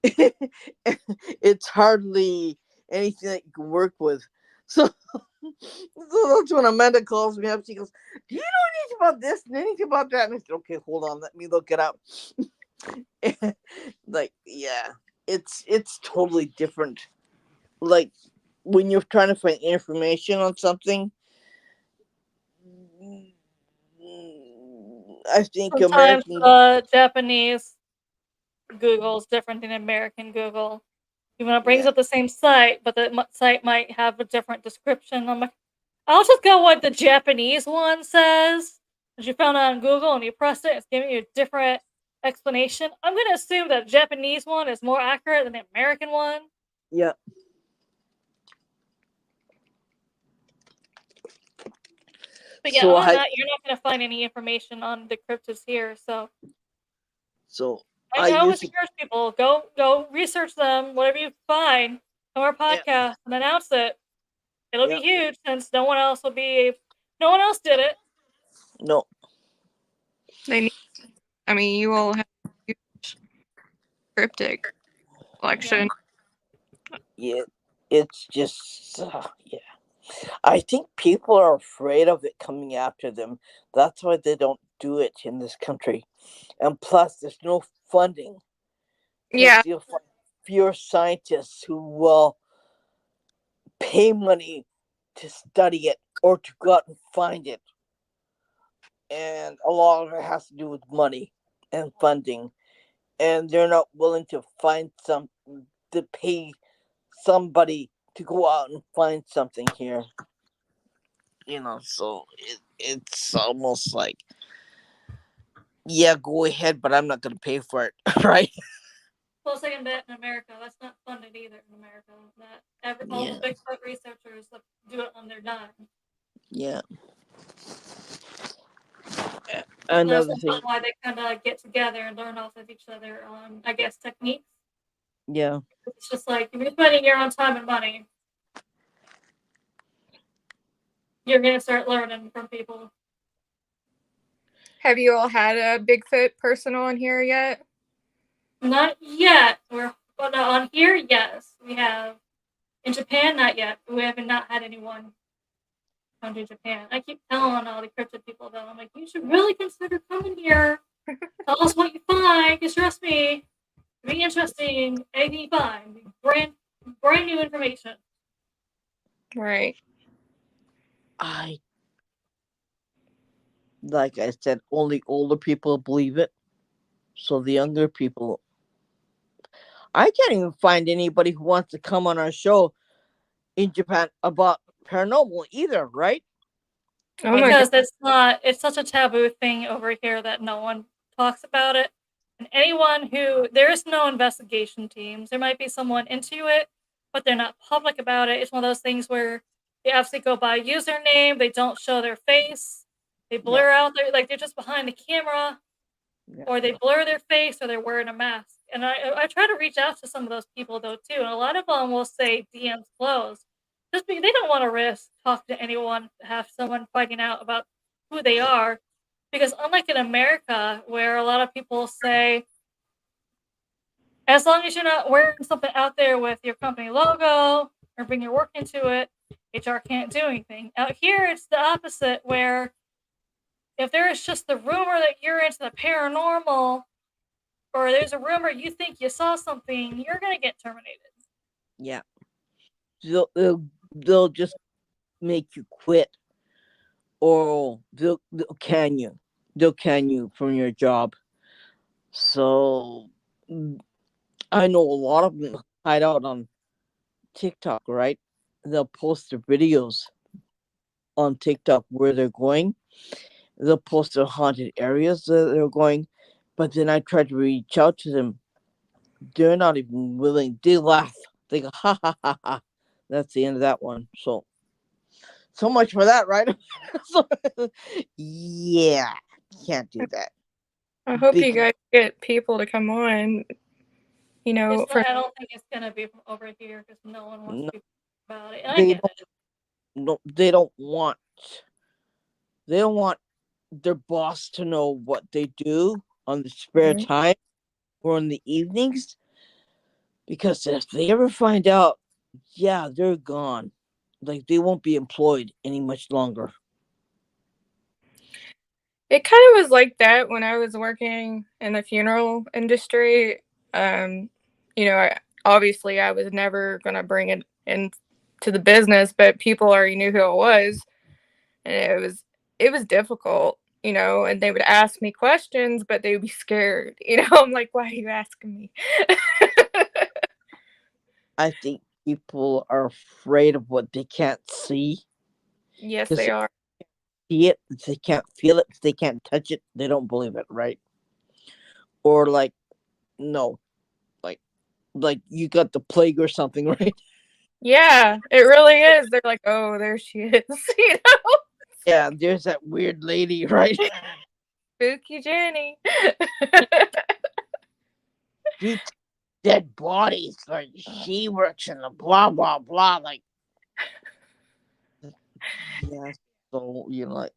It's hardly anything that you can work with. So, so that's when Amanda calls me up. She goes, "Do you know anything about this and anything about that?" And I said, "Okay, hold on, let me look it up." Like, yeah, it's totally different. Like when you're trying to find information on something, I think Sometimes American, Japanese Google is different than American Google. Even it brings yeah, up the same site, but the site might have a different description. I'm like, I'll just go what the Japanese one says. As you found it on Google and you press it, it's giving you a different explanation. I'm going to assume that the Japanese one is more accurate than the American one. yeah. But yeah, So other than I that, you're not going to find any information on the cryptids here. So so I I always usually, encourage people go research them. Whatever you find, come our yeah, podcast and announce it. It'll be Yep. huge since no one else did it. No. They need, I mean, you will have a huge cryptic Yeah. collection. Yeah. It's just yeah. I think people are afraid of it coming after them. That's why they don't do it in this country. And plus, there's no funding Yeah, because you'll find fewer scientists who will pay money to study it or to go out and find it. And a lot of it has to do with money and funding. And they're not willing to to pay somebody to go out and find something here. So it's almost like, yeah, go ahead, but I'm not going to pay for it, right? Well, second bet in America, that's not funded either in America. All the Yeah, Bigfoot researchers do it on their dime. yeah. That's Another thing, why they kind of get together and learn off of each other on, I guess, techniques. yeah. It's just like if you're spending your own time and money, you're gonna start learning from people. have you all had a Bigfoot person on here yet? Not yet. On here, yes, we have. In Japan, not yet. We have not had anyone come to Japan. I keep telling all the cryptid people though, I'm like, you should really consider coming here. Tell us what you find, because trust me, it'll be interesting. Anything you find, brand new information. Right. I Like I said, only older people believe it. So the younger people, I can't even find anybody who wants to come on our show in Japan about paranormal either, right? Oh my god. Because it's such a taboo thing over here that no one talks about it. And there is no investigation teams. There might be someone into it, but they're not public about it. It's one of those things where they absolutely go by username, they don't show their face, they Yeah, blur out like they're just behind the camera, yeah, or they blur their face, or they're wearing a mask. And I try to reach out to some of those people though too, and a lot of them will say DMs closed, just because they don't want to risk talking to anyone, have someone finding out about who they are. Because unlike in America, where a lot of people say, as long as you're not wearing something out there with your company logo or bring your work into it, HR can't do anything. Out here, it's the opposite, where if there is just the rumor that you're into the paranormal, or there's a rumor you think you saw something, you're gonna get terminated. yeah. They'll just make you quit, or they'll can you from your job. So I know a lot of them hide out on TikTok, right? They'll post their videos on TikTok where they're going. They'll post their haunted areas that they're going. But then I try to reach out to them. They're not even willing. They laugh. They go, ha ha ha ha. That's the end of that one. So much for that, right? So, yeah, can't do that. I hope you Big, guys get people to come on, from I don't think it's gonna be from over here because no one wants no, to be about it. And I they get don't. it. No, they don't want. They don't want their boss to know what they do on the spare Mhm. time or in the evenings, because if they ever find out, yeah, they're gone. Like they won't be employed any much longer. It kind of was like that when I was working in the funeral industry. Um, obviously I was never going to bring it into the business, but people already knew who it was, and it was difficult, and they would ask me questions, but they would be scared. I'm like, why are you asking me? I think people are afraid of what they can't see, Yes, because they are. see it, if they can't feel it, if they can't touch it, they don't believe it, right? Or like, no, like you got the plague or something, right? Yeah, it really is. They're like, oh, there she is. Yeah, there's that weird lady, right? Spooky Jenny. She dead bodies, like she works in the blah blah blah. Like, Yeah. So like,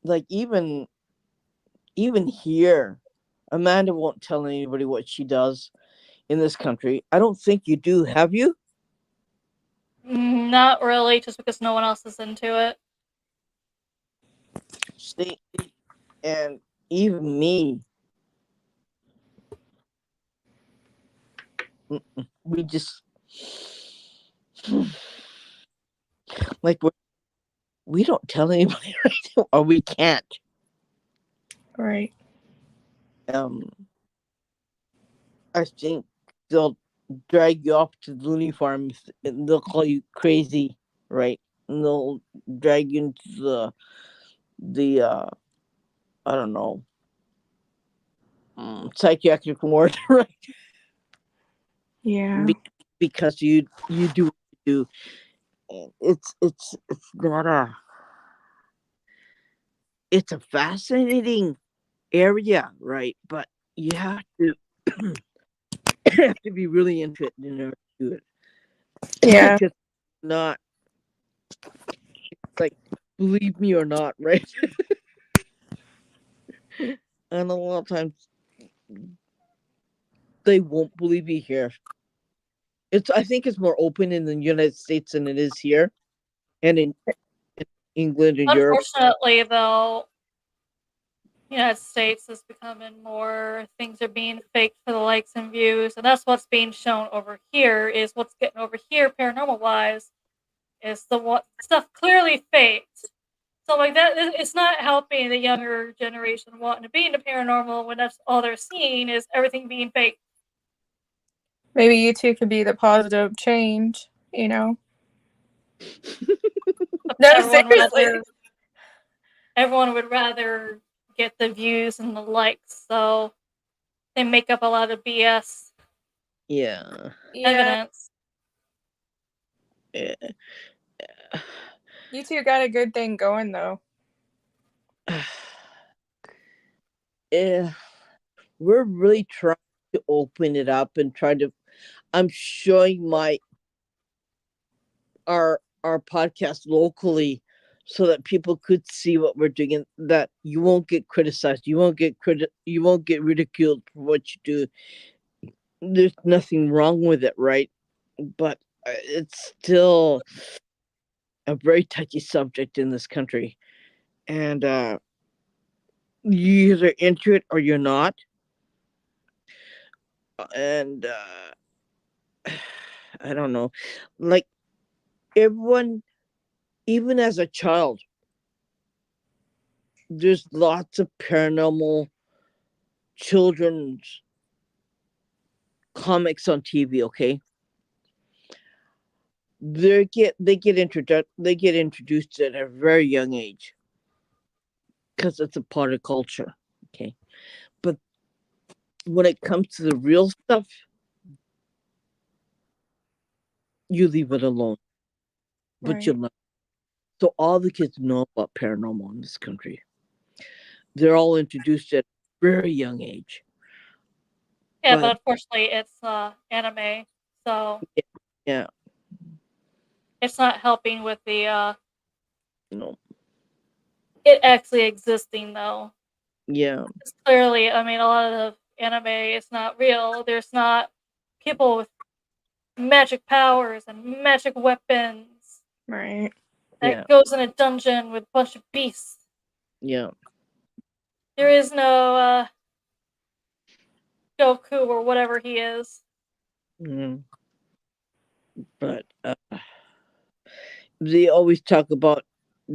like even here, Amanda won't tell anybody what she does in this country. I don't think you do. Have you? Not really, just because no one else is into it. See, and even me, we just like we don't tell anybody right now, or we can't. Right. Um, I think they'll drag you off to the loony farms and they'll call you crazy, right? And they'll drag you into the I don't know, psychiatric ward, right? Yeah. Be- because you do what you do. And it's not a it's a fascinating area, right? But you have to have to be really into it in order to do it. Yeah. Because not like believe me or not, right? And a lot of times they won't believe you here. It's I think it's more open in the United States than it is here, and in England and Europe. Unfortunately, though, United States is becoming more things are being faked for the likes and views, and that's what's being shown over here. Is what's getting over here, paranormal wise, is the what stuff clearly faked. So like that, it's not helping the younger generation wanting to be into paranormal when that's all they're seeing is everything being fake. Maybe you two could be the positive change, you know? No, Everyone seriously. rather everyone would rather get the views and the likes, so they make up a lot of BS Yeah. Yeah. evidence. Eh, You two got a good thing going, though. eh, we're really trying to open it up and try to. I'm showing our podcast locally so that people could see what we're doing and that you won't get criticized. You won't get ridiculed for what you do. There's nothing wrong with it, right? But it's still a very touchy subject in this country, and you either into it or you're not. And I don't know, like everyone, even as a child, there's lots of paranormal children's comics on TV. Okay, they get introduced at a very young age because it's a part of culture. Okay, but when it comes to the real stuff, you leave it alone. But you Right. learn. So all the kids know about paranormal in this country. They're all introduced at a very young age. Yeah, But but unfortunately, it's anime, so yeah, it's not helping with the no, it actually existing though. yeah, It's clearly, I mean, a lot of anime is not real. There's not people with magic powers and magic weapons Right. yeah, that goes in a dungeon with a bunch of beasts. yeah. There is no Goku or whatever he is. Mm. But they always talk about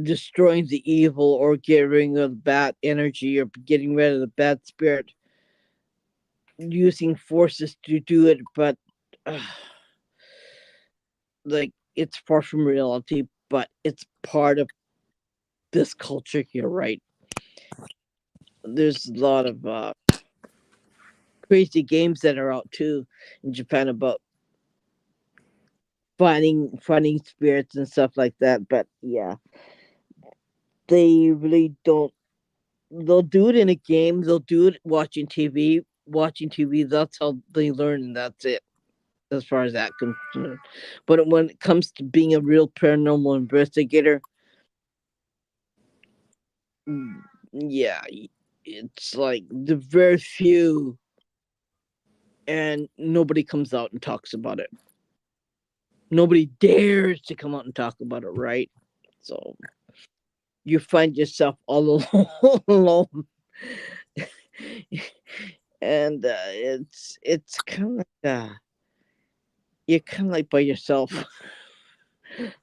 destroying the evil or getting rid of the bad energy or getting rid of the bad spirit using forces to do it. But uh, like it's far from reality, but it's part of this culture here, right? There's a lot of crazy games that are out too in Japan about finding spirits and stuff like that. But yeah, they really don't. They'll do it in a game. They'll do it watching TV. Watching TV. That's how they learn, and that's it. as far as that concerned. But when it comes to being a real paranormal investigator, mm, yeah, it's like the very few, and nobody comes out and talks about it. Nobody dares to come out and talk about it, right? So you find yourself all alone, and it's kind of like you're kind of like by yourself.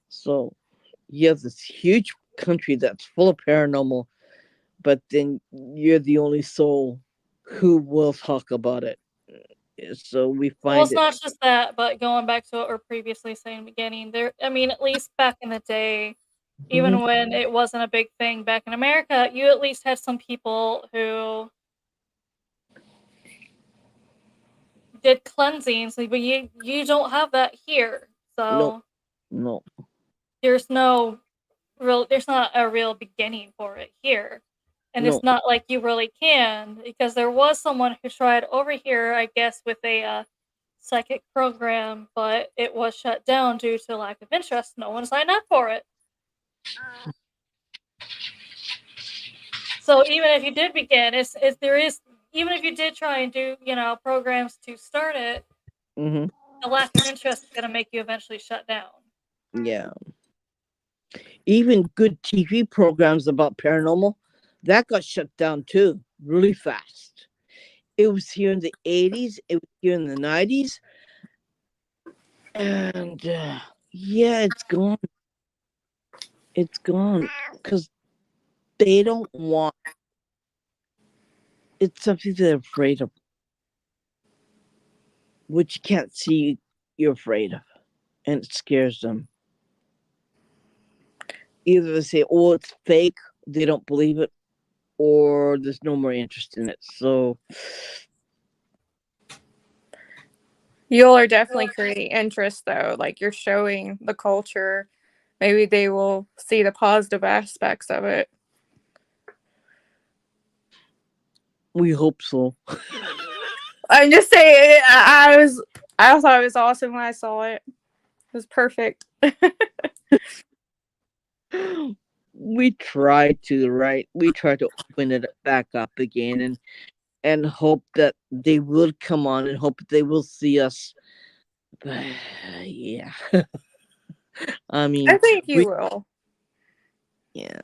So you have this huge country that's full of paranormal, but then you're the only soul who will talk about it. So we Well, find it's it. not just that, but going back to what we are previously saying in the beginning, I mean, at least back in the day, Mhm. even when it wasn't a big thing back in America, you at least had some people who did cleansings, but you don't have that here. No, So no, there's no there's not a real beginning for it here. And no. it's not like you really can, because there was someone who tried over here, I guess, with a psychic program, but it was shut down due to lack of interest. No one signed up for it. So even if you did begin, it's there is even if you did try and do programs to start it, Hmm. the lack of interest is going to make you eventually shut down. Yeah. Even good TV programs about paranormal, that got shut down too, really fast. It was here in the 80s, it was here in the 90s, and yeah, it's gone. It's gone because they don't want it's something they're afraid of, which you can't see you're afraid of, and it scares them. Either they say, oh, it's fake, they don't believe it, or there's no more interest in it. So, You all are definitely creating interest, though. Like, you're showing the culture. Maybe they will see the positive aspects of it. we hope so. I'm just saying, I thought it was awesome when I saw it. It was perfect. We try to, right? We try to open it back up again, and hope that they will come on and hope they will see us. But, yeah. I I mean, think you we will. yeah,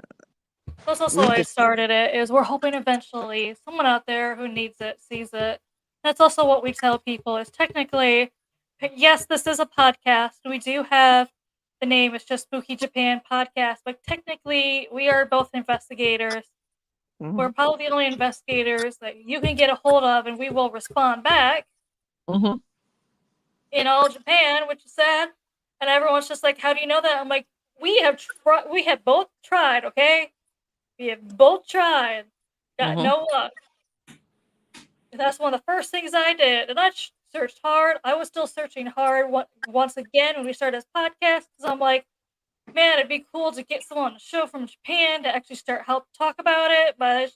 That's also we why I just started it. Is we're hoping eventually someone out there who needs it sees it. That's also what we tell people. Is technically, yes, this is a podcast. We do have the name. It's just Spooky Japan Podcast, but technically, we are both investigators. We're mhm, probably the only investigators that you can get a hold of, and we will respond back mhm, in all Japan, which is sad. And everyone's just like, "How do you know that?" I'm like, we have both tried, okay? We have both tried. Got mhm. no luck. That's one of the first things I did. And I searched hard. I was still searching hard once again when we started this podcast. Because I'm like, man, it'd be cool to get someone on the show from Japan to actually start help talk about it. But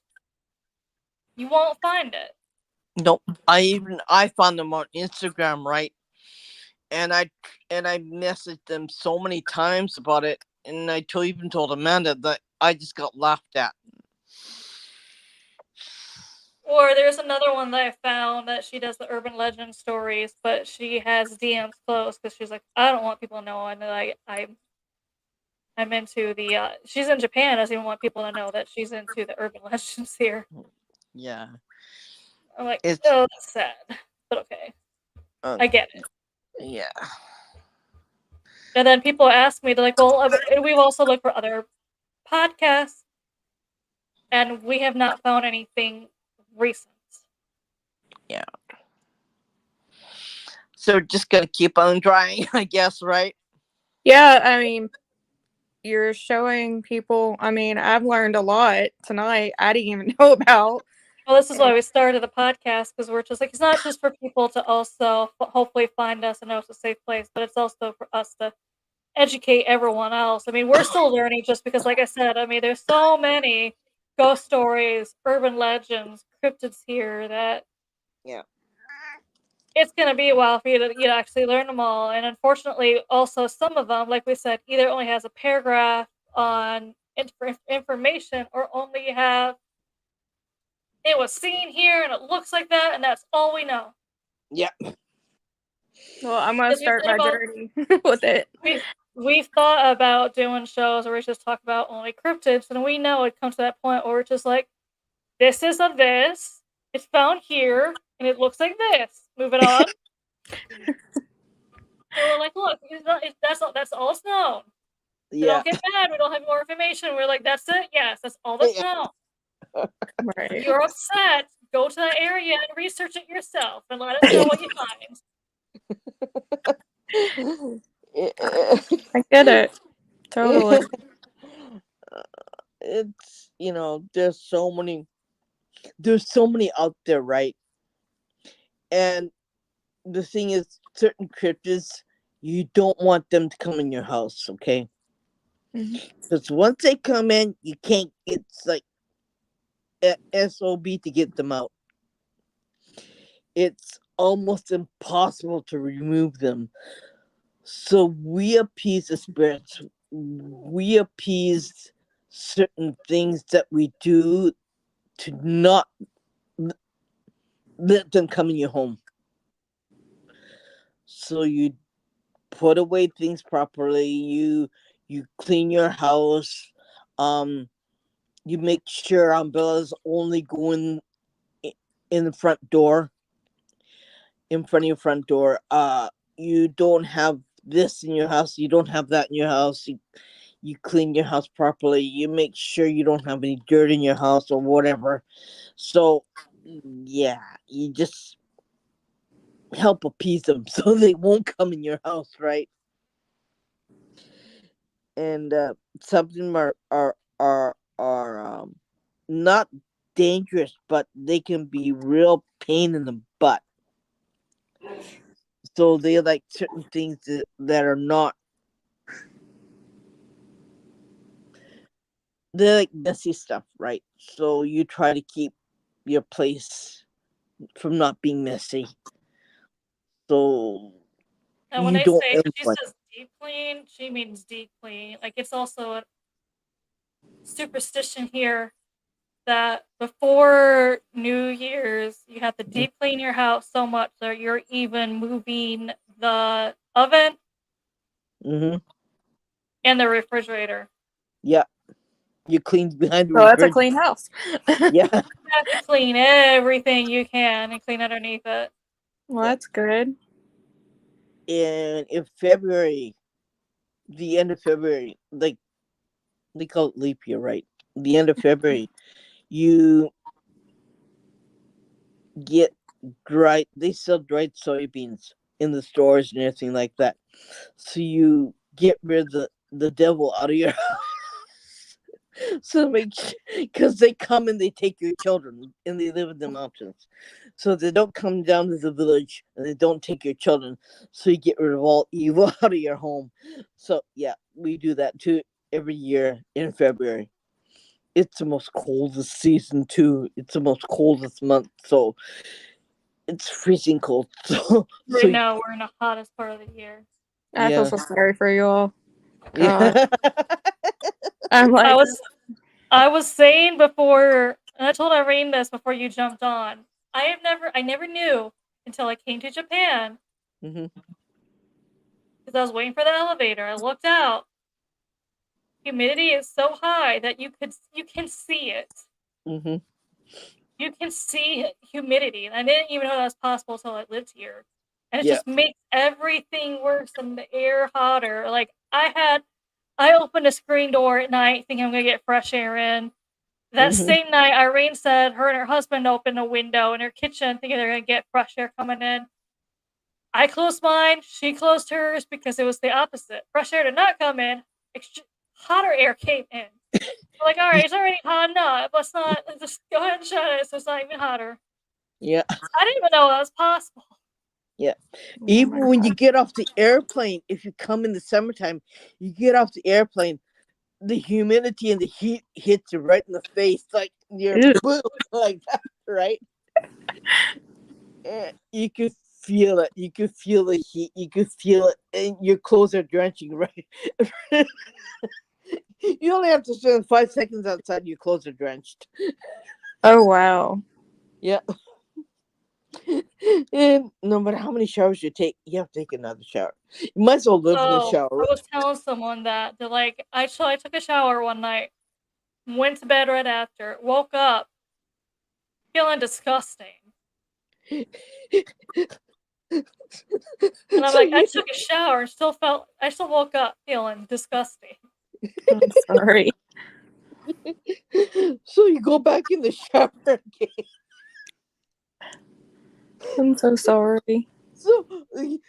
you won't find it. Nope. I found them on Instagram, right? And I messaged them so many times about it, and even told Amanda that I just got laughed at. Or there's another one that I found that she does the urban legend stories, but she has DMs closed because she's like, I don't want people to know. And I'm into the. She's in Japan. Doesn't even want people to know that she's into the urban legends here. Yeah, I'm like, it's oh, that's sad, but okay, uh, I get it. yeah, And then people ask me, they're like, well, and we've also looked for other podcasts, and we have not found anything recent. yeah. So just gonna keep on trying, I guess, right? Yeah, I mean, you're showing people. I mean, I've learned a lot tonight I didn't even know about. Well, this is why And we started the podcast, because we're just like, it's not just for people to also hopefully find us and know it's a safe place, but it's also for us to educate everyone else. I mean, we're still learning just because, like I said, I mean, there's so many ghost stories, urban legends, cryptids here that Yeah. it's gonna be a while for you to actually learn them all. And unfortunately, also some of them, like we said, either only has a paragraph on information or only have it was seen here and it looks like that, and that's all we know. Yeah. Well, I'm gonna Because we've start thought my about journey with it. we've thought about doing shows where we just talk about only cryptids, and we know it comes to that point where we're just like, this is of this, it's found here, and it looks like this. Moving on. So we're like, look, that's all it's known. So Yeah. don't get mad. We don't have more information. We're like, that's it. Yes, that's all that's known. Right. If you're upset, go to that area and research it yourself, and let us know what you find. I get it. Totally. It's there's so many out there, right? And the thing is, certain cryptids, you don't want them to come in your house, okay? Mhm. Because once they come in, you can't. It's like SOB to get them out. It's almost impossible to remove them. So we appease the spirits. We appease certain things that we do to not let them come in your home. So you put away things properly. You clean your house. Um, you make sure umbrellas only go in the front door, in front of your front door. You don't have this in your house. You don't have that in your house. You clean your house properly. You make sure you don't have any dirt in your house or whatever. So yeah, you just help appease them so they won't come in your house, right? And some of them are not dangerous, but they can be real pain in the butt. So they like certain things that are not. They like messy stuff, right? So you try to keep your place from not being messy. So And when you they don't say she influence. says deep clean, she means deep clean. Like it's also a superstition here that before New Year's you have to deep clean your house so much that you're even moving the oven Mm-hmm. and the refrigerator. Yeah, you clean behind the So that's a refrigerator. clean house. Yeah, You have to clean everything you can and clean underneath it. Well, yeah. that's good. And in February, the end of February, like they call it leap year, right? The end of February, you get dried. They sell dried soybeans in the stores and everything like that. So you get rid of the devil out of your so make because they come and they take your children and they live in the mountains, so they don't come down to the village and they don't take your children, so you get rid of all evil out of your home. So yeah, we do that too every year in February. It's the most coldest season too. It's the most coldest month, so it's freezing cold. So Right now we're in the hottest part of the year. I feel yeah, so sorry for you all. God. yeah. I'm I like, was I was saying before, and I told Irene this before you jumped on. I never knew until I came to Japan Hmm. because I was waiting for the elevator. I looked out. Humidity is so high that you can see it. Hmm. You can see humidity, and I didn't even know that was possible until I lived here. And it Yeah. just makes everything worse and the air hotter. Like I opened a screen door at night thinking I'm gonna get fresh air in. That Hmm. same night, Irene said her and her husband opened a window in her kitchen thinking they're gonna get fresh air coming in. I closed mine, she closed hers because it was the opposite. Fresh air did not come in, hotter air came in. We're like, all right, it's already hot enough. Let's not just go ahead and shut it so it's not even hotter. Yeah. I didn't even know that was possible. Yeah. oh my Even when you God. get off the airplane, if you come in the summertime, you get off the airplane, the humidity and the heat hits you right in the face, like you're Ew. boom, like that, right? And you can feel it. You could feel the heat. You could feel it, and your clothes are drenching. Right. You only have to spend 5 seconds outside. Your clothes are drenched. Oh, wow. Yeah. And no matter how many showers you take, you have to take another shower. You might as well live in the So shower. I was telling someone that they're like, I took a shower one night, went to bed right after, woke up feeling disgusting, and I'm So like, I you, took a shower and I still woke up feeling disgusting. I'm sorry. so you go back in the shower again. I'm so sorry. So it's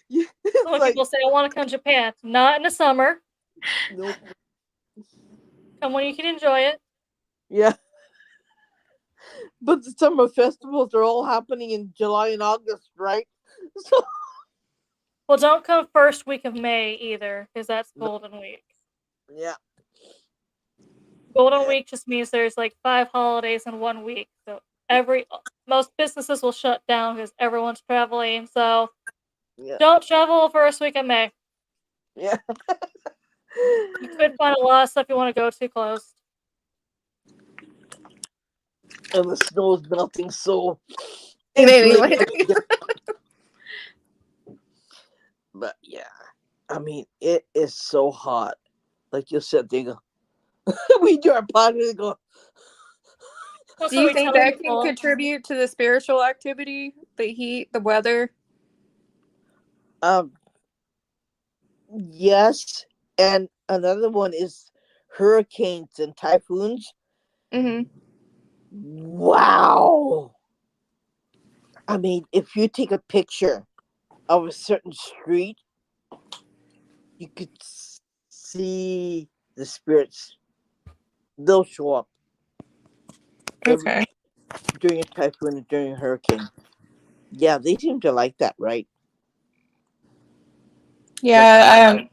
So when like people say I want to come to Japan, not in the summer, nope. come when you can enjoy it. Yeah, but the summer festivals are all happening in July and August, right? So Well, don't come first week of May either, because that's Golden Week. yeah, Golden Week just means there's like 5 holidays in 1 week, so most businesses will shut down because everyone's traveling. So yeah, don't travel first week of May. yeah. You could find a lot of stuff you want to go to closed. And the snow is melting, so It it's made me really. laugh. But yeah, I mean, it is so hot. Like you said, they go. We do our podcast and go. That's Do what you we think tell that can people. contribute to the spiritual activity, the heat, the weather? Um, yes, and another one is hurricanes and typhoons. Mm-hmm. Wow. I mean, if you take a picture of a certain street, you could see the spirits. They'll show up every Okay. during a typhoon and during a hurricane. Yeah, they seem to like that, right? Like, Yeah,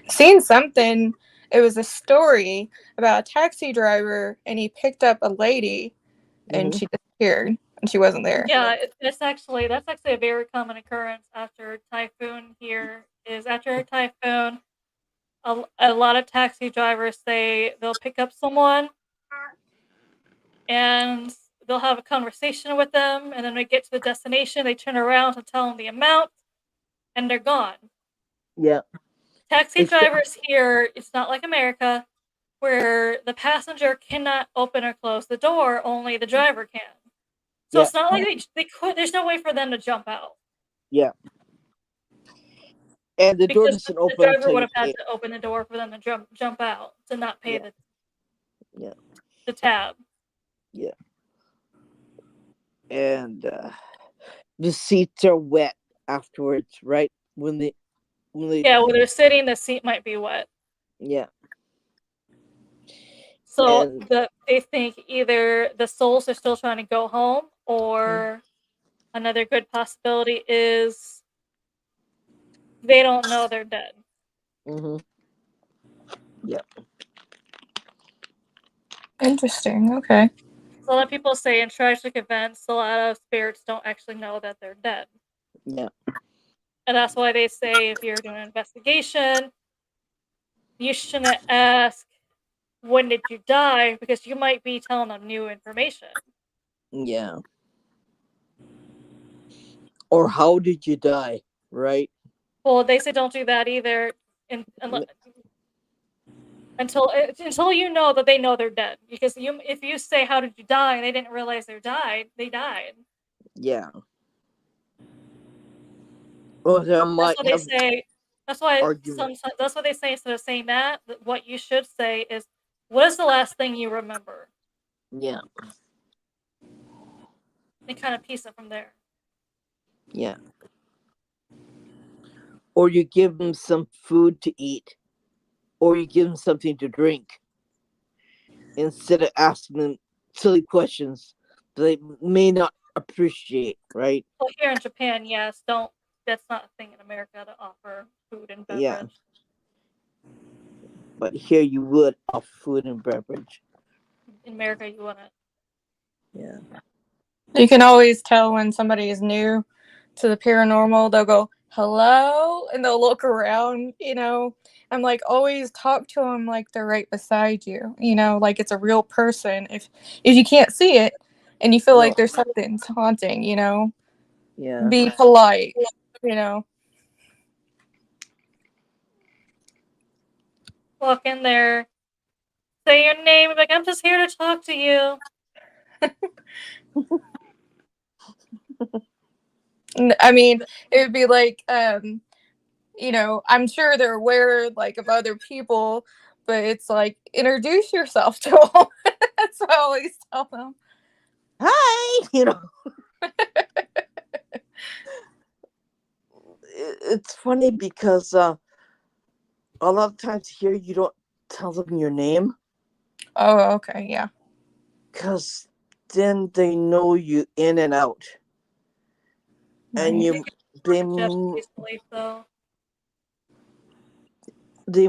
seen something. It was a story about a taxi driver, and he picked up a lady, and mm-hmm, she disappeared, and she wasn't there. Yeah, that's actually a very common occurrence after typhoon. Here is after a typhoon, a lot of taxi drivers say they'll pick up someone and they'll have a conversation with them, and then they get to the destination, they turn around and tell them the amount, and they're gone. yeah, Taxi it's drivers here, it's not like America, where the passenger cannot open or close the door, only the driver can. So yeah, it's not like they could. There's no way for them to jump out yeah, and the door because doesn't the open driver until would you have had pay. to open the door for them to jump out to not pay Yeah, yeah, the tab. yeah, and the seats are wet afterwards, right? When they Yeah, where they're sitting, the seat might be wet. yeah, So and they think either the souls are still trying to go home, or another good possibility is they don't know they're dead. mm-hmm, yeah, Interesting. Okay. So a lot of people say in tragic events, a lot of spirits don't actually know that they're dead. yeah, And that's why they say if you're doing an investigation, you shouldn't ask, when did you die? Because you might be telling them new information. yeah. Or how did you die, right? Well, they say don't do that either until you know that they know they're dead. Because if you say how did you die and they didn't realize they died. Yeah. Or they That's might what they have say. That's why argument. sometimes that's what they say instead of saying that. What you should say is, "What is the last thing you remember?" Yeah, And kind of piece it from there. yeah. Or you give them some food to eat, or you give them something to drink instead of asking them silly questions that they may not appreciate, right? Well, here in Japan, yes, don't. That's not a thing in America to offer food and Yeah. beverage. But here you would offer food and beverage. In America, you wouldn't. Yeah. You can always tell when somebody is new to the paranormal, they'll go, hello, and they'll look around, I'm like, always talk to them like they're right beside you, like it's a real person. If you can't see it and you feel No. like there's something haunting, Yeah. be polite, you know. Walk in there, say your name, like, I'm just here to talk to you. I mean, it would be like, I'm sure they're aware like of other people, but it's like, introduce yourself to them. That's what I always tell them. Hi, it's funny because a lot of times here you don't tell them your name. Oh, okay, yeah. Because then they know you in and out. And Right. they Easily, so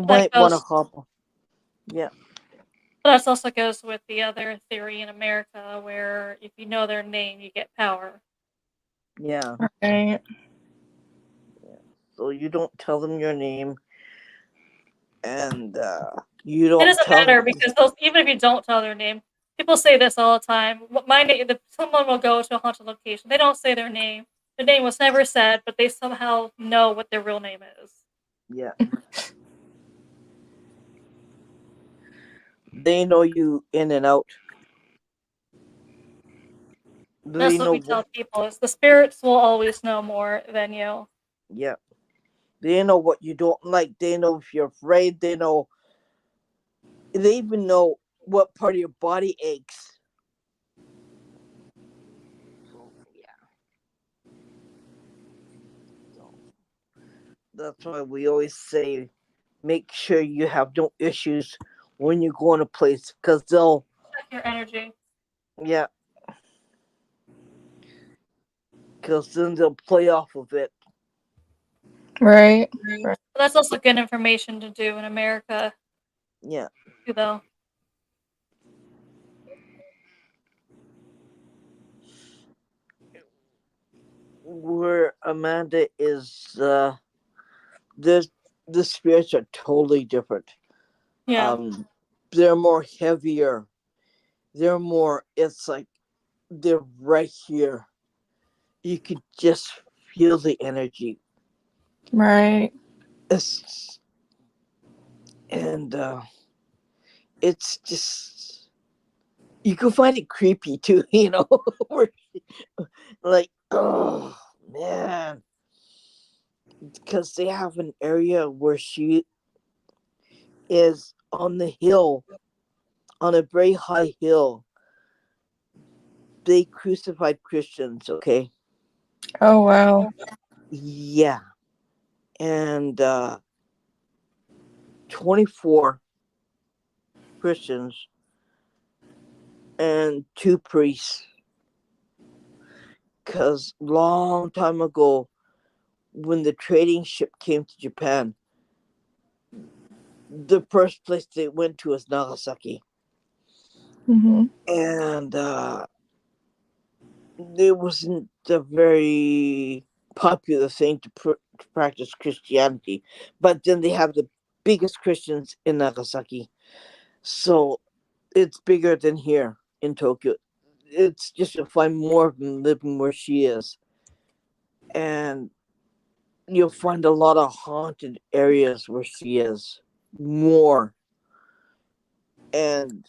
might want to hop. Yeah. But that also goes with the other theory in America where if you know their name, you get power. Yeah. Right. So you don't tell them your name. And you don't It doesn't tell matter them. because even if you don't tell their name, people say this all the time. My name, someone will go to a haunted location. They don't say their name. Their name was never said, but they somehow know what their real name is. Yeah. They know you in and out. That's what we tell people is the spirits will always know more than you. Yeah. They know what you don't like. They know if you're afraid. They even know what part of your body aches. So yeah. So that's why we always say make sure you have no issues when you go in a place because they'll Check your energy. yeah because then they'll play off of it. Right. But that's also good information to do in America. Yeah. Too, though. Where Amanda is, the spirits are totally different. Yeah. They're more heavier. They're more. It's like they're right here. You could just feel the energy. Right. It's, and it's just you can find it creepy too. Where, like oh man, because they have an area where she is on the hill, on a very high hill. They crucified Christians, okay? Oh, wow. Yeah. And 24 Christians and 2 priests. Because long time ago, when the trading ship came to Japan, the first place they went to was Nagasaki. Mm-hmm. And it wasn't a very popular thing to practice Christianity. But then they have the biggest Christians in Nagasaki. So it's bigger than here in Tokyo. It's just to find more of them living where she is. And you'll find a lot of haunted areas where she is. More. And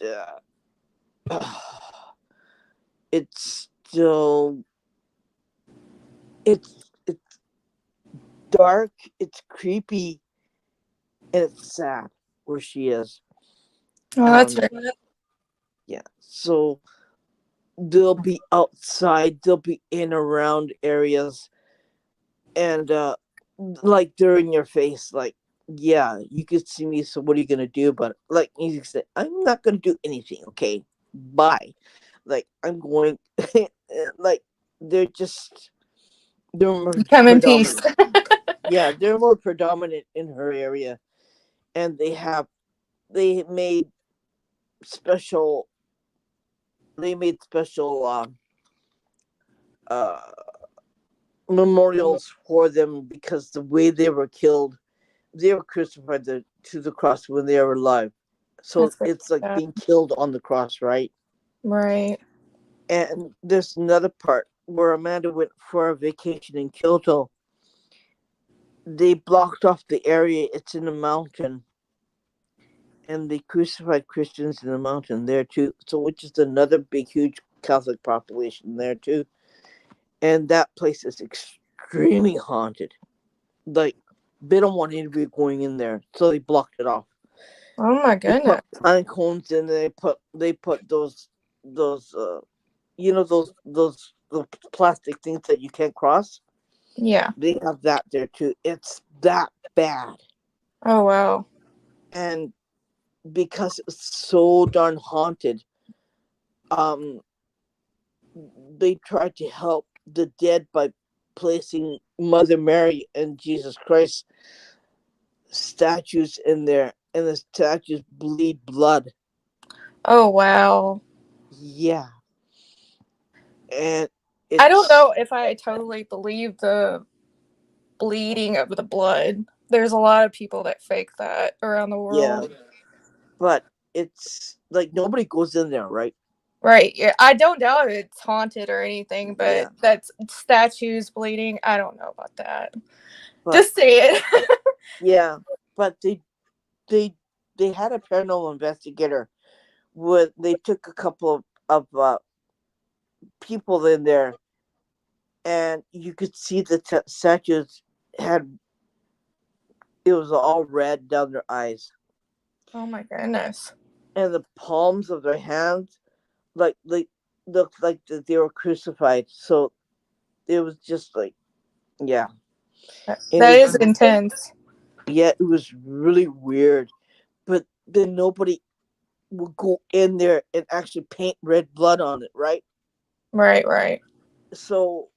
it's still it's dark, it's creepy, and it's sad where she is. Oh, that's right. Yeah. So they'll be outside, they'll be in around areas, and like they're in your face, like, yeah, you could see me, so what are you gonna do? But like music said, I'm not gonna do anything, okay? Bye. Like I'm going like they're just they're more Come in peace. predominant. Yeah, they're more predominant in her area. And they special made special uh memorials for them because the way they were killed, they were crucified to the cross when they were alive. So That's very it's like sad. being killed on the cross, right? Right. And there's another part where Amanda went for a vacation in Kyoto. They blocked off the area. It's in a mountain, and they crucified Christians in the mountain there too. So, which is another big, huge Catholic population there too. And that place is extremely haunted. Like they don't want anybody going in there, so they blocked it off. Oh my They goodness. put pine cones in. They put those those plastic things that you can't cross. Yeah. They have that there too. It's that bad, Oh wow. and because it's so darn haunted, um, they tried to help the dead by placing Mother Mary and Jesus Christ statues in there, and the statues bleed blood. Oh wow. Yeah, and I don't it's know if I totally believe the bleeding of the blood. There's a lot of people that fake that around the yeah, world. but it's like nobody goes in there, right? Right. Yeah. I don't doubt it's haunted or anything, but Yeah, that's statues bleeding. I don't know about that. but Just say it. yeah, but they they had a paranormal investigator. With they took a couple of people in there, and you could see the statues had it was all red down their eyes, Oh my goodness. and the palms of their hands like looked like that they were crucified. So it was just like yeah, it That was is intense. yeah, it was really weird. But then nobody would go in there and actually paint red blood on it, right? Right, right. So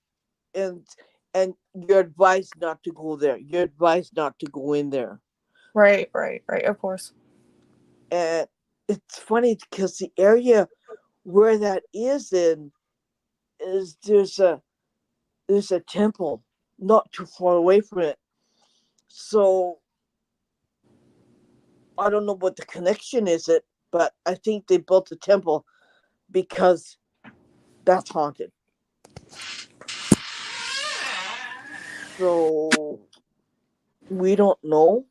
and and you're advised not to go there. You're advised not to go in there. Right, right, right. Of course. And it's funny because the area where that is in is there's a temple not too far away from it. So I don't know what the connection is it, but I think they built a temple because that's haunted. So we don't know,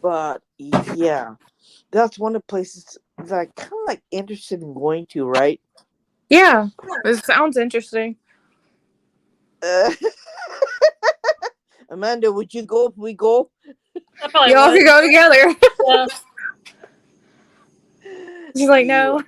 but yeah, that's one of the places that I kind of like interested in going to, right? Yeah. It sounds interesting. Uh, Amanda, would you go if we go? I probably Y'all would. could go together. Yeah. She's like, Yeah. no.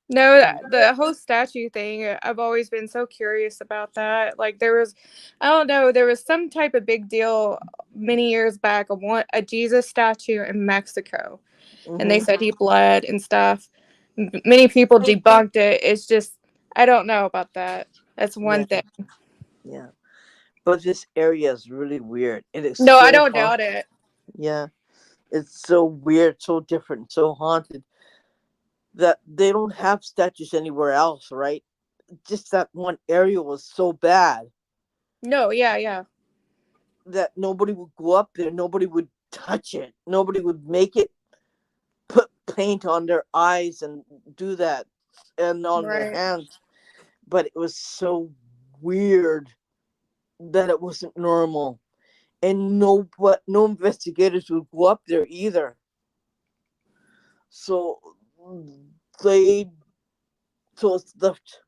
No, the whole statue thing, I've always been so curious about that. Like there was, I don't know, there was some type of big deal many years back, a Jesus statue in Mexico, and they Hmm. said he bled and stuff. Many people debunked it. It's just, I don't know about that. That's one Yeah, thing. yeah. But this area is really weird. It is No, I so don't haunted. doubt it. Yeah, it's so weird, so different, so haunted that they don't have statues anywhere else, right? Just that one area was so bad No, yeah, yeah. that nobody would go up there, nobody would touch it, nobody would make it put paint on their eyes and do that and on their Right. hands. But it was so weird that it wasn't normal. And no investigators would go up there either. So they so it's left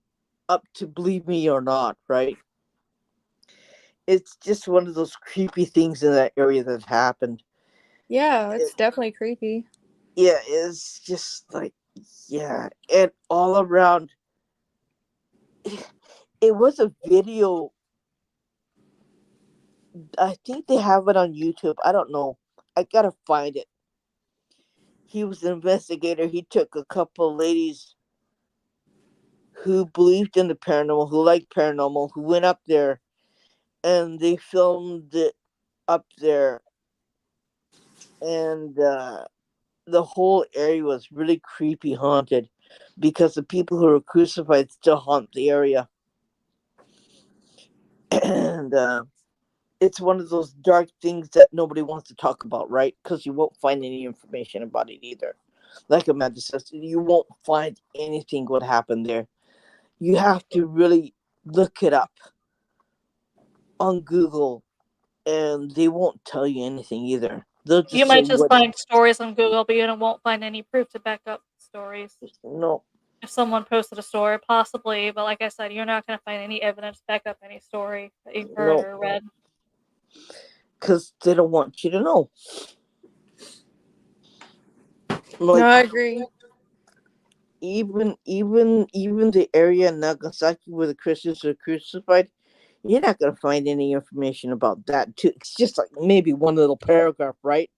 up to believe me or not, right? It's just one of those creepy things in that area that happened. Yeah, It, it's definitely creepy. yeah, it's just like yeah, and all around. It was a video. I think they have it on YouTube. I don't know. I gotta find it. He was an investigator. He took a couple ladies who believed in the paranormal, who liked paranormal, who went up there, and they filmed it up there, and the whole area was really creepy, haunted. because the people who were crucified still haunt the area. And it's one of those dark things that nobody wants to talk about, right? Because you won't find any information about it either. Like Amanda says, you won't find anything what happened there. You have to really look it up on Google, and they won't tell you anything either. They'll You just say might just what. find stories on Google, but you won't find any proof to back up stories. No, If someone posted a story, possibly, but like I said, you're not going to find any evidence to back up any story that you've heard no, or read. because they don't want you to know. No, Like I agree. even the area in Nagasaki where the Christians were crucified, you're not gonna find any information about that too. It's just like maybe one little paragraph, right?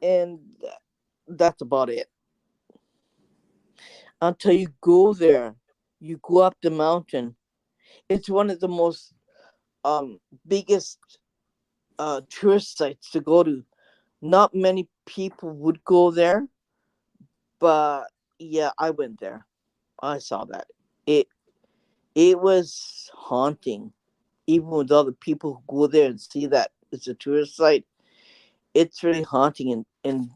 And that's about it. Until you go there, you go up the mountain. It's one of the most um biggest tourist sites to go to. Not many people would go there, but yeah, I went there. I saw that. It it was haunting. Even with all the people who go there and see that it's a tourist site, it's really haunting, and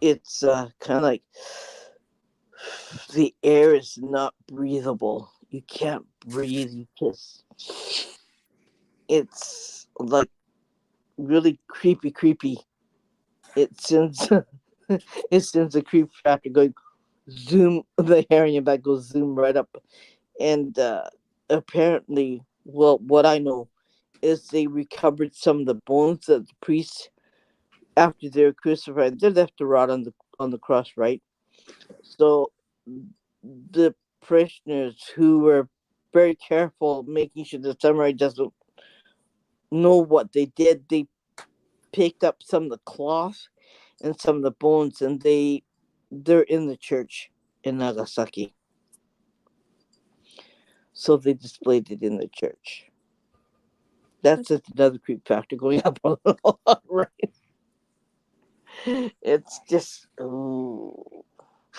it's kind of like the air is not breathable. You can't breathe. You just it's like really creepy. It sends it sends a creep factor going zoom. The hair in your back goes zoom right up, and apparently, well, what I know is they recovered some of the bones of the priests after they were crucified. They're left to rot on the cross, right? So the parishioners who were very careful, making sure the samurai doesn't know what they did, they picked up some of the cloth and some of the bones, and they're in the church in Nagasaki. So they displayed it in the church. That's just another creep factor going up a lot, right? It's just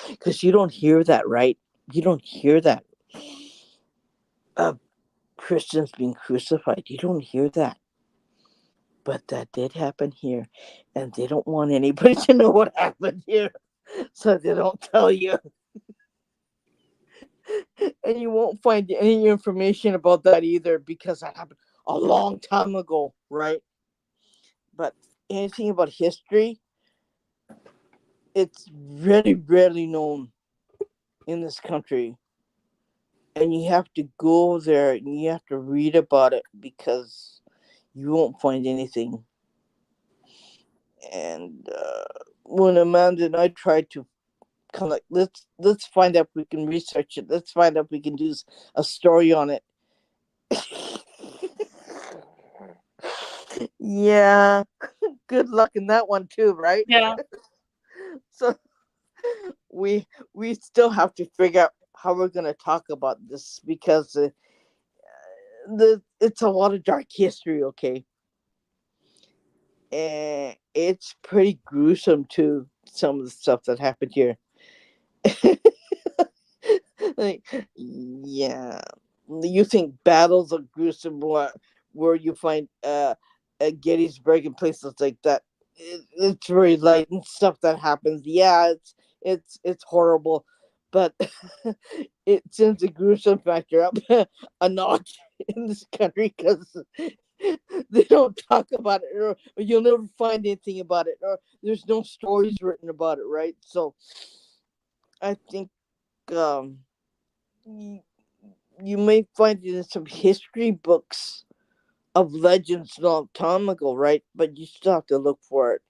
because you don't hear that, right? You don't hear that. Uh, Christians being crucified. You don't hear that. But that did happen here. And they don't want anybody to know what happened here. So they don't tell you. And you won't find any information about that either because that happened a long time ago, right? But anything about history, it's very rarely known in this country. And you have to go there and you have to read about it because you won't find anything. And when Amanda and I tried to kind of like let's find out if we can research it. Let's find out if we can do a story on it. Yeah, good luck in that one too, right? Yeah. So we we still have to figure out how we're gonna talk about this because the it's a lot of dark history, okay, and it's pretty gruesome too. Some of the stuff that happened here. Like, yeah, you think battles are gruesome where you find at Gettysburg and places like that. It's very light and stuff that happens. Yeah, it's horrible, but it sends a gruesome factor up a notch in this country because they don't talk about it, or you'll never find anything about it, or there's no stories written about it, right? So I think um you, you may find it in some history books of legends a long time ago, right? But you still have to look for it.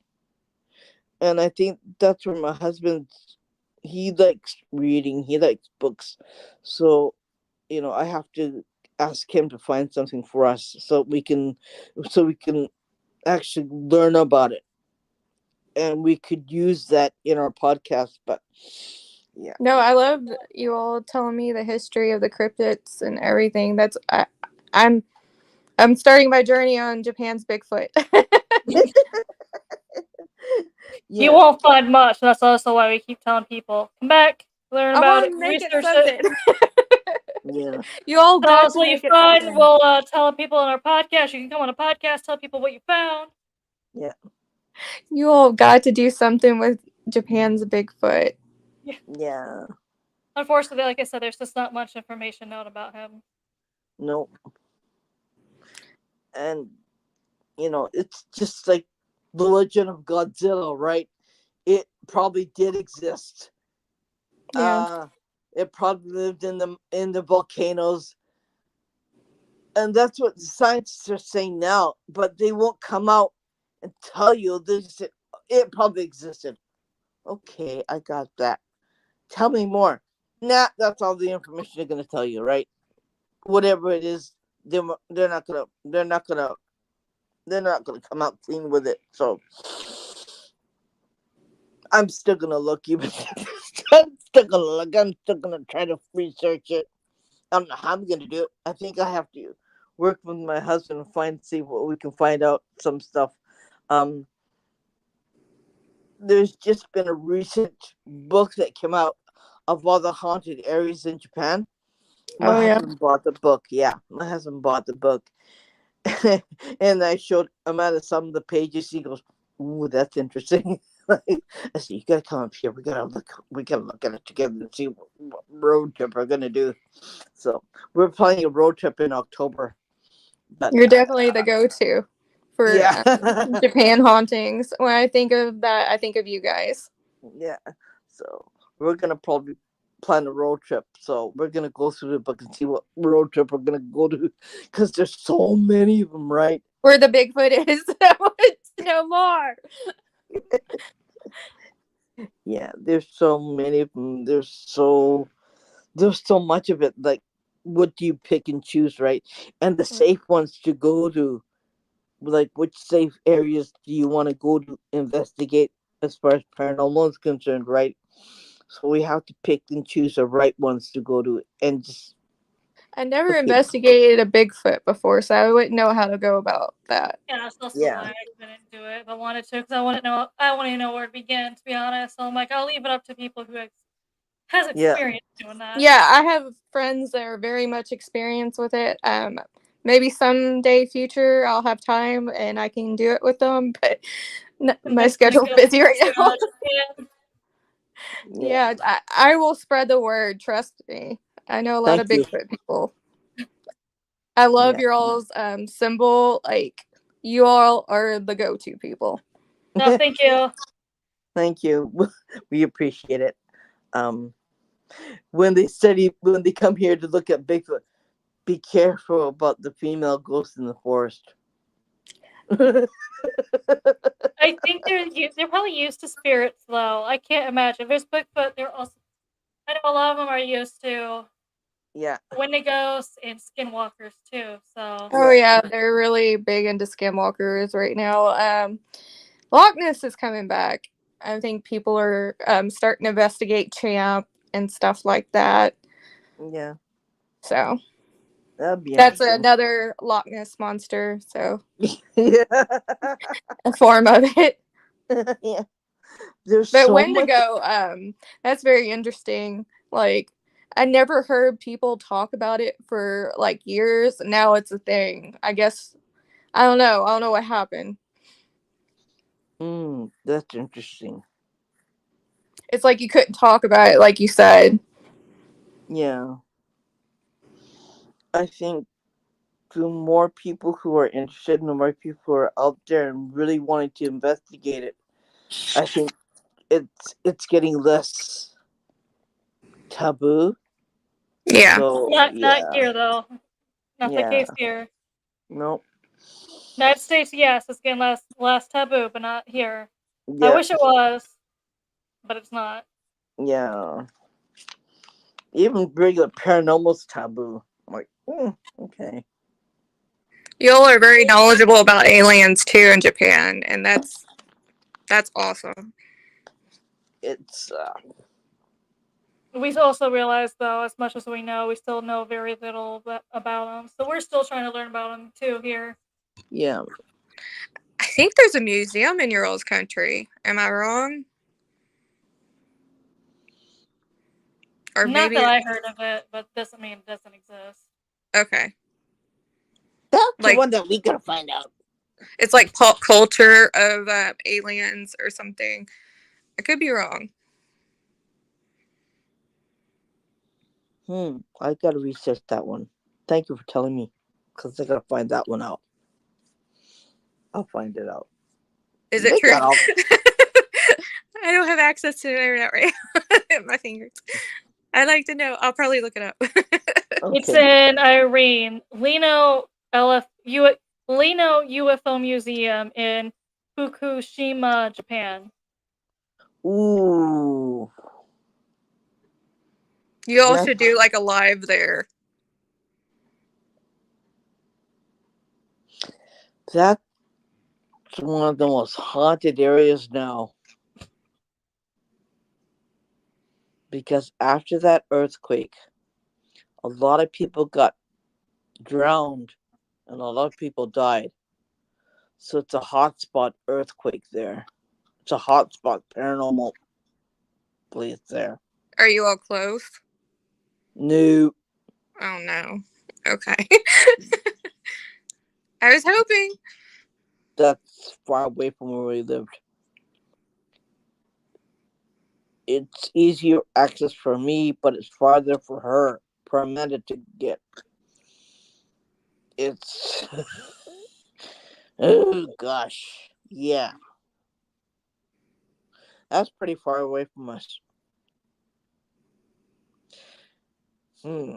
And I think that's where my husband, he likes reading, he likes books. So, I have to ask him to find something for us so we can actually learn about it. And we could use that in our podcast, but yeah. No, I love you all telling me the history of the cryptids and everything. I'm I'm starting my journey on Japan's Bigfoot. You Yeah. won't find much. That's also why we keep telling people, come back. Learn I about want it, to make it research it. something. Yeah. You all Tell got us to what you make it find. something. We'll tell people on our podcast. You can come on a podcast, tell people what you found. Yeah. You all got to do something with Japan's Bigfoot. Yeah. Unfortunately, like I said, there's just not much information known about him. Nope. And it's just like the legend of Godzilla, right? It probably did exist. Yeah. It probably lived in the volcanoes, and that's what the scientists are saying now. But they won't come out and tell you this. It probably existed. Okay, I got that. Tell me more. Nah, that's all the information they're gonna tell you, right? Whatever it is, they're not gonna they're not gonna come out clean with it. So I'm still gonna look even. I'm still gonna look. I'm still gonna try to research it. I don't know how I'm gonna do it. I think I have to work with my husband and see what we can find out some stuff. Um, there's just been a recent book that came out of all the haunted areas in Japan. My Oh, yeah. husband bought the book. Yeah, my husband bought the book, and I showed him out of some of the pages. He goes, "Ooh, that's interesting." I said, "You gotta come up here. We gotta look at it together and see what road trip we're gonna do." So we're planning a road trip in October. But You're definitely the go-to for yeah, Japan hauntings. When I think of that, I think of you guys. yeah. So we're gonna probably plan a road trip. So we're gonna go through the book and see what road trip we're gonna go to, because there's so many of them, right? Where the Bigfoot is. I want to know more. Yeah, there's so many of them. There's so much of it. Like, what do you pick and choose, right? And the safe ones to go to, like, which safe areas do you want to go to investigate as far as paranormal is concerned, right? So we have to pick and choose the right ones to go to, and just I never okay, investigated a Bigfoot before, so I wouldn't know how to go about that. Yeah, that's also yeah, why I couldn't do it, but wanted to because I want to know. I want to know where to begin. To be honest, so I'm like, I'll leave it up to people who has yeah, experience doing that. Yeah, I have friends that are very much experienced with it. Maybe someday future I'll have time and I can do it with them, but my Eventually, schedule's go busy right now. Japan. yeah. Yeah, I will spread the word. Trust me. I know a lot Thank of you. Bigfoot people. I love Yeah, your all's symbol. Like, you all are the go-to people. No, thank you. thank you. We appreciate it. Um, when they come here to look at Bigfoot, be careful about the female ghosts in the forest. I think they're probably used to spirits though. I can't imagine. If there's Bigfoot, they're also. I know a lot of them are used to Yeah, Wendigos and skinwalkers too. So Oh yeah, yeah, they're really big into skinwalkers right now. Loch Ness is coming back. I think people are starting to investigate Champ and stuff like that. yeah. So That'd be that's interesting. another Loch Ness monster. So Yeah. a form of it. Yeah. There's But so much. Wendigo, that's very interesting. Like, I never heard people talk about it for like years. Now it's a thing. I guess I don't know. I don't know what happened. That's interesting. It's like you couldn't talk about it, like you said. Yeah. I think the more people who are interested and the more people who are out there and really wanting to investigate it, I think it's getting less taboo. Yeah. So not yeah. here though. Not the Yeah. case here. Nope. United States, yes, it's getting less taboo, but not here. I Yeah. wish it was, but it's not. Yeah. Even regular paranormal's taboo. I'm like, okay. Y'all are very knowledgeable about aliens too in Japan, and that's awesome. It's We also realize, though, as much as we know, we still know very little about them. So we're still trying to learn about them too here. yeah. I think there's a museum in your all's country. Am I wrong? Or Not maybe that I heard of it, but doesn't mean it doesn't exist. okay. That's the Like one that we gotta find out. it's like pop culture of aliens or something. I could be wrong. I gotta research that one. Thank you for telling me, because I gotta find that one out. I'll find it out. Is it They true? got all. I don't have access to the internet right now. My fingers. I'd like to know. I'll probably look it up. It's Okay. in Irene, Lino UFO Museum in Fukushima, Japan. Ooh, You all that's should do like a live there. one of the most haunted areas now. Because after that earthquake, a lot of people got drowned and a lot of people died. So it's a hotspot earthquake there. It's a hotspot paranormal place there. Are you all close? No, Oh no. Okay. I was hoping. that's far away from where we lived. It's easier access for me, but it's farther for her, for Amanda to get. It's oh gosh, yeah, that's pretty far away from us. Hmm.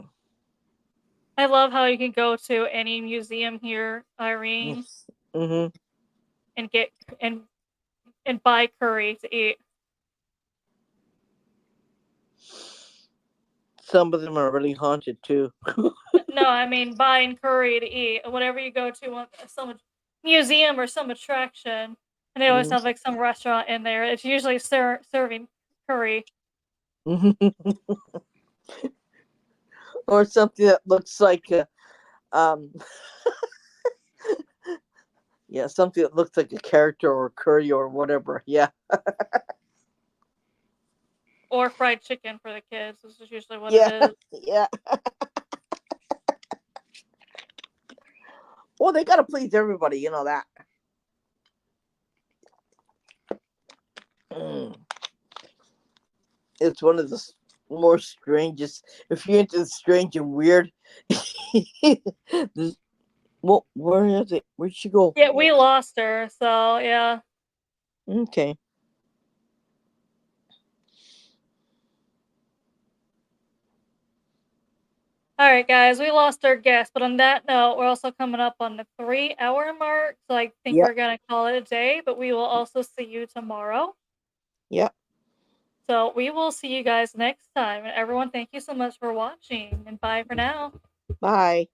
I love how you can go to any museum here, Irene, Mm-hmm. and get and and buy curry to eat. Some of them are really haunted too. No, I mean buying curry to eat. Whenever you go to some museum or some attraction, and they always have like some restaurant in there, it's usually serving curry. Or something that looks like um yeah, something that looks like a character or curry or whatever. Yeah. Or fried chicken for the kids. This is usually what it Yeah. is. Yeah. Well, they gotta please everybody, you know that. Mm. It's one of the more strangest. If you're into the strange and weird, this, well, where is it? Where'd she go? Yeah, we lost her, so yeah. Okay. All right, guys, we lost our guest, but on that note, we're also coming up on the 3 hour mark, so I think Yep. we're gonna call it a day. But we will also see you tomorrow. Yep. So we will see you guys next time. And everyone, thank you so much for watching, and bye for now. Bye.